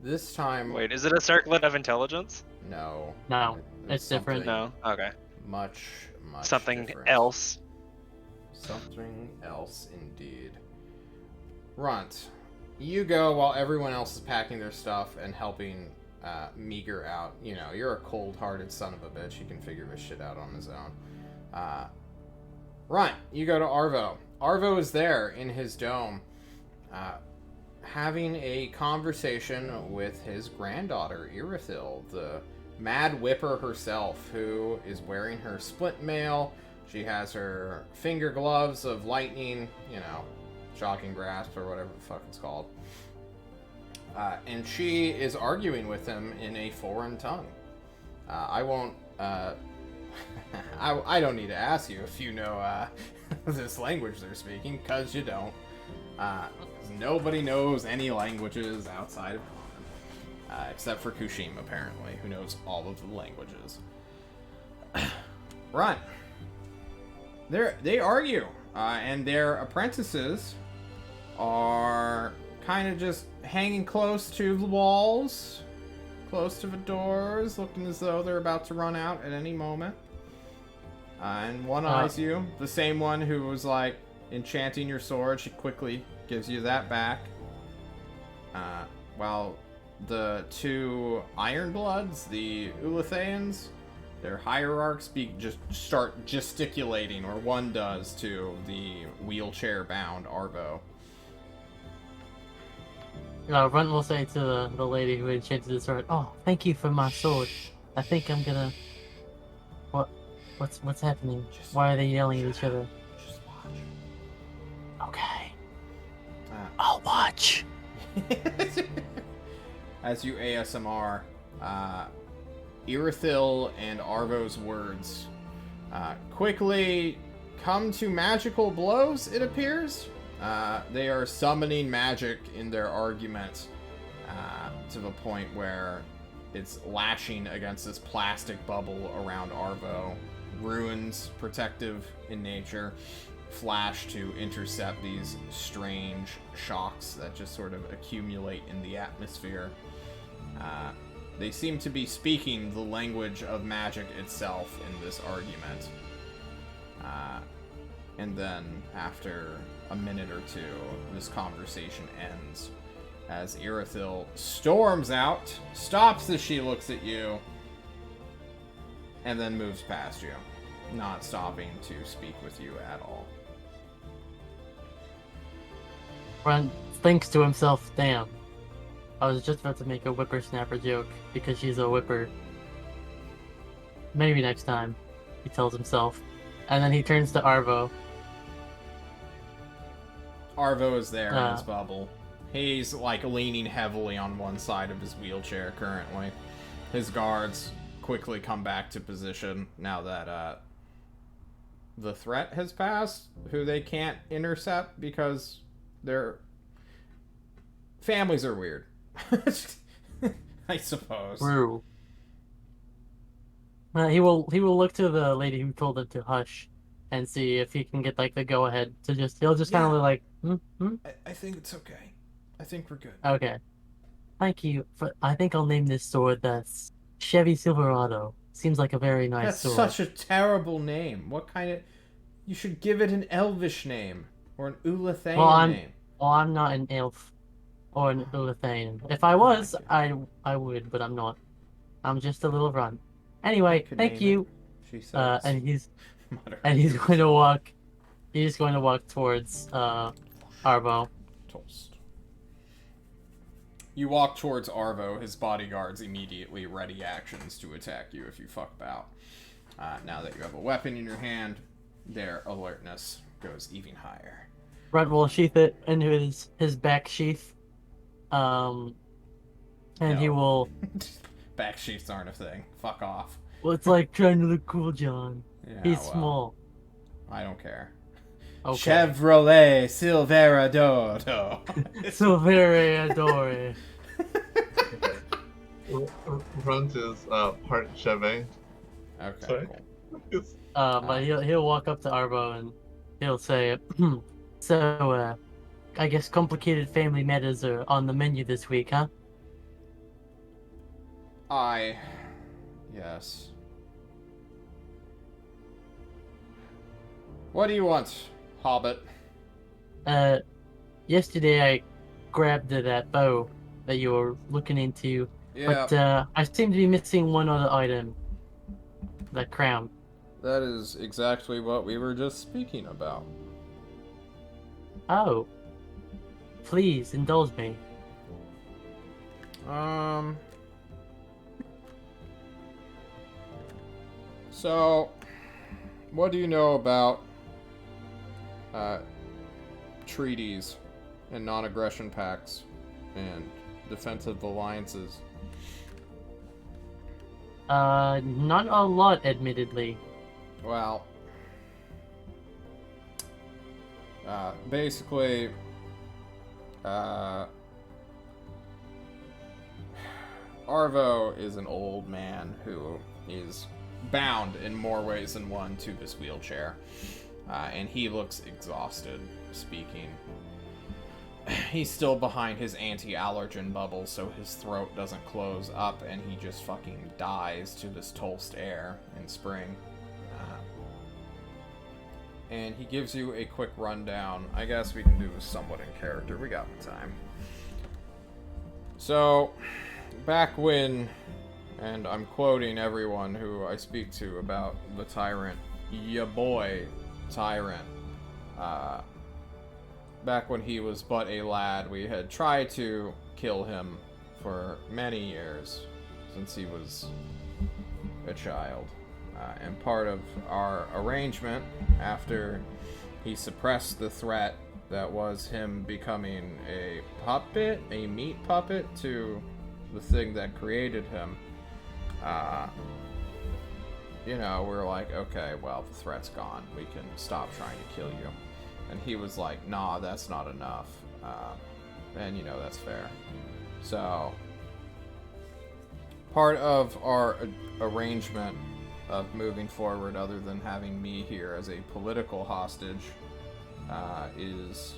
Speaker 1: This time,
Speaker 4: Wait, is it a circlet of intelligence?
Speaker 1: no.
Speaker 6: No, it's different.
Speaker 1: something
Speaker 4: No. Okay.
Speaker 1: Much
Speaker 4: Something
Speaker 1: different.
Speaker 4: else.
Speaker 1: Something else indeed. Runt, you go while everyone else is packing their stuff and helping Meager out. You know, you're a cold-hearted son of a bitch. He can figure this shit out on his own. Runt, you go to Arvo. Arvo is there in his dome, having a conversation with his granddaughter, Irithil, the Mad Whipper herself, who is wearing her splint mail. She has her finger gloves of lightning, you know, shocking grasp or whatever the fuck it's called. And she is arguing with him in a foreign tongue. I won't, I don't need to ask you if you know this language they're speaking, because you don't. 'Cause nobody knows any languages outside of Common, except for Kushim, apparently, who knows all of the languages. Run. They argue, and their apprentices are kind of just hanging close to the walls, close to the doors, looking as though they're about to run out at any moment. And one eyes you. The same one who was, like, enchanting your sword. She quickly gives you that back. While the two Ironbloods, the Ulatheans, their hierarchs, just start gesticulating, or one does, to the wheelchair-bound Arvo.
Speaker 6: Runt will say to the lady who enchanted his sword, "Oh, thank you for my sword. I think I'm gonna... What's happening? Why are they yelling at each other?"
Speaker 1: Just watch.
Speaker 6: Okay. I'll watch.
Speaker 1: As you ASMR, Irithil and Arvo's words quickly come to magical blows, it appears. They are summoning magic in their argument to the point where it's lashing against this plastic bubble around Arvo. Runes, protective in nature, flash to intercept these strange shocks that just sort of accumulate in the atmosphere. They seem to be speaking the language of magic itself in this argument. And then, after a minute or two, this conversation ends as Irithil storms out, stops as she looks at you, and then moves past you, not stopping to speak with you at all.
Speaker 6: Runt thinks to himself, "Damn, I was just about to make a whippersnapper joke because she's a whipper. Maybe next time," he tells himself. And then he turns to Arvo.
Speaker 1: Arvo is there in his bubble. He's, like, leaning heavily on one side of his wheelchair currently. His guards quickly come back to position now that the threat has passed, who they can't intercept because their families are weird. I suppose.
Speaker 6: True. He will look to the lady who told him to hush and see if he can get, like, the go-ahead to he'll just kind of like,
Speaker 1: I think it's okay. I think we're good.
Speaker 6: Okay. Thank you. I think I'll name this sword that's Chevy Silverado. Seems like a very nice
Speaker 1: That's
Speaker 6: sword.
Speaker 1: such a terrible name. What kind of... You should give it an elvish name. Or an Ulathean name.
Speaker 6: Well, I'm not an elf or an Ulathane. If I was, I would, but I'm not. I'm just a little runt. Anyway, thank you.
Speaker 1: She says.
Speaker 6: And he's going to walk. He's going to walk towards Arvo.
Speaker 1: Toast. You walk towards Arvo. His bodyguards immediately ready actions to attack you if you fuck about. Now that you have a weapon in your hand, their alertness goes even higher.
Speaker 6: Runt will sheath it into his back sheath. And he will...
Speaker 1: Back sheaths aren't a thing. Fuck off.
Speaker 6: Well, it's like trying to look cool, John.
Speaker 1: Yeah,
Speaker 6: He's
Speaker 1: well,
Speaker 6: small.
Speaker 1: I don't care.
Speaker 6: Okay.
Speaker 1: Chevrolet Silverado.
Speaker 6: Silveradore.
Speaker 7: Runt is part Chevy.
Speaker 1: Okay,
Speaker 7: Sorry.
Speaker 1: cool.
Speaker 6: But he'll walk up to Arvo and he'll say, "So, I guess complicated family matters are on the menu this week, huh?"
Speaker 1: Yes. What do you want, Hobbit?
Speaker 6: Yesterday I grabbed that bow that you were looking into,
Speaker 1: Yeah,
Speaker 6: but I seem to be missing one other item. That crown.
Speaker 1: that is exactly what we were just speaking about.
Speaker 6: Oh. Please, indulge me.
Speaker 1: So, what do you know about treaties and non-aggression pacts and defensive alliances?
Speaker 6: Not a lot, admittedly.
Speaker 1: Well, basically, Arvo is an old man who is bound in more ways than one to this wheelchair, and he looks exhausted speaking. He's still behind his anti-allergen bubble, so his throat doesn't close up, and he just fucking dies to this Tolst air in spring. and he gives you a quick rundown. I guess we can do this somewhat in character. We got the time. So, back when, and I'm quoting everyone who I speak to about the Tyrant, ya boy, Tyrant. Back when he was but a lad, we had tried to kill him for many years, since he was a child. And part of our arrangement, after he suppressed the threat that was him becoming a puppet, a meat puppet to the thing that created him, you know, we're like, okay, well, the threat's gone. We can stop trying to kill you. And he was like, nah, that's not enough. And, you know, that's fair. So, part of our arrangement of moving forward, other than having me here as a political hostage, is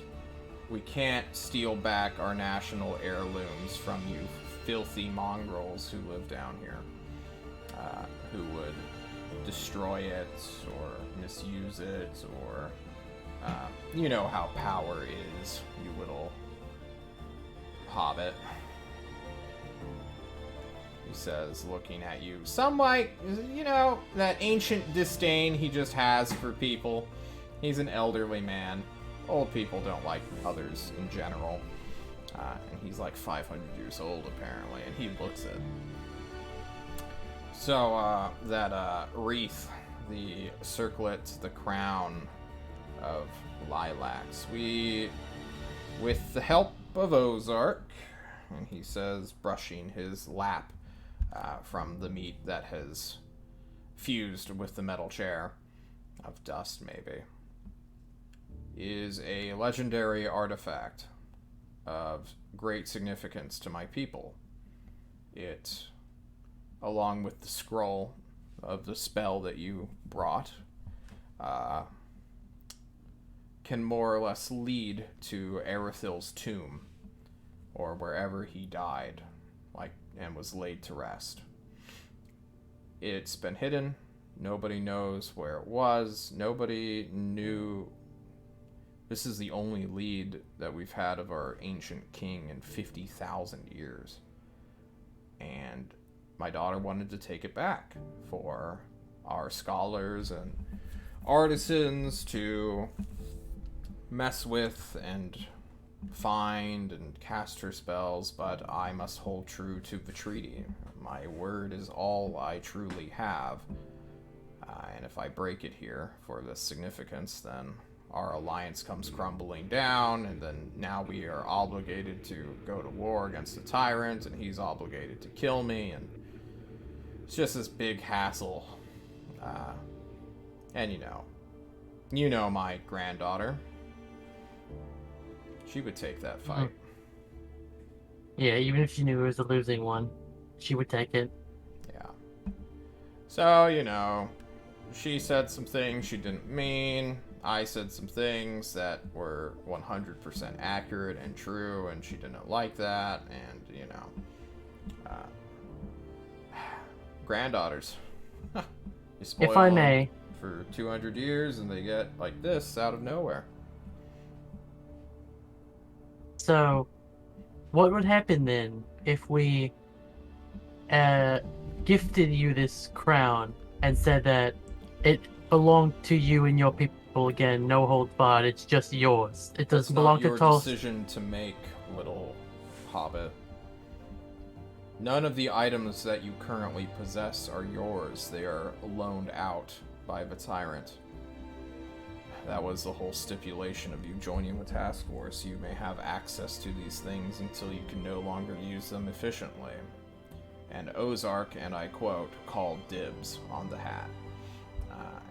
Speaker 1: we can't steal back our national heirlooms from you filthy mongrels who live down here, who would destroy it or misuse it, or you know how power is, you little hobbit. He says, looking at you, some like, you know, that ancient disdain he just has for people. He's an elderly man. Old people don't like others in general. And he's like 500 years old, apparently, and he looks it. So, that wreath, the circlet, the crown of lilacs, we, with the help of Ozark, and he says, brushing his lap from the meat that has fused with the metal chair, of dust maybe, is a legendary artifact of great significance to my people. It, along with the scroll of the spell that you brought, can more or less lead to Erithil's tomb, or wherever he died, and was laid to rest. It's been hidden. Nobody knows where it was. Nobody knew. This is the only lead that we've had of our ancient king in 50,000 years. And my daughter wanted to take it back for our scholars and artisans to mess with and find and cast her spells, but I must hold true to the treaty. My word is all I truly have, and if I break it here for this significance, then our alliance comes crumbling down, and then now we are obligated to go to war against the tyrant, and he's obligated to kill me, and it's just this big hassle. And you know my granddaughter. She would take that fight.
Speaker 6: Yeah, even if she knew it was a losing one, she would take it.
Speaker 1: Yeah. So, you know, she said some things she didn't mean. I said some things that were 100% accurate and true, and she didn't like that, and, you know. Granddaughters. You spoil
Speaker 6: If I
Speaker 1: them
Speaker 6: may.
Speaker 1: for 200 years, and they get like this out of nowhere.
Speaker 6: So, what would happen then if we gifted you this crown and said that it belonged to you and your people again, no holds barred, it's just yours. It doesn't belong to
Speaker 1: It's not
Speaker 6: Tulsa.
Speaker 1: your decision to make, little hobbit. None of the items that you currently possess are yours. They are loaned out by the tyrant. That was the whole stipulation of you joining the task force. You may have access to these things until you can no longer use them efficiently. And Ozark, and I quote, called dibs on the hat,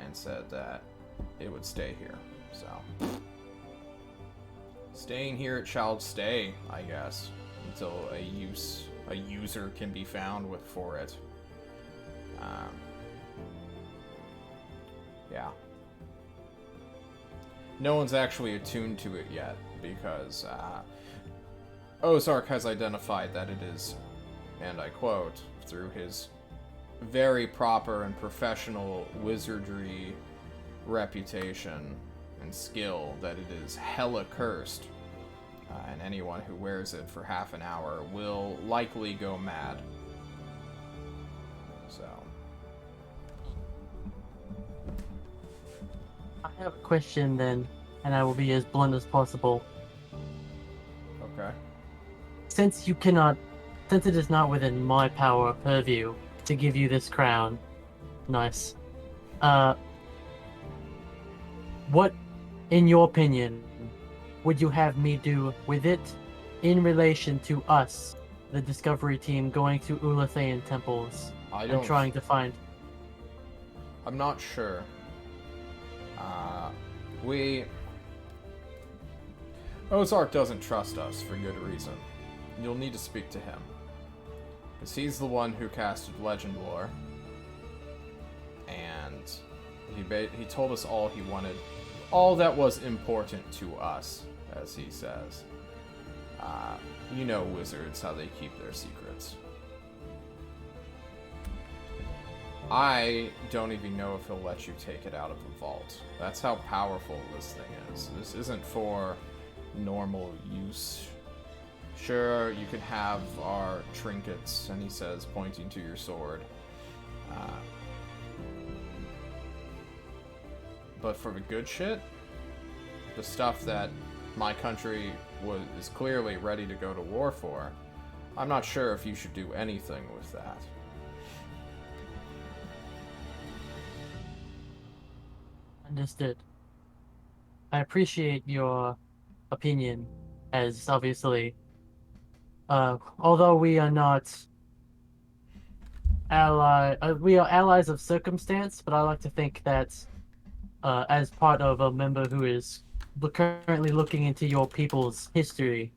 Speaker 1: and said that it would stay here. So, staying here it shall stay, I guess, until a user can be found for it. Yeah. No one's actually attuned to it yet, because Ozark has identified that it is, and I quote, through his very proper and professional wizardry reputation, and skill that it is hella cursed, and anyone who wears it for half an hour will likely go mad. So.
Speaker 6: I have a question then, and I will be as blunt as possible.
Speaker 1: Okay.
Speaker 6: Since it is not within my power or purview to give you this crown, nice. What, in your opinion, would you have me do with it in relation to us, the Discovery team, going to Ulathaean temples and trying to find...
Speaker 1: I'm not sure. Ozark doesn't trust us for good reason. You'll need to speak to him. Because he's the one who casted Legend Lore. And he told us all he wanted. All that was important to us, as he says. You know wizards, how they keep their secrets. I don't even know if he'll let you take it out of the vault. That's how powerful this thing is. This isn't for normal use. Sure, you can have our trinkets, and he says, pointing to your sword. But for the good shit, the stuff that my country is clearly ready to go to war for, I'm not sure if you should do anything with that.
Speaker 6: Understood. I appreciate your opinion, as obviously, although we are not we are allies of circumstance, but I like to think that as part of a member who is currently looking into your people's history,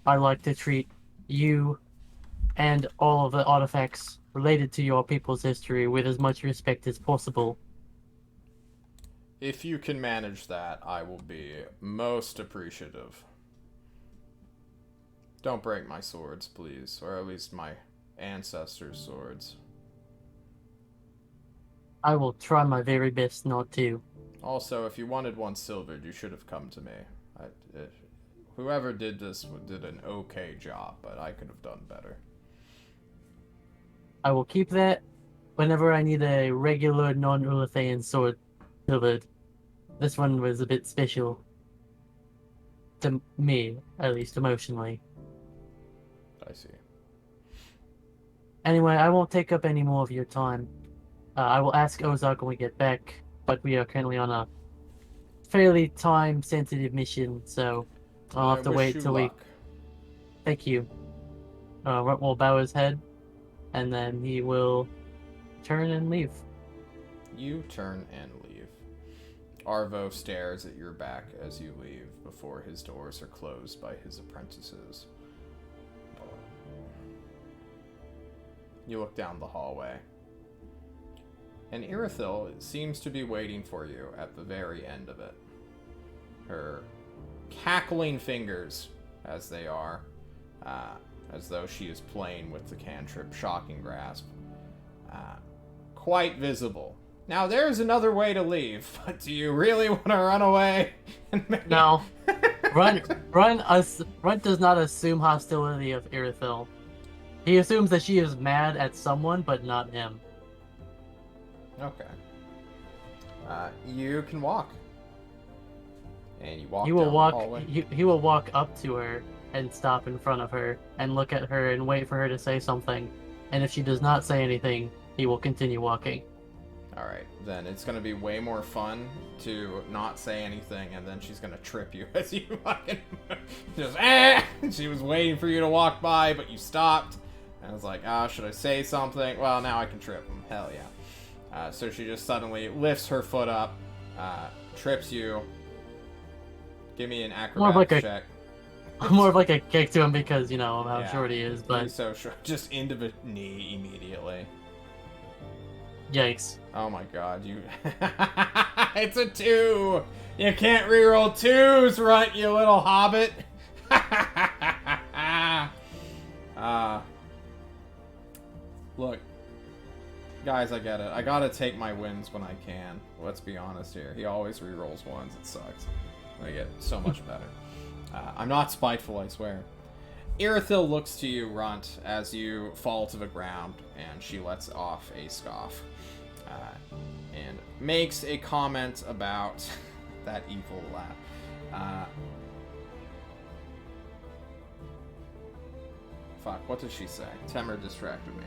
Speaker 6: I like to treat you and all of the artifacts related to your people's history with as much respect as possible.
Speaker 1: If you can manage that, I will be most appreciative. Don't break my swords, please, or at least my ancestors' swords.
Speaker 6: I will try my very best not to.
Speaker 1: Also, if you wanted one silvered, you should have come to me. Whoever did this did an okay job, but I could have done better.
Speaker 6: I will keep that whenever I need a regular non-Ulathaean sword silvered. This one was a bit special. To me, at least emotionally.
Speaker 1: I see.
Speaker 6: Anyway, I won't take up any more of your time. I will ask Ozark when we get back, but we are currently on a fairly time-sensitive mission, so I'll have to wait till we... Thank you. Runt will bow his head, and then he will turn and leave.
Speaker 1: You turn and leave. Arvo stares at your back as you leave before his doors are closed by his apprentices. You look down the hallway. And Irithil seems to be waiting for you at the very end of it. Her cackling fingers, as they are, as though she is playing with the cantrip Shocking Grasp, quite visible. Now, there's another way to leave, but do you really want to run away?
Speaker 6: No. Runt does not assume hostility of Irithil. He assumes that she is mad at someone, but not him.
Speaker 1: Okay. You can walk. And you walk
Speaker 6: He will walk up to her and stop in front of her and look at her and wait for her to say something. And if she does not say anything, he will continue walking.
Speaker 1: Alright, then it's gonna be way more fun to not say anything, and then she's gonna trip you as you fucking just She was waiting for you to walk by, but you stopped. And I was like, should I say something? Well, now I can trip him. Hell yeah. So she just suddenly lifts her foot up, trips you. Give me an acrobatics check.
Speaker 6: More of like a kick to him because, you know, how short he is, but...
Speaker 1: He's so short. Just into the knee immediately.
Speaker 6: Yikes.
Speaker 1: Oh my god, you... It's a 2! You can't reroll 2s, Runt, you little hobbit! Look. Guys, I get it. I gotta take my wins when I can. Let's be honest here. He always rerolls ones. It sucks. I get so much better. I'm not spiteful, I swear. Irithyll looks to you, Runt, as you fall to the ground, and she lets off a scoff. And makes a comment about that evil laugh. Fuck, what did she say? Temur distracted me.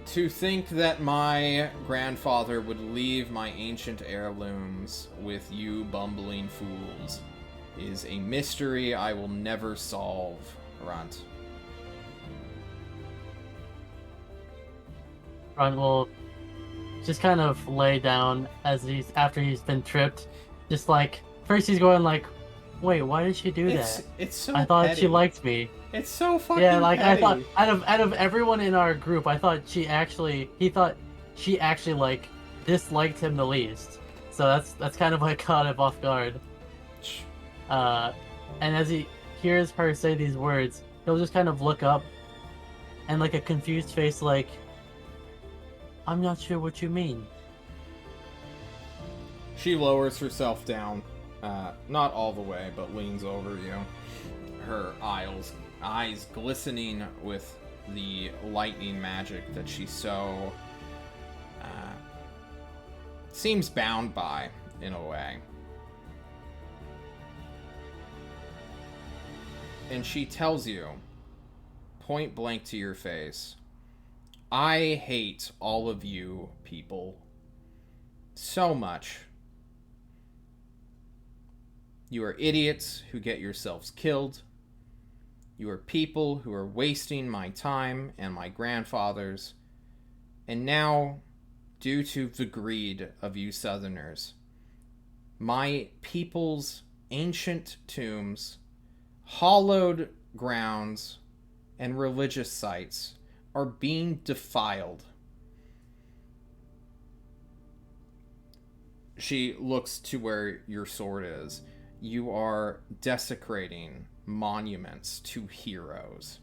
Speaker 1: To think that my grandfather would leave my ancient heirlooms with you bumbling fools is a mystery I will never solve, Runt.
Speaker 6: Runt will just kind of lay down after he's been tripped. Just like, first he's going like, wait, why did she do that?
Speaker 1: It's so
Speaker 6: I thought
Speaker 1: petty.
Speaker 6: she liked me.
Speaker 1: It's so fucking
Speaker 6: Yeah, like
Speaker 1: petty.
Speaker 6: I thought out of everyone in our group, he thought she actually like disliked him the least. So that's kind of like caught him off guard. And as he hears her say these words, he'll just kind of look up and like a confused face like, I'm not sure what you mean.
Speaker 1: She lowers herself down, not all the way, but leans over you. Her eyes glistening with the lightning magic that she so seems bound by, in a way. And she tells you, point blank to your face, I hate all of you people so much. You are idiots who get yourselves killed. You are people who are wasting my time and my grandfather's. And now, due to the greed of you Southerners, my people's ancient tombs, hallowed grounds, and religious sites are being defiled. She looks to where your sword is. You are desecrating monuments to heroes.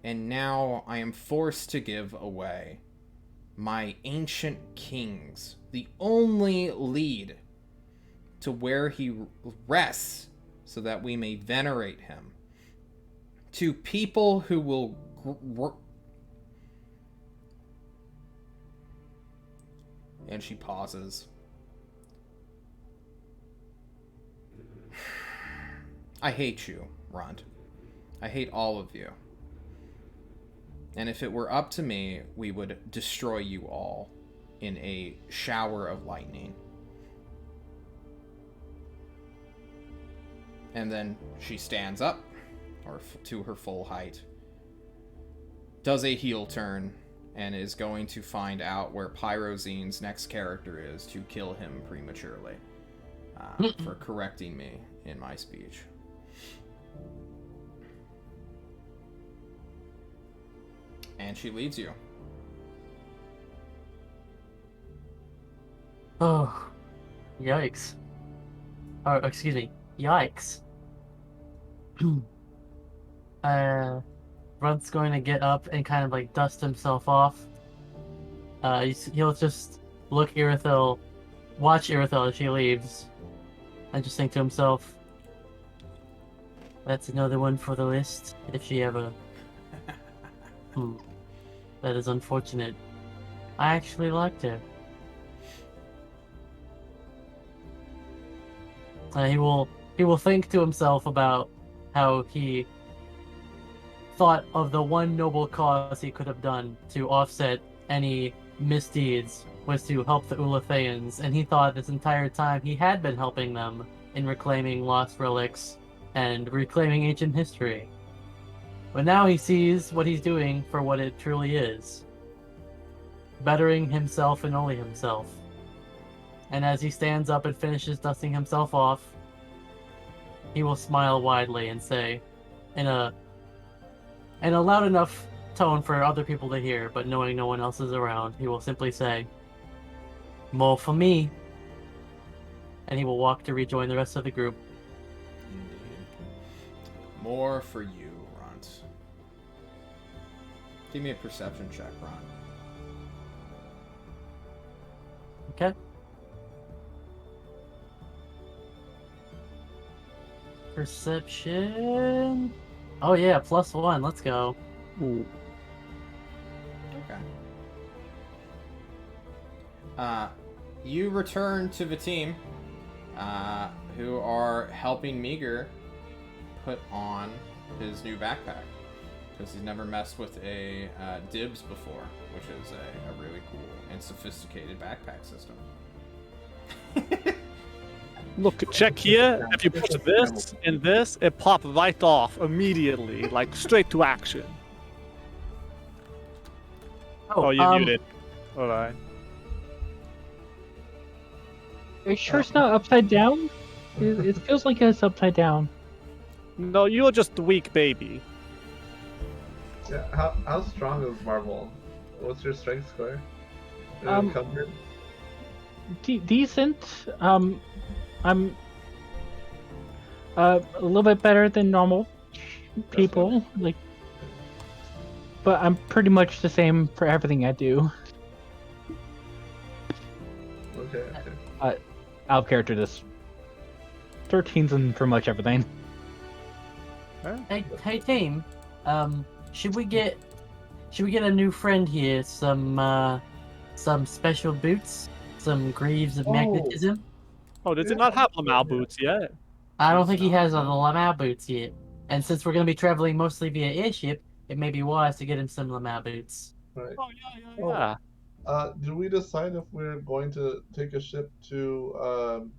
Speaker 1: And now I am forced to give away my ancient kings, the only lead to where he rests, so that we may venerate him, to people who will and she pauses. I hate you, Runt. I hate all of you. And if it were up to me, we would destroy you all in a shower of lightning. And then she stands up, or to her full height, does a heel turn, and is going to find out where Pyrozine's next character is to kill him prematurely for correcting me in my speech. And she leaves you.
Speaker 6: Oh, yikes. Oh, excuse me. Yikes. Runt's going to get up and kind of like dust himself off. He'll just watch Irithyll as she leaves, and just think to himself, that's another one for the list, if she ever... That is unfortunate. I actually liked her. He will think to himself about how he thought of the one noble cause he could have done to offset any misdeeds was to help the Ulatheans, and he thought this entire time he had been helping them in reclaiming lost relics and reclaiming ancient history. But now he sees what he's doing for what it truly is. Bettering himself and only himself. And as he stands up and finishes dusting himself off, he will smile widely and say, in a loud enough tone for other people to hear, but knowing no one else is around, he will simply say, more for me. And he will walk to rejoin the rest of the group.
Speaker 1: Indeed. More for you, Runt. Give me a perception check, Ron.
Speaker 6: Okay. Perception. Oh yeah, +1. Let's go.
Speaker 5: Ooh.
Speaker 1: Okay. You return to the team, who are helping Meager put on his new backpack, because he's never messed with a Dibs before, which is a really cool and sophisticated backpack system.
Speaker 5: Look, check here. If you put this in this, it pops right off immediately, like straight to action. Oh, you muted. All right.
Speaker 2: Are you sure it's not upside down? It feels like it's upside down.
Speaker 5: No, you're just a weak baby.
Speaker 7: Yeah, how strong is Marvel? What's your strength score? Covered?
Speaker 2: Decent. I'm a little bit better than normal people, like, but I'm pretty much the same for everything I do.
Speaker 7: Okay.
Speaker 2: Out of character, this 13's in pretty much everything.
Speaker 6: Hey team, should we get a new friend here? Some special boots, some greaves of magnetism.
Speaker 5: Oh, does it not have Lamal boots yet?
Speaker 6: I don't think he has the Lamau boots yet. And since we're going to be traveling mostly via airship, it may be wise to get him some Lamau boots.
Speaker 7: Right.
Speaker 5: Oh yeah.
Speaker 7: Did we decide if we're going to take a ship to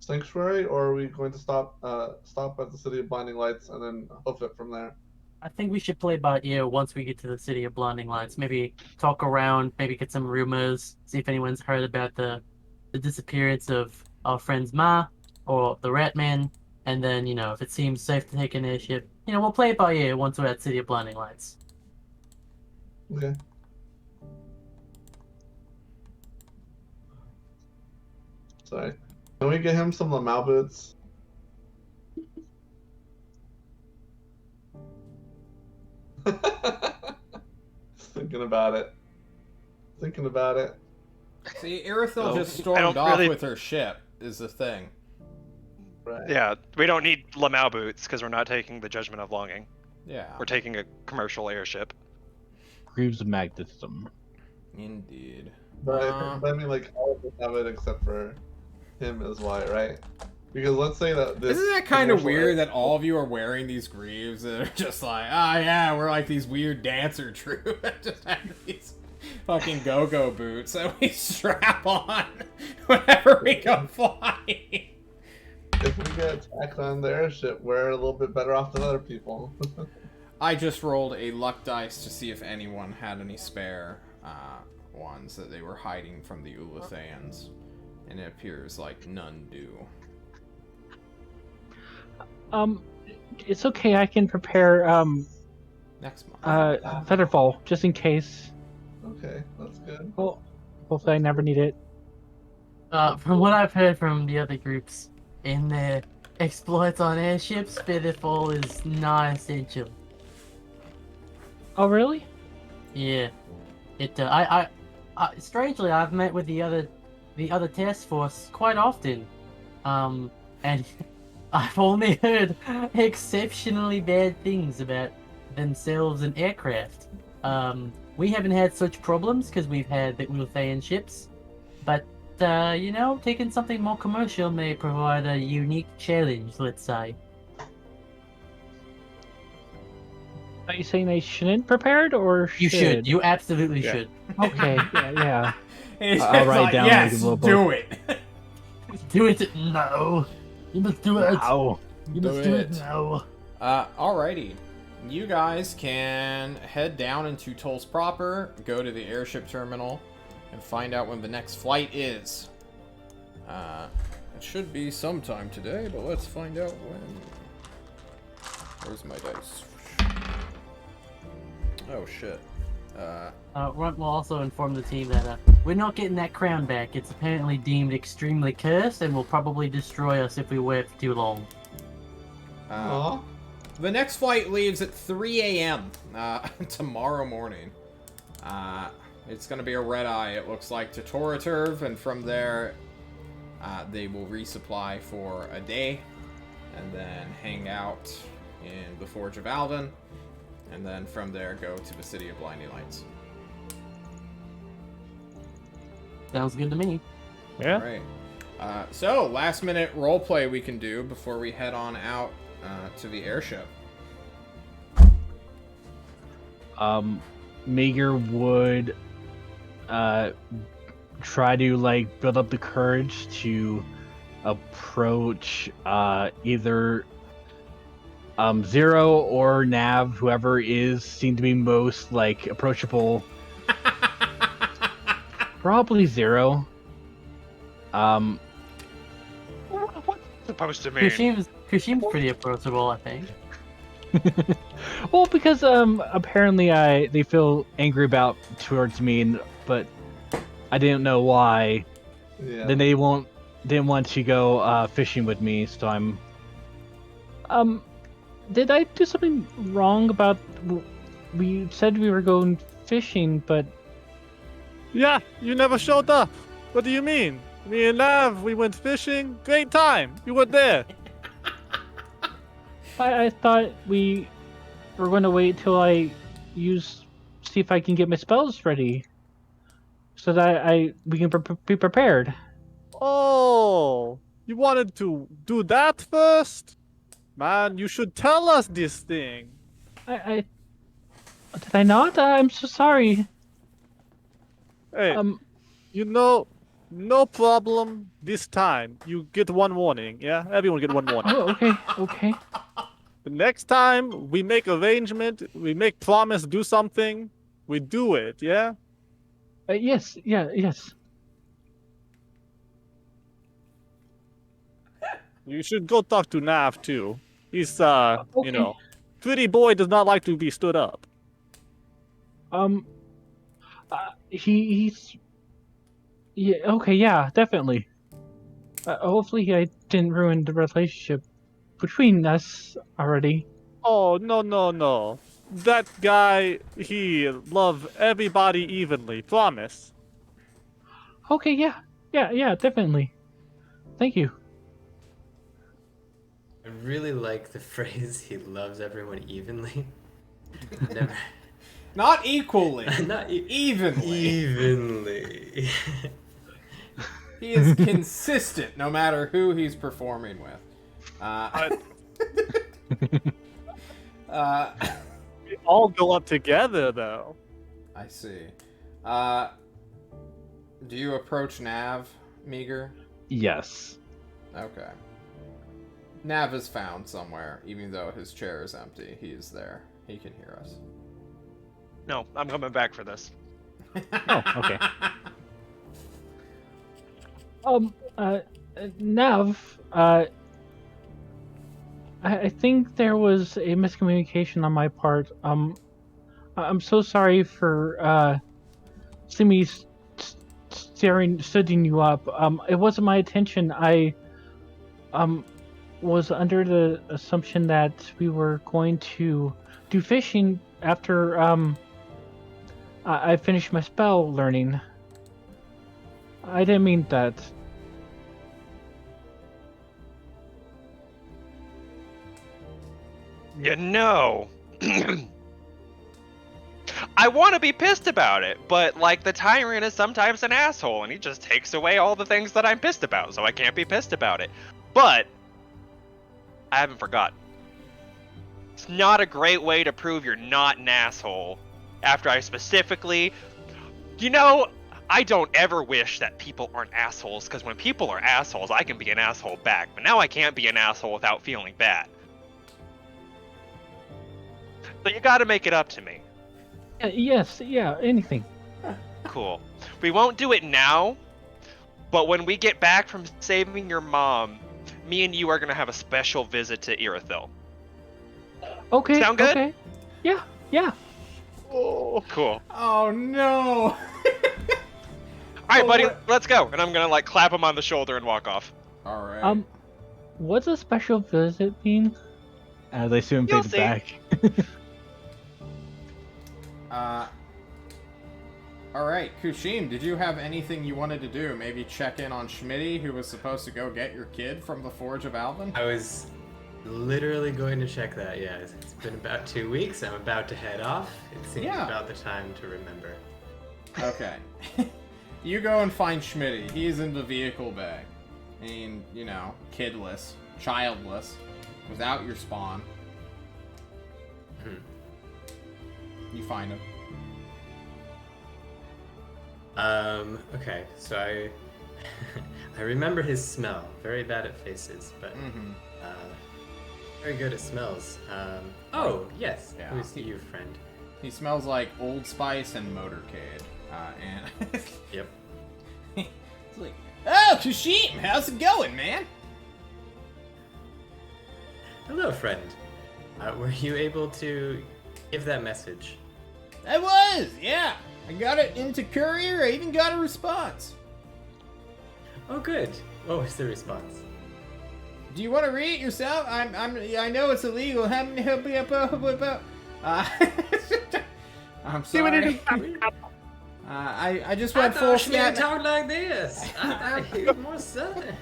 Speaker 7: Sanctuary, or are we going to stop at the City of Blinding Lights and then hoof it from there?
Speaker 6: I think we should play by ear once we get to the City of Blinding Lights. Maybe talk around, maybe get some rumors, see if anyone's heard about the disappearance of our friends Ma or the Ratman, and then, if it seems safe to take an airship, we'll play it by ear once we're at City of Blinding Lights.
Speaker 7: Okay. Sorry. Can we get him some Lamau boots? Thinking about it.
Speaker 1: See, Irithyll
Speaker 4: Oh,
Speaker 1: just
Speaker 4: I
Speaker 1: stormed
Speaker 4: don't
Speaker 1: off
Speaker 4: really-
Speaker 1: with her ship, is the thing.
Speaker 7: Right.
Speaker 4: Yeah, we don't need Lamau boots because we're not taking the Judgment of Longing.
Speaker 1: Yeah,
Speaker 4: We're taking a commercial airship.
Speaker 2: Greaves of magnetism.
Speaker 1: indeed.
Speaker 7: But I mean, like, all of us have it except for him as well, right? Because let's say that this.
Speaker 1: Isn't that kind of
Speaker 7: commercial
Speaker 1: weird
Speaker 7: air-
Speaker 1: that all of you are wearing these greaves that are just like, yeah, we're like these weird dancer troupe that just have these fucking go-go boots that we strap on whenever we go flying?
Speaker 7: If we get attacked on the airship, we're a little bit better off than other people.
Speaker 1: I just rolled a luck dice to see if anyone had any spare ones that they were hiding from the Ulathans, and it appears like none do.
Speaker 2: It's okay. I can prepare
Speaker 1: Next month.
Speaker 2: Featherfall just in case.
Speaker 7: Okay, that's good.
Speaker 2: Well, hopefully I never need it.
Speaker 6: From what I've heard from the other groups in their exploits on airships, Featherfall is non-essential.
Speaker 2: Oh really?
Speaker 6: Yeah, it. Strangely, I've met with the other task force quite often, and I've only heard exceptionally bad things about themselves and aircraft. We haven't had such problems because we've had the Ulthaean ships, but taking something more commercial may provide a unique challenge. Let's say.
Speaker 2: Are you saying they shouldn't prepared or
Speaker 6: You should. You absolutely should.
Speaker 2: Okay. Yeah.
Speaker 1: It's
Speaker 2: I'll write
Speaker 1: like,
Speaker 2: down
Speaker 1: yes,
Speaker 2: like a little
Speaker 1: do it.
Speaker 6: Do it now. You must do it.
Speaker 2: Ow.
Speaker 6: You
Speaker 1: Do
Speaker 6: must do
Speaker 1: it.
Speaker 6: it now.
Speaker 1: Alrighty. You guys can head down into Tulsa proper, go to the airship terminal, and find out when the next flight is. It should be sometime today, but let's find out when. Where's my dice? Oh shit.
Speaker 6: Runt will also inform the team that we're not getting that crown back. It's apparently deemed extremely cursed and will probably destroy us if we wear it for too long.
Speaker 7: Aw.
Speaker 1: The next flight leaves at 3 a.m. Tomorrow morning. It's going to be a red-eye, it looks like, to Toraturv, and from there, they will resupply for a day, and then hang out in the Forge of Alvin, and then from there go to the City of Blinding Lights.
Speaker 6: Sounds good to me.
Speaker 5: Yeah.
Speaker 1: All right. So, last minute roleplay we can do before we head on out to the airship.
Speaker 2: Meager would try to like build up the courage to approach either Zero or Nav, whoever is seemed to be most like approachable. Probably Zero.
Speaker 4: What's it supposed to mean?
Speaker 6: Kushim's pretty approachable, I think.
Speaker 2: Well, because apparently they feel angry about towards me, but I didn't know why.
Speaker 7: Yeah.
Speaker 2: Then they didn't want to go fishing with me, so I'm. Did I do something wrong about? We said we were going fishing, but
Speaker 5: Yeah, you never showed up. What do you mean? Me and Nav, we went fishing. Great time. You were there.
Speaker 2: I thought we were going to wait till I see if I can get my spells ready, so that we can be prepared.
Speaker 5: Oh, you wanted to do that first? Man, you should tell us this thing.
Speaker 2: Did I not? I'm so sorry.
Speaker 5: Hey, you know, no problem this time. You get one warning, yeah? Everyone get one warning.
Speaker 2: Oh, okay.
Speaker 5: The next time we make arrangement, we make promise, do something, we do it, yeah?
Speaker 2: Yes.
Speaker 5: You should go talk to Nav too. He's
Speaker 2: Okay.
Speaker 5: pretty boy does not like to be stood up.
Speaker 2: He's. Yeah. Okay. Yeah. Definitely. Hopefully, I didn't ruin the relationship between us already.
Speaker 5: Oh no. That guy, he love everybody evenly, promise.
Speaker 2: Okay. Yeah. Definitely. Thank you.
Speaker 3: I really like the phrase "he loves everyone evenly." Never.
Speaker 1: Not equally.
Speaker 3: Not
Speaker 1: Evenly.
Speaker 3: Evenly.
Speaker 1: He is consistent no matter who he's performing with.
Speaker 5: We all go up together though.
Speaker 1: I see. Do you approach Nav, Meager?
Speaker 2: Yes.
Speaker 1: Okay. Nav is found somewhere, even though his chair is empty. He is there. He can hear us.
Speaker 4: No, I'm coming back for this.
Speaker 2: Oh, okay. Nav, I think there was a miscommunication on my part. I'm so sorry for seeing me studying you up. It wasn't my intention. I was under the assumption that we were going to do fishing after I finished my spell learning. I didn't mean that.
Speaker 4: You know, I want to be pissed about it, but like the tyrant is sometimes an asshole, and he just takes away all the things that I'm pissed about, so I can't be pissed about it. But I haven't forgotten. It's not a great way to prove you're not an asshole after I specifically... You know, I don't ever wish that people aren't assholes, because when people are assholes, I can be an asshole back, but now I can't be an asshole without feeling bad. So you gotta make it up to me.
Speaker 2: Yes, anything.
Speaker 4: Cool. We won't do it now, but when we get back from saving your mom, me and you are gonna have a special visit to Irithyll.
Speaker 2: Okay.
Speaker 4: Sound good?
Speaker 2: Okay. Yeah.
Speaker 4: Oh, cool.
Speaker 1: Oh no!
Speaker 4: Alright, buddy, let's go. And I'm gonna like clap him on the shoulder and walk off.
Speaker 1: Alright.
Speaker 2: What's a special visit mean? They assume
Speaker 4: You'll
Speaker 2: take
Speaker 4: see.
Speaker 2: it back.
Speaker 1: Alright, Kushim, did you have anything you wanted to do? Maybe check in on Schmitty, who was supposed to go get your kid from the Forge of Alvin?
Speaker 3: I was literally going to check that, yeah. It's been about 2 weeks. I'm about to head off. It seems
Speaker 1: Yeah.
Speaker 3: about the time to remember.
Speaker 1: Okay. You go and find Schmitty. He's in the vehicle bay. I mean, you know, kidless, childless, without your spawn. You find him.
Speaker 3: Okay, so I remember his smell. Very bad at faces, but very good at smells. Oh, yes.
Speaker 1: Yeah.
Speaker 3: Who's you, friend?
Speaker 1: He smells like Old Spice and motorcade. And
Speaker 3: Yep.
Speaker 1: it's like, oh, Kushim, how's it going, man?
Speaker 3: Hello, friend. Were you able to give that message?
Speaker 1: I was, yeah. I got it into courier. I even got a response.
Speaker 3: Oh, good. What was the response?
Speaker 1: Do you want to read it yourself? I know it's illegal. I'm sorry. I just went full snap.
Speaker 3: Talk like this. I thought he was more southern.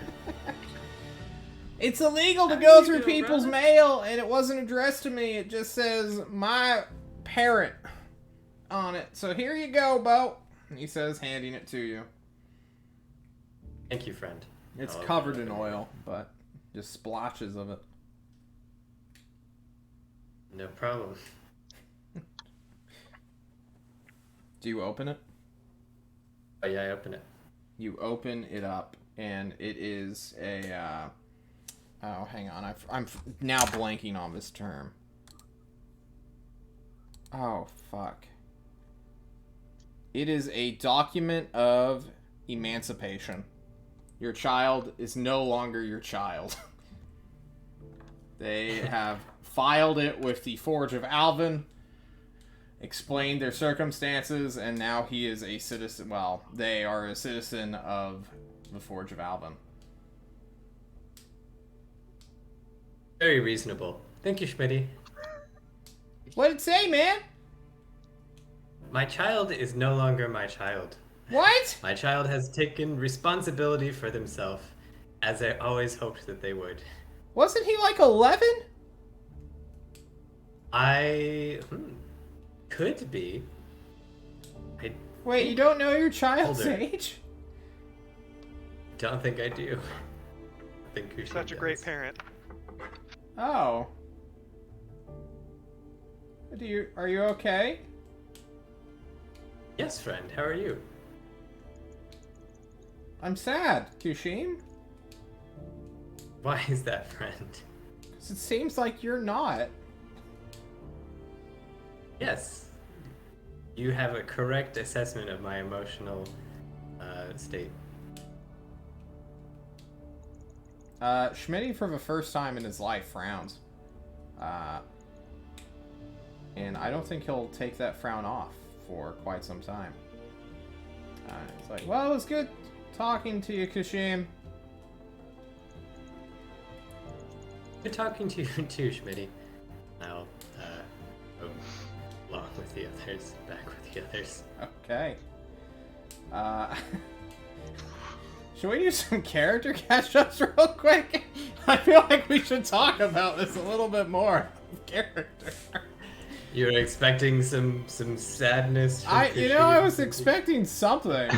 Speaker 1: It's illegal to
Speaker 3: How
Speaker 1: go
Speaker 3: you
Speaker 1: through
Speaker 3: doing,
Speaker 1: people's
Speaker 3: brother?
Speaker 1: mail, and it wasn't addressed to me. It just says my parent on it. So here you go, Bo. He says, handing it to you.
Speaker 3: Thank you, friend.
Speaker 1: It's
Speaker 3: I'll
Speaker 1: covered
Speaker 3: open
Speaker 1: in
Speaker 3: it.
Speaker 1: oil, but just splotches of it.
Speaker 3: No problem.
Speaker 1: Do you open it?
Speaker 3: Oh yeah, I open it.
Speaker 1: You open it up, and it is a. Oh, hang on. I'm now blanking on this term. Oh, fuck. It is a document of emancipation. Your child is no longer your child. They have filed it with the Forge of Alvin, explained their circumstances, and now he is a citizen. Well, they are a citizen of the Forge of Alvin.
Speaker 3: Very reasonable. Thank you, Schmitty.
Speaker 1: What'd it say, man?
Speaker 3: My child is no longer my child.
Speaker 1: What?
Speaker 3: My child has taken responsibility for themselves, as I always hoped that they would.
Speaker 1: Wasn't he like 11?
Speaker 3: Could be.
Speaker 1: Wait, you don't know your child's
Speaker 3: Older.
Speaker 1: age?
Speaker 3: Don't think I do. I think Kushi
Speaker 4: Such a great
Speaker 3: does.
Speaker 4: parent.
Speaker 1: Oh. Are you okay?
Speaker 3: Yes, friend. How are you?
Speaker 1: I'm sad, Kushim.
Speaker 3: Why is that, friend?
Speaker 1: 'Cause it seems like you're not.
Speaker 3: Yes. You have a correct assessment of my emotional state.
Speaker 1: Schmitty, for the first time in his life, frowns. And I don't think he'll take that frown off for quite some time. It's like, well, it was good talking to you, Kushim.
Speaker 3: Good talking to you too, Schmitty. I'll go along with the others, back with the others.
Speaker 1: Okay. Should we do some character catch-ups real quick? I feel like we should talk about this a little bit more. Character.
Speaker 3: You were expecting some sadness. from
Speaker 1: I
Speaker 3: Kushi?
Speaker 1: was expecting something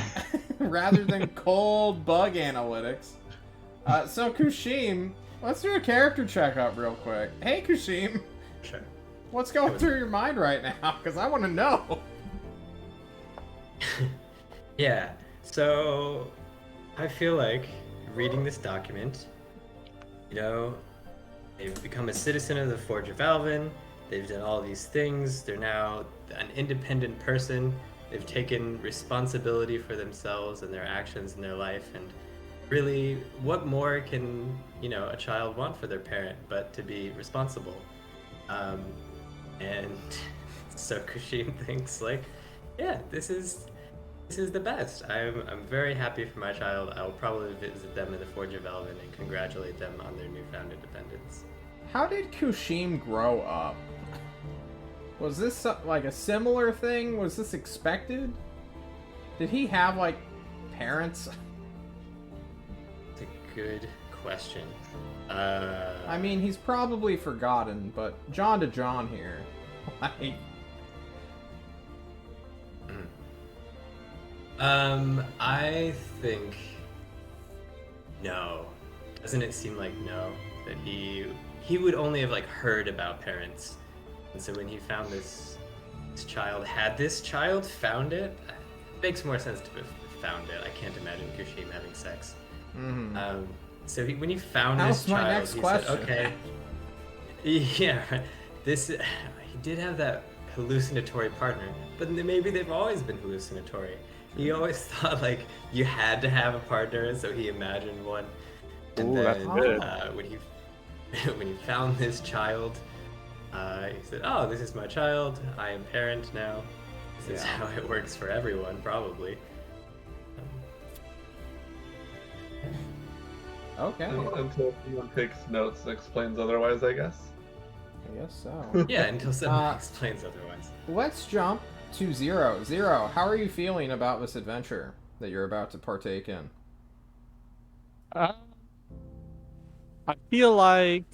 Speaker 1: rather than cold bug analytics. So Kushim, let's do a character checkup real quick. Hey Kushim,
Speaker 3: Sure.
Speaker 1: what's going through your mind right now? Because I want to know.
Speaker 3: Yeah. So I feel like reading this document, they've become a citizen of the Forge of Alvin. They've done all these things. They're now an independent person. They've taken responsibility for themselves and their actions in their life. And really, what more can, a child want for their parent but to be responsible? And so Kushim thinks like, yeah, this is the best. I'm very happy for my child. I will probably visit them in the Forge of Alvin and congratulate them on their newfound independence.
Speaker 1: How did Kushim grow up? Was this like a similar thing? Was this expected? Did he have like parents?
Speaker 3: It's a good question.
Speaker 1: I mean, he's probably forgotten, but John to John here. Like,
Speaker 3: I think no. Doesn't it seem like no? That he would only have like heard about parents, and so when he found this child, had this child found it, makes more sense to have found it. I can't imagine Kushim having sex.
Speaker 1: mm-hmm.
Speaker 3: So when he found
Speaker 1: That
Speaker 3: this
Speaker 1: was my
Speaker 3: child,
Speaker 1: next
Speaker 3: he
Speaker 1: question.
Speaker 3: said, "Okay, yeah, this." He did have that hallucinatory partner, but maybe they've always been hallucinatory. He always thought like you had to have a partner, so he imagined one. And
Speaker 5: Ooh, that's
Speaker 3: then
Speaker 5: good.
Speaker 3: when he found this child, he said, "Oh, this is my child. I am parent now. This is
Speaker 1: Yeah.
Speaker 3: how it works for everyone, probably."
Speaker 1: Okay,
Speaker 7: Until someone takes notes and explains otherwise, I guess.
Speaker 1: I guess so.
Speaker 3: Yeah, until someone
Speaker 1: Uh,
Speaker 3: explains otherwise.
Speaker 1: Let's jump to Zero. Zero, how are you feeling about this adventure that you're about to partake in?
Speaker 5: I feel like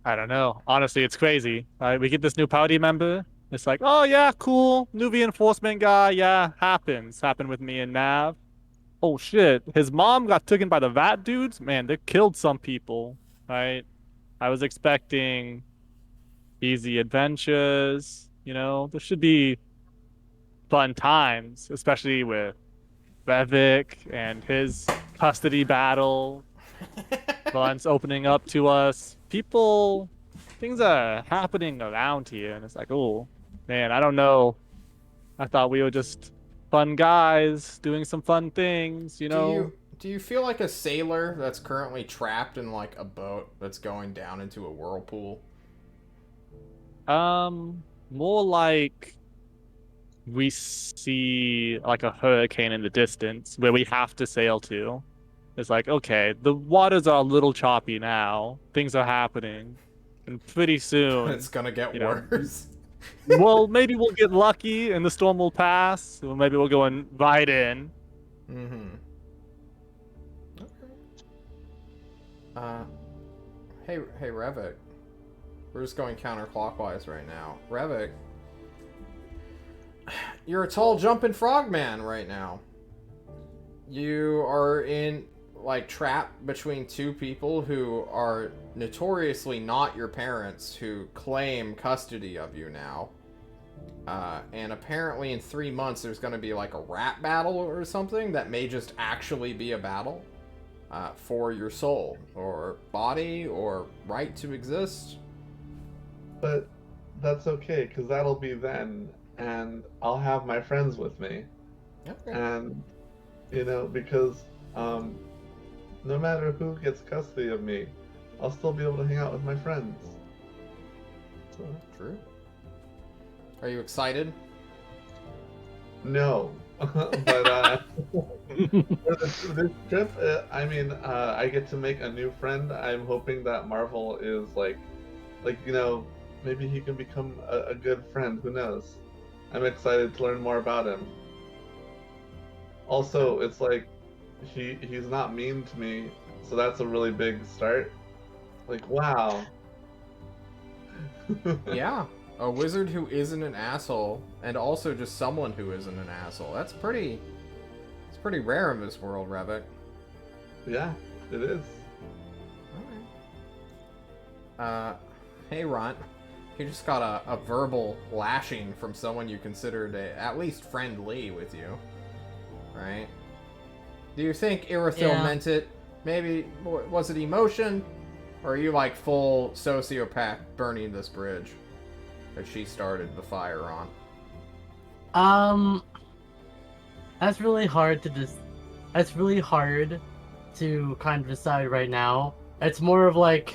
Speaker 5: I don't know. Honestly, it's crazy. We get this new party member. It's like, oh yeah, cool. New reinforcement guy. Yeah, happened with me and Nav. Oh shit, his mom got taken by the vat dudes. Man, they killed some people. Right? I was expecting easy adventures. There should be fun times, especially with Revik and his custody battle. Fronts opening up to us. Things are happening around here, and it's like, oh, man, I don't know. I thought we were just fun guys doing some fun things,
Speaker 1: Do you feel like a sailor that's currently trapped in like a boat that's going down into a whirlpool?
Speaker 5: More like we see like a hurricane in the distance where we have to sail to. It's like, okay, the waters are a little choppy now. Things are happening. And pretty soon,
Speaker 1: It's gonna get
Speaker 5: you know,
Speaker 1: worse.
Speaker 5: well, maybe we'll get lucky and the storm will pass. Or maybe we'll go right in.
Speaker 1: Mm-hmm. Okay. Hey, Revik. We're just going counterclockwise right now. Revik, you're a tall jumping frogman right now. You are trapped between two people who are notoriously not your parents who claim custody of you now. And apparently in 3 months there's going to be like a rap battle or something that may just actually be a battle for your soul or body or right to exist.
Speaker 7: But that's okay, because that'll be then, and I'll have my friends with me.
Speaker 1: Okay.
Speaker 7: And, because no matter who gets custody of me, I'll still be able to hang out with my friends. So,
Speaker 1: True. Are you excited?
Speaker 7: no. But for this trip, I get to make a new friend. I'm hoping that Marvel is maybe he can become a good friend. Who knows? I'm excited to learn more about him. Also, it's like he's not mean to me, so that's a really big start. Like, wow.
Speaker 1: Yeah. A wizard who isn't an asshole, and also just someone who isn't an asshole. It's pretty rare in this world, Revik.
Speaker 7: Yeah, it is.
Speaker 1: Alright. Hey, Runt. You just got a verbal lashing from someone you considered at least friendly with you. Right? Do you think Irithyll meant it? Maybe, was it emotion? Or are you like full sociopath burning this bridge that she started the fire on?
Speaker 6: That's really hard to kind of decide right now. It's more of like,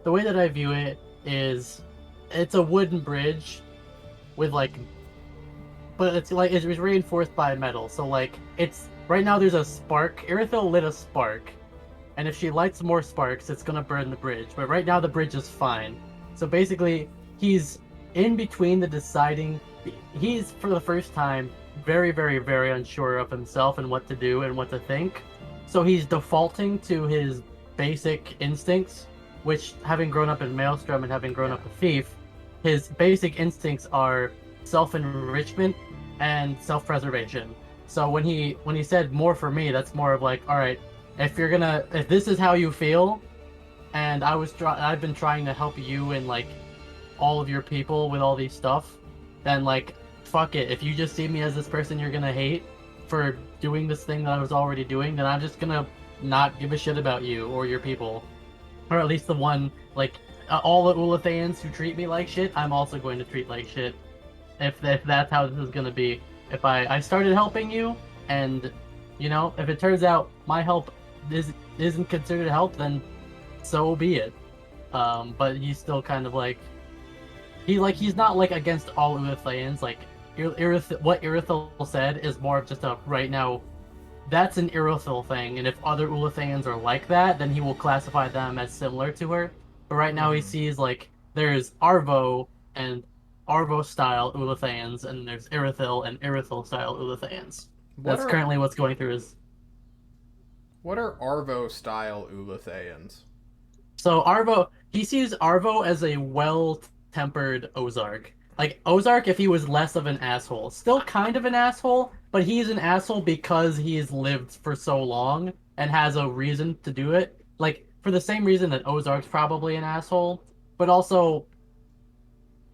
Speaker 6: the way that I view it is, it's a wooden bridge with but it's reinforced by metal. So like, it's right now there's a spark. Irithyll lit a spark, and if she lights more sparks, it's gonna burn the bridge. But right now the bridge is fine. So basically, he's in between the deciding. He's for the first time very, very, very unsure of himself and what to do and what to think. So he's defaulting to his basic instincts, which, having grown up in Maelstrom and having grown up a thief, his basic instincts are self-enrichment and self-preservation. So when he said more for me, that's more of like, all right, if this is how you feel, and I've been trying to help you and like all of your people with all these stuff, then like fuck it. If you just see me as this person you're gonna hate for doing this thing that I was already doing, then I'm just gonna not give a shit about you or your people, or at least the one like all the Ulathans who treat me like shit. I'm also going to treat like shit. If that's how this is gonna be. If I started helping you, and if it turns out my help isn't considered help, then so be it. But he's still kind of like he's not like against all Ulathans. Like what Irithel said is more of just a right now. That's an Irithel thing, and if other Ulathans are like that, then he will classify them as similar to her. But right now he sees like there's Arvo and Arvo style Ulathans, and there's Irithel and Irithel style Ulathans. That's currently what's going through his.
Speaker 1: What are Arvo style Ulathans?
Speaker 6: So he sees Arvo as a well-tempered Ozark. Like Ozark, if he was less of an asshole, still kind of an asshole, but he's an asshole because he's lived for so long and has a reason to do it. Like for the same reason that Ozark's probably an asshole, but also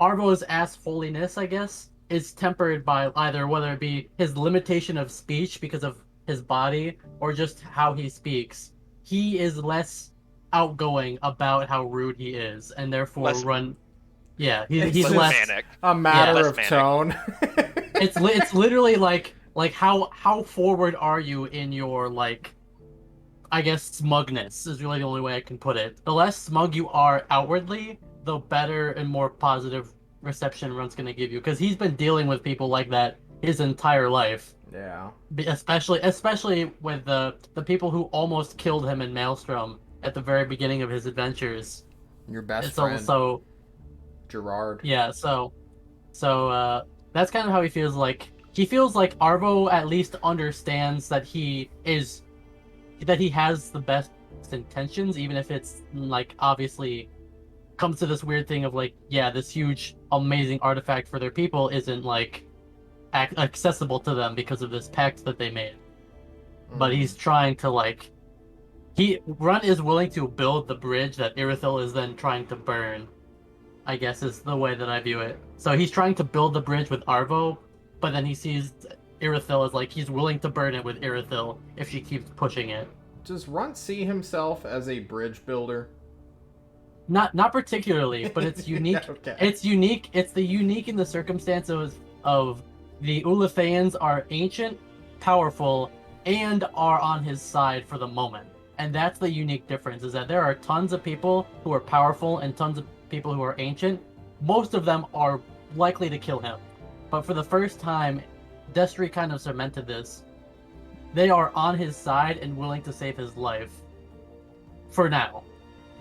Speaker 6: Arvo's assholiness, I guess, is tempered by either whether it be his limitation of speech because of his body or just how he speaks. He is less outgoing about how rude he is, and therefore he's less
Speaker 4: manic.
Speaker 1: A matter
Speaker 4: less
Speaker 1: of
Speaker 4: manic.
Speaker 1: tone.
Speaker 6: it's literally like how forward are you in your like, I guess smugness is really the only way I can put it. The less smug you are outwardly, the better and more positive reception Run's gonna give you, because he's been dealing with people like that his entire life.
Speaker 1: Yeah.
Speaker 6: Especially with the people who almost killed him in Maelstrom at the very beginning of his adventures.
Speaker 1: Your best
Speaker 6: It's
Speaker 1: friend,
Speaker 6: also
Speaker 1: Gerard.
Speaker 6: yeah. So that's kind of how he feels like. He feels like Arvo at least understands that he has the best intentions, even if it's like obviously comes to this weird thing of like, yeah, this huge amazing artifact for their people isn't like accessible to them because of this pact that they made. But he's trying to like Run is willing to build the bridge that Irithel is then trying to burn, I guess is the way that I view it. So he's trying to build the bridge with Arvo, but then he sees Irithel as like he's willing to burn it with Irithel if she keeps pushing it.
Speaker 1: Does Runt see himself as a bridge builder?
Speaker 6: Not particularly, but it's unique.
Speaker 1: Okay.
Speaker 6: It's unique. It's the unique in the circumstances of the Ulathans are ancient, powerful, and are on his side for the moment. And that's the unique difference, is that there are tons of people who are powerful and tons of people who are ancient. Most of them are likely to kill him. But for the first time, Destry kind of cemented this. They are on his side and willing to save his life. For now.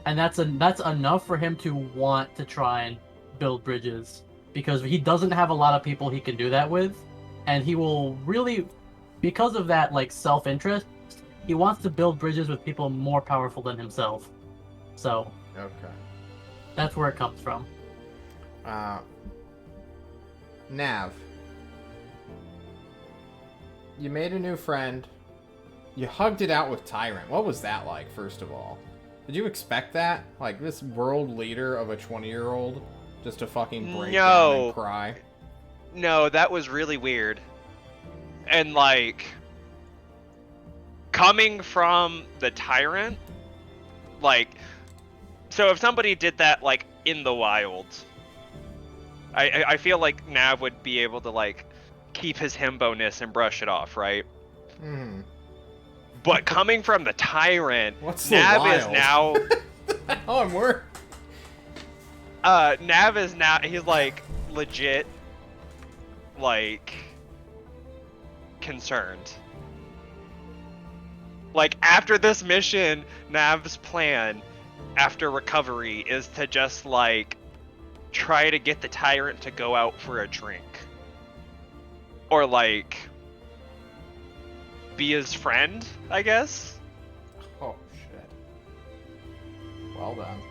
Speaker 6: And that's enough for him to want to try and build bridges. Because he doesn't have a lot of people he can do that with. And he will really, because of that like self-interest, he wants to build bridges with people more powerful than himself. So,
Speaker 1: Okay.
Speaker 6: that's where it comes from.
Speaker 1: Nav. You made a new friend. You hugged it out with Tyrant. What was that like, first of all? Did you expect that? Like, this world leader of a 20-year-old just to fucking break down and cry?
Speaker 4: No, that was really weird. And, like, coming from the Tyrant, like, so if somebody did that, like, in the wild, I feel like Nav would be able to, like, keep his himbo-ness and brush it off, right?
Speaker 1: Hmm.
Speaker 4: But coming from the Tyrant,
Speaker 1: What's the
Speaker 4: Nav
Speaker 1: wild?
Speaker 4: is now...
Speaker 1: Oh, I'm worried.
Speaker 4: Nav is now, he's like legit, like concerned. Like, after this mission, Nav's plan, after recovery, is to just, like, try to get the tyrant to go out for a drink. Or, like, be his friend, I guess?
Speaker 1: Oh, shit. Well done.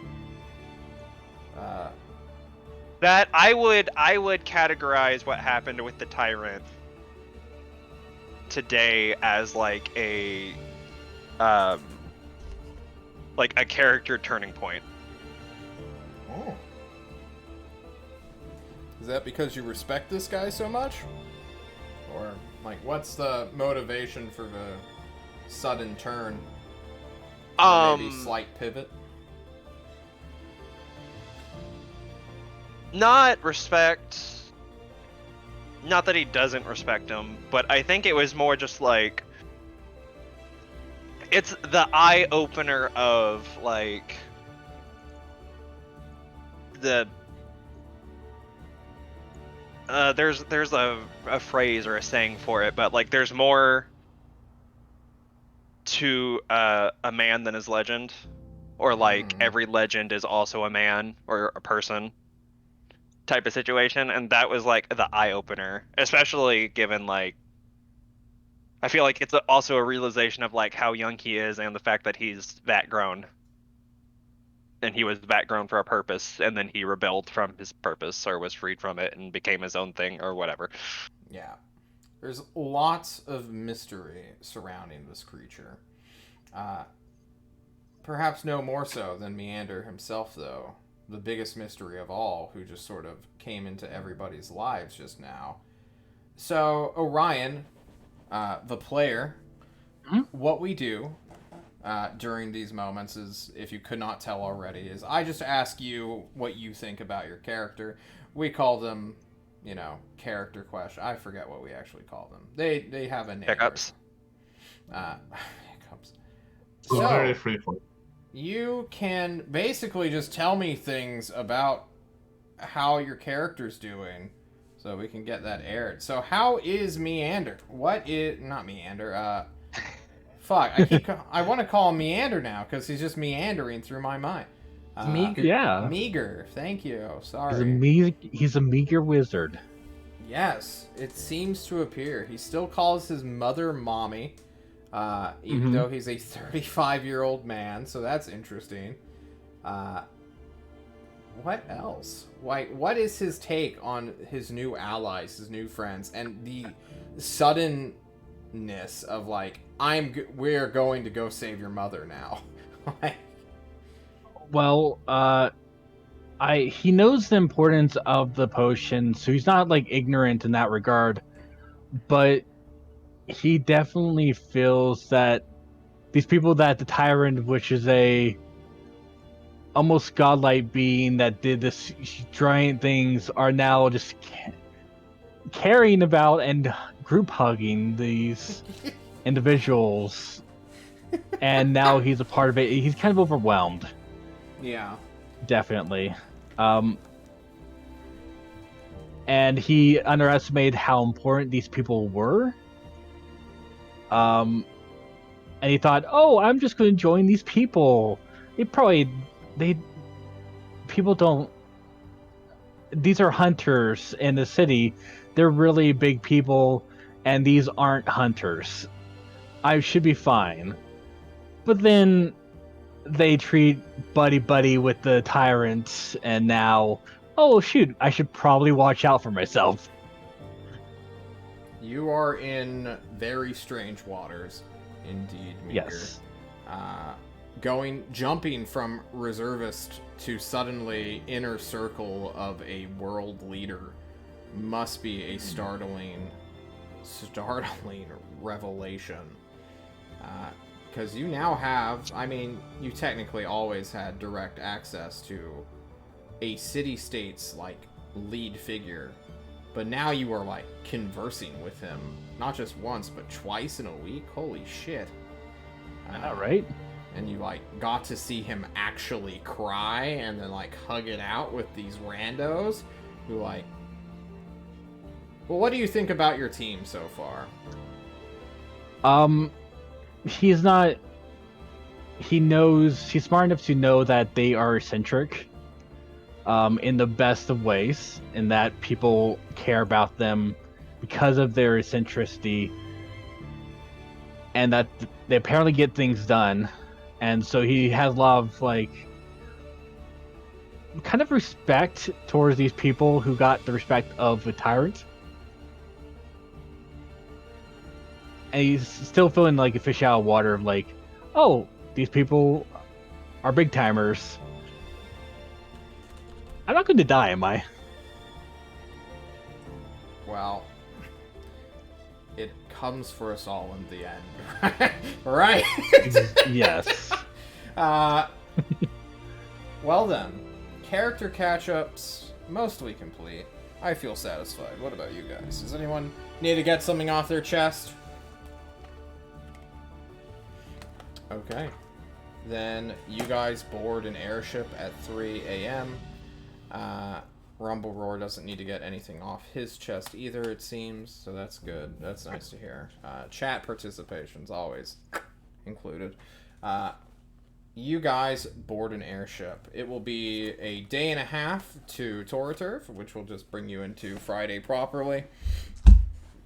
Speaker 4: That I would categorize what happened with the tyrant today as like a character turning point.
Speaker 1: Oh. Is that because you respect this guy so much? Or, like, what's the motivation for the sudden turn? Or maybe slight pivot?
Speaker 4: Not respect. Not that he doesn't respect him, but I think it was more just like it's the eye opener of like the there's a phrase or a saying for it, but like there's more to a man than his legend, or like every legend is also a man or a person type of situation, and that was like the eye opener, especially given like I feel like it's also a realization of like how young he is and the fact that he's that grown. And he was that grown for a purpose, and then he rebelled from his purpose or was freed from it and became his own thing or whatever.
Speaker 1: Yeah. There's lots of mystery surrounding this creature. Perhaps no more so than Meander himself, though. The biggest mystery of all, who just sort of came into everybody's lives just now. So, Orion, the player, what we do during these moments is, if you could not tell already, is I just ask you what you think about your character. We call them, you know, character question. I forget what we actually call them. They have a name.
Speaker 4: Hiccups.
Speaker 1: Hiccups.
Speaker 7: It's very freeform.
Speaker 1: You can basically just tell me things about how your character's doing, so we can get that aired. So how is Meander? What is... Not Meander, fuck, I want to call him Meander now, because he's just meandering through my mind.
Speaker 6: Meager.
Speaker 2: Yeah.
Speaker 1: Meager, thank you, sorry.
Speaker 2: He's a meager wizard.
Speaker 1: Yes, it seems to appear. He still calls his mother Mommy, even though he's a 35-year-old man, so that's interesting. What else? What is his take on his new allies, his new friends, and the suddenness of, like, we're going to go save your mother now?
Speaker 2: Well, he knows the importance of the potion, so he's not like ignorant in that regard, but he definitely feels that these people that the tyrant, which is a almost godlike being that did this giant things, are now just caring about and group hugging these individuals, and now he's a part of it. He's kind of overwhelmed.
Speaker 1: Yeah.
Speaker 2: Definitely. And he underestimated how important these people were. And he thought, oh, I'm just going to join these people. People don't... These are hunters in the city. They're really big people, and these aren't hunters. I should be fine. But then they treat buddy with the tyrants, and now, oh shoot, I should probably watch out for myself.
Speaker 1: You are in very strange waters, indeed, Meager.
Speaker 2: Yes.
Speaker 1: Jumping from reservist to suddenly inner circle of a world leader must be a startling revelation. Because you now have, I mean, you technically always had direct access to a city-state's, like, lead figure. But now you are, like, conversing with him, not just once, but twice in a week? Holy shit.
Speaker 2: I know, right?
Speaker 1: And you, like, got to see him actually cry and then, like, hug it out with these randos who, like... Well, what do you think about your team so far?
Speaker 2: he's not. He knows. He's smart enough to know that they are eccentric, in the best of ways, and that people care about them because of their eccentricity, and that they apparently get things done, and so he has a lot of like kind of respect towards these people who got the respect of a tyrant. And he's still feeling like a fish out of water of like, oh, these people are big timers. I'm not going to die, am I?
Speaker 1: Well, it comes for us all in the end, right?
Speaker 2: Yes.
Speaker 1: Well then, character catch-ups mostly complete. I feel satisfied. What about you guys? Does anyone need to get something off their chest? Okay. Then you guys board an airship at 3 a.m. Rumble Roar doesn't need to get anything off his chest either, it seems, so that's good. That's nice to hear. Chat participation's always included. You guys board an airship. It will be a day and a half to Toraturf, which will just bring you into Friday properly.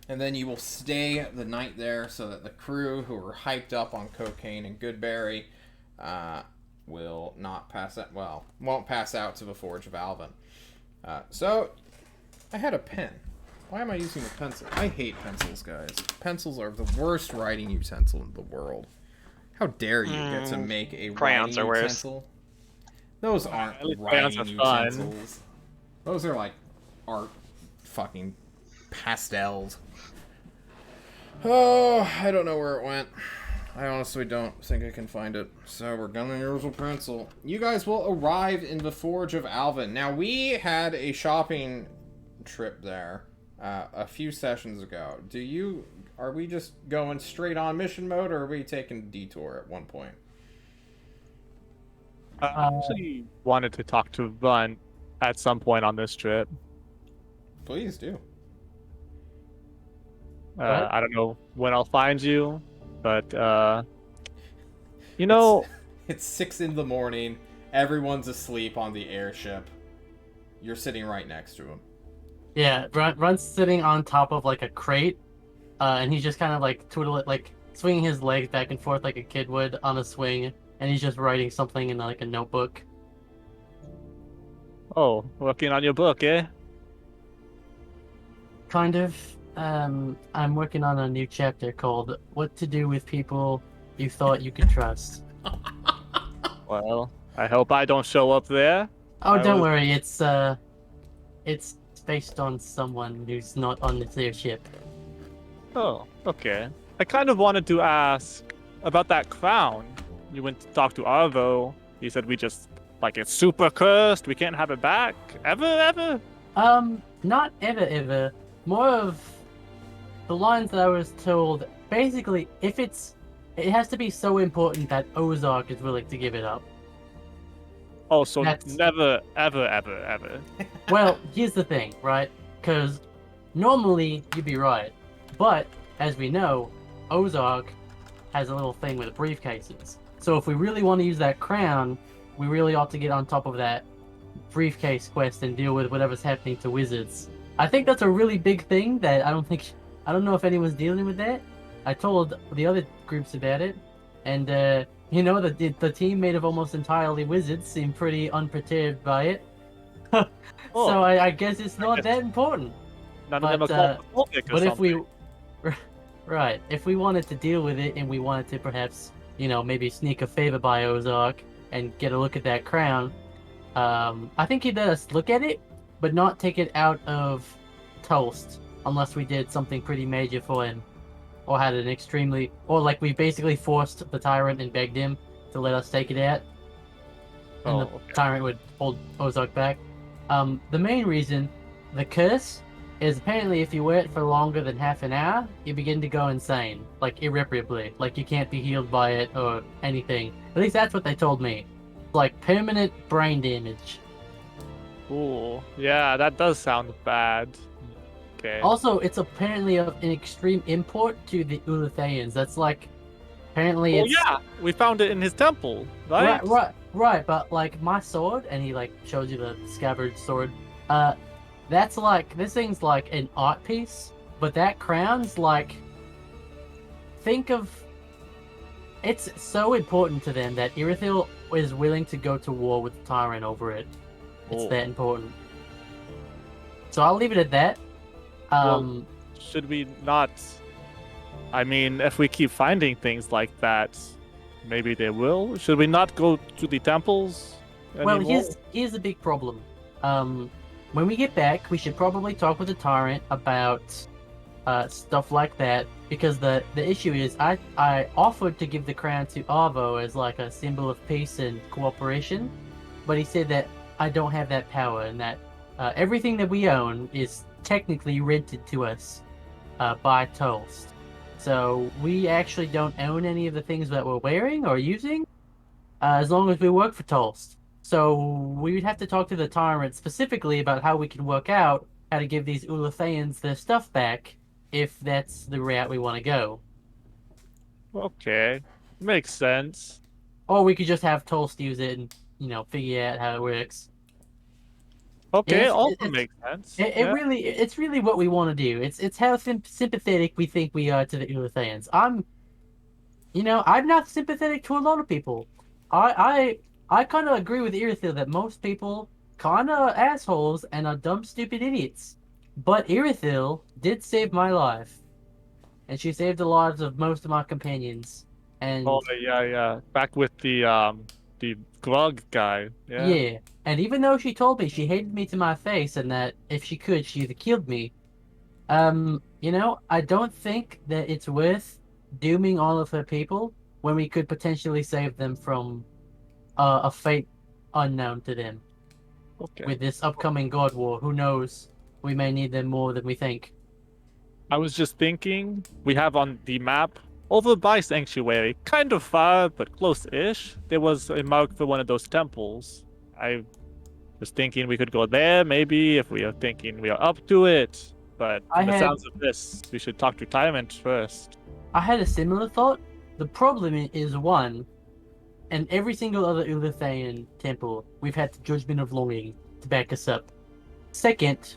Speaker 1: And then you will stay the night there so that the crew who are hyped up on cocaine and Goodberry will not pass out. Well, won't pass out to the Forge of Alvin. So, I had a pen. Why am I using a pencil? I hate pencils, guys. Pencils are the worst writing utensil in the world. How dare you get to make a
Speaker 4: crayons
Speaker 1: writing
Speaker 4: are worse.
Speaker 1: utensil? Those aren't
Speaker 5: crayons
Speaker 1: writing
Speaker 5: are fun.
Speaker 1: utensils. Those are like art fucking pastels. Oh, I don't know where it went. I honestly don't think I can find it. So we're gonna use a pencil. You guys will arrive in the Forge of Alvin. Now, we had a shopping trip there a few sessions ago. Are we just going straight on mission mode, or are we taking a detour at one point?
Speaker 5: I actually wanted to talk to Vun at some point on this trip.
Speaker 1: Please do.
Speaker 5: I don't know when I'll find you, but you know,
Speaker 1: It's 6 in the morning. Everyone's asleep on the airship. You're sitting right next to him.
Speaker 6: Yeah, Run's sitting on top of like a crate, and he's just kind of like swinging his legs back and forth like a kid would on a swing, and he's just writing something in like a notebook.
Speaker 5: oh, working on your book, eh?
Speaker 6: Kind of. I'm working on a new chapter called "What to Do with People You Thought You Could Trust."
Speaker 5: Well, I hope I don't show up there.
Speaker 6: Oh,
Speaker 5: I
Speaker 6: don't
Speaker 5: was-
Speaker 6: worry. It's based on someone who's not on this airship.
Speaker 5: Oh, okay. I kind of wanted to ask about that crown. You went to talk to Arvo. He said it's super cursed. We can't have it back. Ever?
Speaker 6: Not ever. More of the lines that I was told. Basically, it has to be so important that Ozark is willing to give it up.
Speaker 5: Oh, so
Speaker 6: That's-
Speaker 5: never, ever.
Speaker 6: Well, here's the thing, right? Because normally you'd be right, but as we know, Ozark has a little thing with briefcases. So if we really want to use that crown, we really ought to get on top of that briefcase quest and deal with whatever's happening to wizards. I think that's a really big thing that I don't know if anyone's dealing with that. I told the other groups about it, and the team made of almost entirely wizards seemed pretty unperturbed by it.
Speaker 5: Oh,
Speaker 6: So I guess it's not that important.
Speaker 5: none of them are
Speaker 6: but,
Speaker 5: claustrophobic or
Speaker 6: But if
Speaker 5: something.
Speaker 6: if we wanted to deal with it and we wanted to perhaps, maybe sneak a favor by Ozark and get a look at that crown, I think he'd let us look at it, but not take it out of toast unless we did something pretty major for him, or had an extremely, or like we basically forced the tyrant and begged him to let us take it out, and the
Speaker 5: okay.
Speaker 6: tyrant would hold Ozark back. The main reason, the curse, is apparently if you wear it for longer than half an hour, you begin to go insane, like irreparably. Like you can't be healed by it or anything. At least that's what they told me. Like permanent brain damage.
Speaker 5: Ooh, yeah, that does sound bad. Okay.
Speaker 6: Also, it's apparently of an extreme import to the Ulathayans. That's like Apparently,
Speaker 5: Well,
Speaker 6: it's
Speaker 5: yeah, we found it in his temple, right?
Speaker 6: right. But like my sword, and he like shows you the scabbard sword. That's like this thing's like an art piece, but that crown's like think of it's so important to them that Irithyll is willing to go to war with the Tyrant over it. It's
Speaker 5: Oh.
Speaker 6: that important. So I'll leave it at that.
Speaker 5: Well, should we not? I mean, if we keep finding things like that, maybe they will. Should we not go to the temples
Speaker 6: well,
Speaker 5: anymore?
Speaker 6: here's a big problem. When we get back, we should probably talk with the Tyrant about stuff like that, because the issue is I offered to give the crown to Arvo as like a symbol of peace and cooperation, but he said that I don't have that power, and that everything that we own is technically rented to us by Toast. So we actually don't own any of the things that we're wearing or using as long as we work for Toast. So we would have to talk to the Tyrant specifically about how we can work out how to give these Ulathayans their stuff back if that's the route we want to go.
Speaker 5: Okay, makes sense.
Speaker 6: Or we could just have Toast use it and, figure out how it works.
Speaker 5: Okay,
Speaker 6: It's,
Speaker 5: also
Speaker 6: it's,
Speaker 5: makes sense.
Speaker 6: it really, it's really what we want to do. It's how sympathetic we think we are to the Ulathayans. I'm not sympathetic to a lot of people. I kind of agree with Irithyll that most people kind of assholes and are dumb, stupid idiots. But Irithyll did save my life, and she saved the lives of most of my companions. And
Speaker 5: Oh yeah. Back with the Grug guy. Yeah.
Speaker 6: yeah, and even though she told me she hated me to my face and that if she could, she'd have killed me. I don't think that it's worth dooming all of her people when we could potentially save them from a fate unknown to them.
Speaker 5: Okay.
Speaker 6: With this upcoming God War, who knows? We may need them more than we think.
Speaker 5: I was just thinking, we have on the map over by Sanctuary, kind of far but close-ish. There was a mark for one of those temples. I was thinking we could go there, maybe if we are thinking we are up to it. But from the sounds of this, we should talk to Tyrant first.
Speaker 6: I had a similar thought. The problem is one, and every single other Ulathayan temple, we've had the Judgment of Longing to back us up. Second,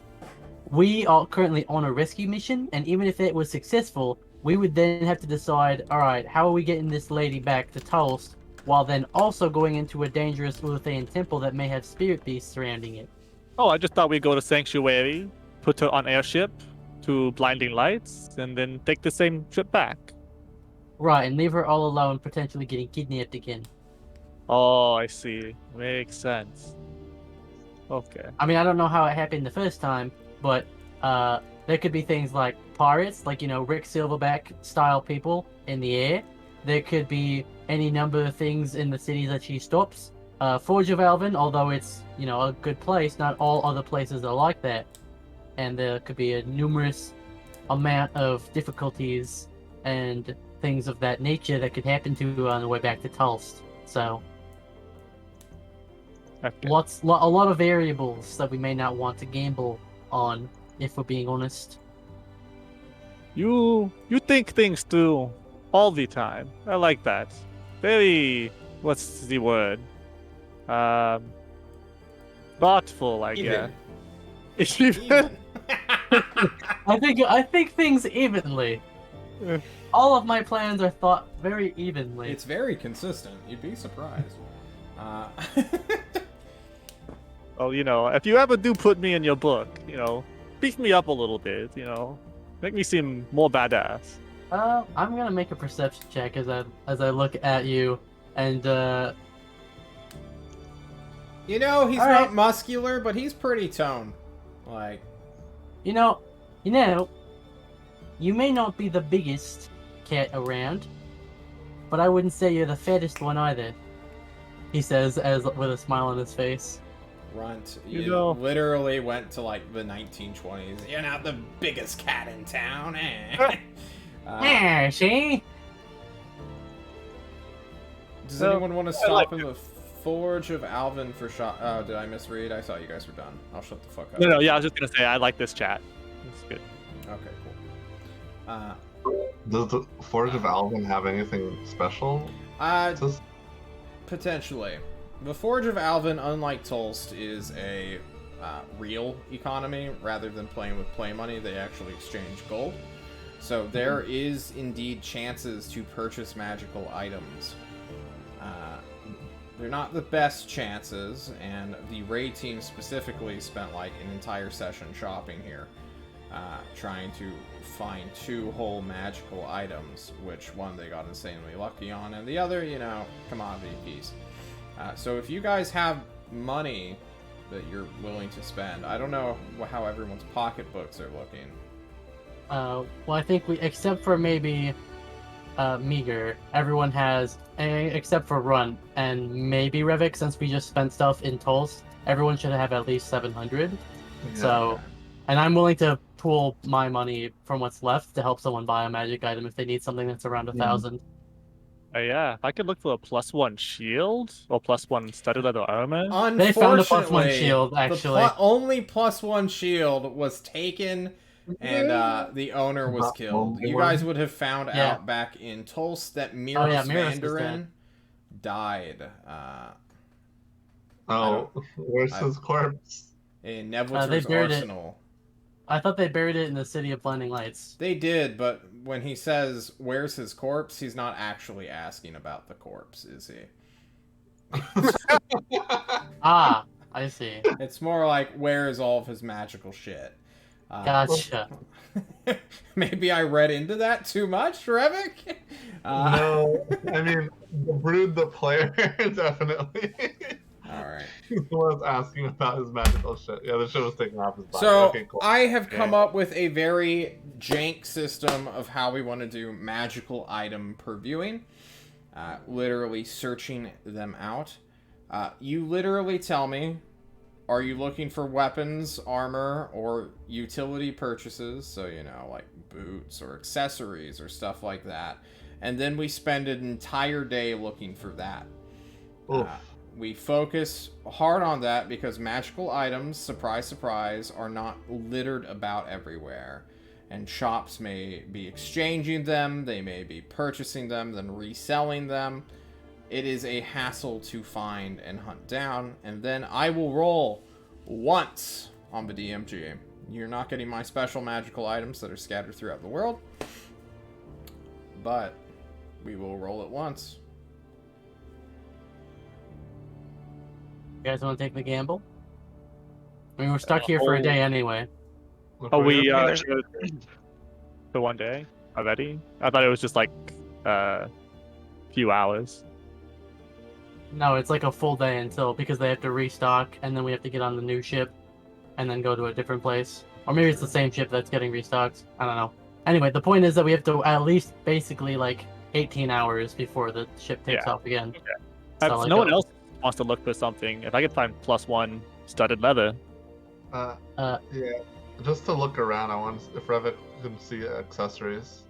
Speaker 6: we are currently on a rescue mission, and even if it was successful, we would then have to decide, alright, how are we getting this lady back to Tulst, while then also going into a dangerous Ulathayan temple that may have spirit beasts surrounding it.
Speaker 5: Oh, I just thought we'd go to Sanctuary, put her on airship to Blinding Lights, and then take the same trip back.
Speaker 6: Right, and leave her all alone, potentially getting kidnapped again.
Speaker 5: Oh, I see. Makes sense. Okay.
Speaker 6: I mean, I don't know how it happened the first time, but there could be things like pirates, like, Rick Silverback style people in the air. There could be any number of things in the cities that she stops. Forge of Alvin, although it's, a good place, not all other places are like that. And there could be a numerous amount of difficulties and things of that nature that could happen to her on the way back to Tulst. So,
Speaker 5: Okay.
Speaker 6: a lot of variables that we may not want to gamble on, if we're being honest.
Speaker 5: You think things through all the time. I like that. Very, what's the word? Thoughtful, I guess.
Speaker 1: Even.
Speaker 6: I think things evenly. All of my plans are thought very evenly.
Speaker 1: It's very consistent. You'd be surprised.
Speaker 5: Well, if you ever do put me in your book, beef me up a little bit, make me seem more badass.
Speaker 6: I'm gonna make a perception check as I look at you, and
Speaker 1: he's
Speaker 6: All
Speaker 1: not
Speaker 6: right.
Speaker 1: muscular, but he's pretty toned. Like,
Speaker 6: you may not be the biggest cat around, but I wouldn't say you're the fattest one either. He says, as with a smile on his face.
Speaker 1: Runt,
Speaker 5: You
Speaker 1: you
Speaker 5: know-
Speaker 1: literally went to like the 1920s. You're not the biggest cat in town, eh?
Speaker 6: See?
Speaker 1: Does
Speaker 5: So,
Speaker 1: anyone want to
Speaker 5: I
Speaker 1: stop
Speaker 5: like
Speaker 1: in the Forge of Alvin for shot? Oh, did I misread? I thought you guys were done. I'll shut the fuck up.
Speaker 5: No, yeah, I was just gonna say I like this chat. It's good.
Speaker 1: Okay, cool.
Speaker 7: Does the Forge of Alvin have anything special?
Speaker 1: Potentially. The Forge of Alvin, unlike Tolst, is a real economy. Rather than playing with play money, they actually exchange gold. So there is indeed chances to purchase magical items. They're not the best chances, and the raid team specifically spent like an entire session shopping here, trying to find 2 whole magical items, which one they got insanely lucky on, and the other, you know, commodity piece. So if you guys have money that you're willing to spend, I don't know how everyone's pocketbooks are looking.
Speaker 6: Well, I think except for maybe Meager, everyone has, except for Run and maybe Revik, since we just spent stuff in Tolls, everyone should have at least 700.
Speaker 7: Yeah.
Speaker 6: So, and I'm willing to pool my money from what's left to help someone buy a magic item if they need something that's around 1,000.
Speaker 5: Yeah, if I could look for a +1 shield or +1 studded leather armor.
Speaker 6: They found a +1
Speaker 1: Unfortunately,
Speaker 6: shield, actually.
Speaker 1: the only +1 shield was taken, and the owner was killed. You guys would have found out back in Tulst that Miros Mandarin died.
Speaker 7: Where's his corpse?
Speaker 1: In Nebwitter's arsenal.
Speaker 6: I thought they buried it in the City of Blinding Lights.
Speaker 1: They did, but when he says, where's his corpse, he's not actually asking about the corpse, is he?
Speaker 6: Ah, I see.
Speaker 1: It's more like, where is all of his magical shit?
Speaker 6: Gotcha.
Speaker 1: Maybe I read into that too much, Revik?
Speaker 7: No, I mean, Brood the player, definitely.
Speaker 1: Alright.
Speaker 7: He was asking about his magical shit. Yeah, the shit was taken off his body.
Speaker 1: So,
Speaker 7: okay, cool.
Speaker 1: I have come up with a very jank system of how we want to do magical item previewing. Literally searching them out. You literally tell me, are you looking for weapons, armor, or utility purchases? So, you know, like boots or accessories or stuff like that. And then we spend an entire day looking for that. We focus hard on that because magical items, surprise, surprise, are not littered about everywhere. And shops may be exchanging them, they may be purchasing them, then reselling them. It is a hassle to find and hunt down, and then I will roll once on the DMG. You're not getting my special magical items that are scattered throughout the world, but we will roll it once.
Speaker 6: You guys want to take the gamble? I mean, we're stuck here for a day anyway.
Speaker 5: Oh, we for one day already? I thought it was just like a few hours.
Speaker 6: No, it's like a full day until, because they have to restock, and then we have to get on the new ship, and then go to a different place. Or maybe it's the same ship that's getting restocked. I don't know. Anyway, the point is that we have to at least basically like 18 hours before the ship takes off again.
Speaker 5: Okay.
Speaker 6: So,
Speaker 5: If
Speaker 6: like,
Speaker 5: no one else wants to look for something, if I could find +1 studded leather.
Speaker 7: Yeah, just to look around, I want if Revik can see accessories.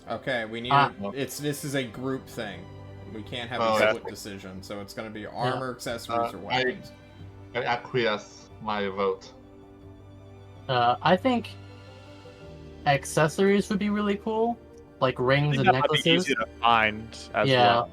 Speaker 1: Okay, we need this is a group thing. We can't have a split decision, so it's going to be armor, accessories, or weapons.
Speaker 7: I acquiesce my vote.
Speaker 6: I think accessories would be really cool, like rings and necklaces.
Speaker 5: Be easier to find as well.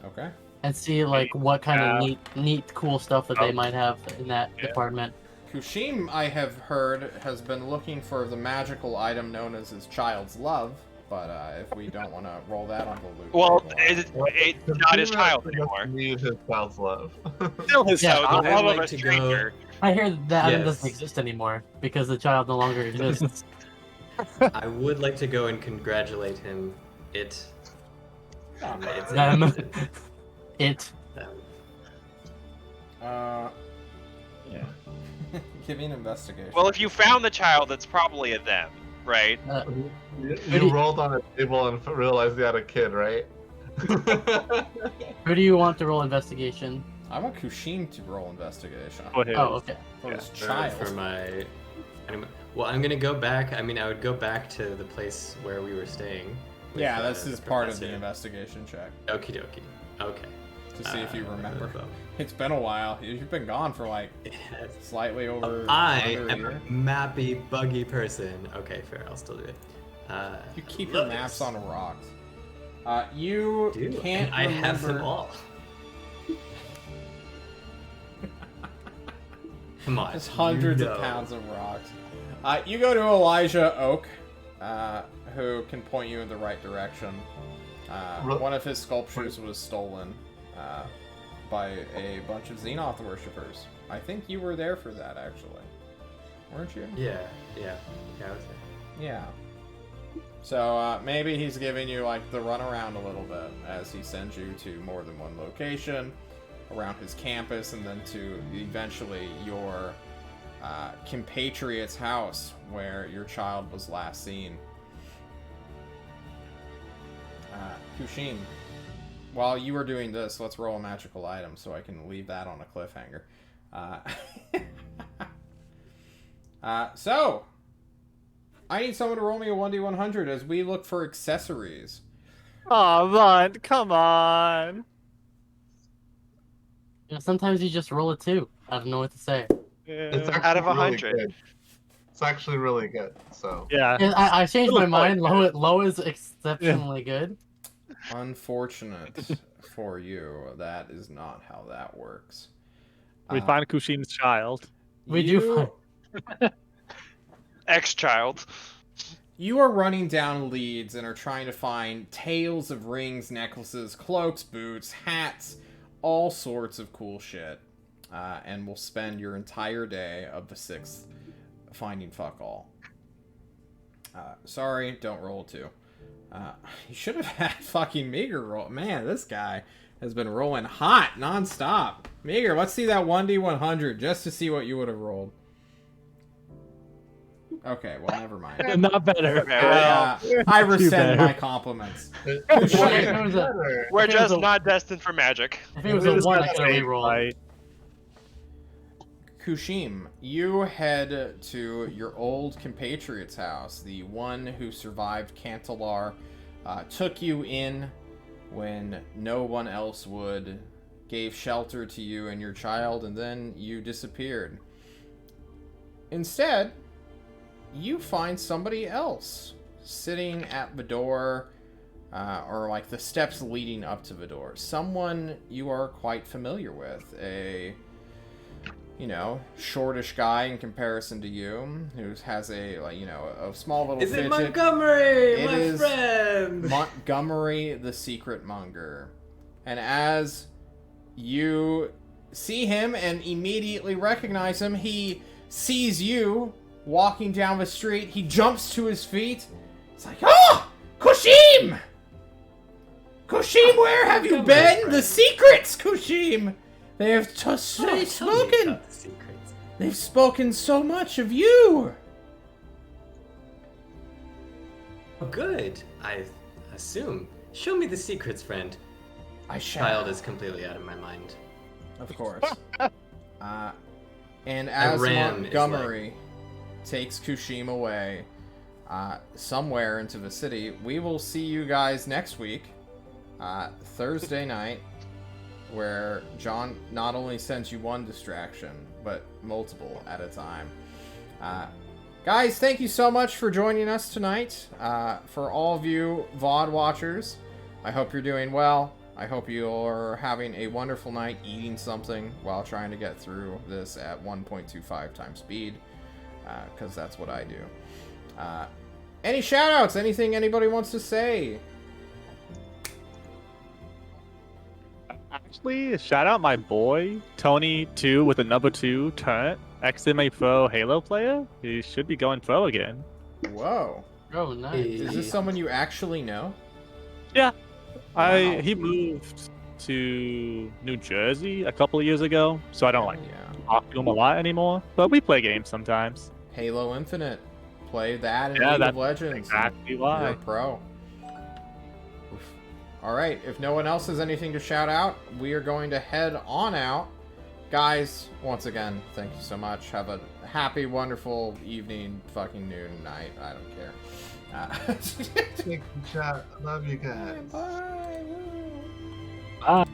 Speaker 1: Okay.
Speaker 6: And see like what kind of neat, cool stuff that they might have in that department.
Speaker 1: Kushim, I have heard, has been looking for the magical item known as his child's love, but if we don't want to roll that on the loop...
Speaker 4: Well, it's not his child anymore.
Speaker 7: Need his child's love.
Speaker 4: Still his child, the love
Speaker 3: like
Speaker 4: of a
Speaker 3: to
Speaker 4: stranger.
Speaker 6: I hear that item doesn't exist anymore, because the child no longer exists.
Speaker 3: I would like to go and congratulate him.
Speaker 6: Them. It.
Speaker 1: Yeah. Give me an investigation.
Speaker 4: Well, if you found the child, it's probably a them, right?
Speaker 7: You rolled on a table and realized you had a kid, right?
Speaker 6: Who do you want to roll investigation?
Speaker 1: I want Kushim to roll investigation.
Speaker 6: Oh, okay.
Speaker 1: For his child.
Speaker 3: For my... Well, I'm gonna go back. I mean, I would go back to the place where we were staying.
Speaker 1: Yeah, this is part of the investigation check.
Speaker 3: Okie dokie. Okay.
Speaker 1: To see if you remember. It's been a while. You've been gone for like slightly over.
Speaker 3: I am a mappy, buggy person. Okay, fair. I'll still do it.
Speaker 1: You keep
Speaker 3: I
Speaker 1: your
Speaker 3: love
Speaker 1: maps
Speaker 3: this.
Speaker 1: on rocks. You
Speaker 3: Dude,
Speaker 1: can't
Speaker 3: and I have them
Speaker 1: remember-
Speaker 3: all. Come on.
Speaker 1: Just hundreds
Speaker 3: you
Speaker 1: of
Speaker 3: know.
Speaker 1: pounds of rocks. You go to Elijah Oak, who can point you in the right direction. One of his sculptures was stolen by a bunch of Xenoth worshippers. I think you were there for that, actually. Weren't you?
Speaker 3: Yeah, I was there.
Speaker 1: Yeah. So maybe he's giving you like the runaround a little bit as he sends you to more than one location around his campus, and then to eventually your compatriot's house where your child was last seen. Kushin, while you were doing this, let's roll a magical item so I can leave that on a cliffhanger. So, I need someone to roll me a 1d100 as we look for accessories.
Speaker 5: Oh, Run, come on.
Speaker 6: You know, sometimes you just roll a 2. I don't know what to say.
Speaker 7: It's
Speaker 5: Yeah.
Speaker 7: actually
Speaker 4: Out of
Speaker 7: really
Speaker 4: 100.
Speaker 7: good. It's actually really good. So
Speaker 5: Yeah.
Speaker 6: Yeah, I changed my
Speaker 5: Little
Speaker 6: mind.
Speaker 5: point.
Speaker 6: Low is exceptionally good.
Speaker 1: Unfortunate for you, that is not how that works.
Speaker 5: We find Kushin's child.
Speaker 6: We do find-
Speaker 4: Ex-child.
Speaker 1: You are running down leads and are trying to find tails of rings, necklaces, cloaks, boots, hats, all sorts of cool shit. And will spend your entire day of the 6th finding fuck all. Sorry, don't roll 2. You should have had fucking Meager roll. Man, this guy has been rolling hot nonstop. Meager, let's see that 1d100 just to see what you would have rolled. Okay, well, never mind.
Speaker 2: Not better.
Speaker 1: I rescind
Speaker 2: bad.
Speaker 1: my compliments.
Speaker 6: If it was
Speaker 4: We're
Speaker 6: if it was
Speaker 4: just
Speaker 6: a-
Speaker 4: not destined for magic.
Speaker 6: If it was a 1, I could have rerolled.
Speaker 5: Right.
Speaker 1: Kushim, you head to your old compatriot's house, the one who survived Cantalar, took you in when no one else would, gave shelter to you and your child, and then you disappeared. Instead, you find somebody else sitting at the door, or like the steps leading up to the door. Someone you are quite familiar with, a shortish guy in comparison to you, who has a small little
Speaker 3: Is
Speaker 1: fidget.
Speaker 3: it Montgomery,
Speaker 1: It
Speaker 3: my
Speaker 1: is
Speaker 3: friend?
Speaker 1: Montgomery, the secret monger. And as you see him and immediately recognize him, he sees you walking down the street. He jumps to his feet. It's like, "Ah! Kushim! Kushim, where have you been? The secrets, Kushim! They have
Speaker 3: Tell me
Speaker 1: spoken!
Speaker 3: about the secrets.
Speaker 1: They've spoken so much of you!
Speaker 3: Oh, good. I assume. Show me the secrets, friend.
Speaker 1: I shall.
Speaker 3: Child is completely out of my mind.
Speaker 1: Of course. And as
Speaker 3: ram is
Speaker 1: Montgomery takes Kushim away somewhere into the city, we will see you guys next week, Thursday night, where John not only sends you one distraction, but multiple at a time. Guys, thank you so much for joining us tonight. For all of you VOD watchers, I hope you're doing well. I hope you're having a wonderful night eating something while trying to get through this at 1.25 times speed, because that's what I do. Any shoutouts? Anything anybody wants to say?
Speaker 5: Actually, shout out my boy, Tony2 with a number 2 turret, XMA Pro Halo player. He should be going pro again.
Speaker 1: Whoa.
Speaker 6: Oh, nice.
Speaker 1: Is this someone you actually know?
Speaker 5: Yeah.
Speaker 1: Wow.
Speaker 5: He moved to New Jersey a couple of years ago, so I don't
Speaker 1: Yeah.
Speaker 5: talk to him a lot anymore, but we play games sometimes.
Speaker 1: Halo Infinite. Play that in
Speaker 5: Yeah,
Speaker 1: League
Speaker 5: that's
Speaker 1: of Legends.
Speaker 5: exactly
Speaker 1: You're
Speaker 5: why.
Speaker 1: a pro. Alright, if no one else has anything to shout out, we are going to head on out. Guys, once again, thank you so much. Have a happy, wonderful evening, fucking noon, night. I don't care.
Speaker 7: Thank you, chat. Love you guys.
Speaker 1: Bye.
Speaker 2: Bye.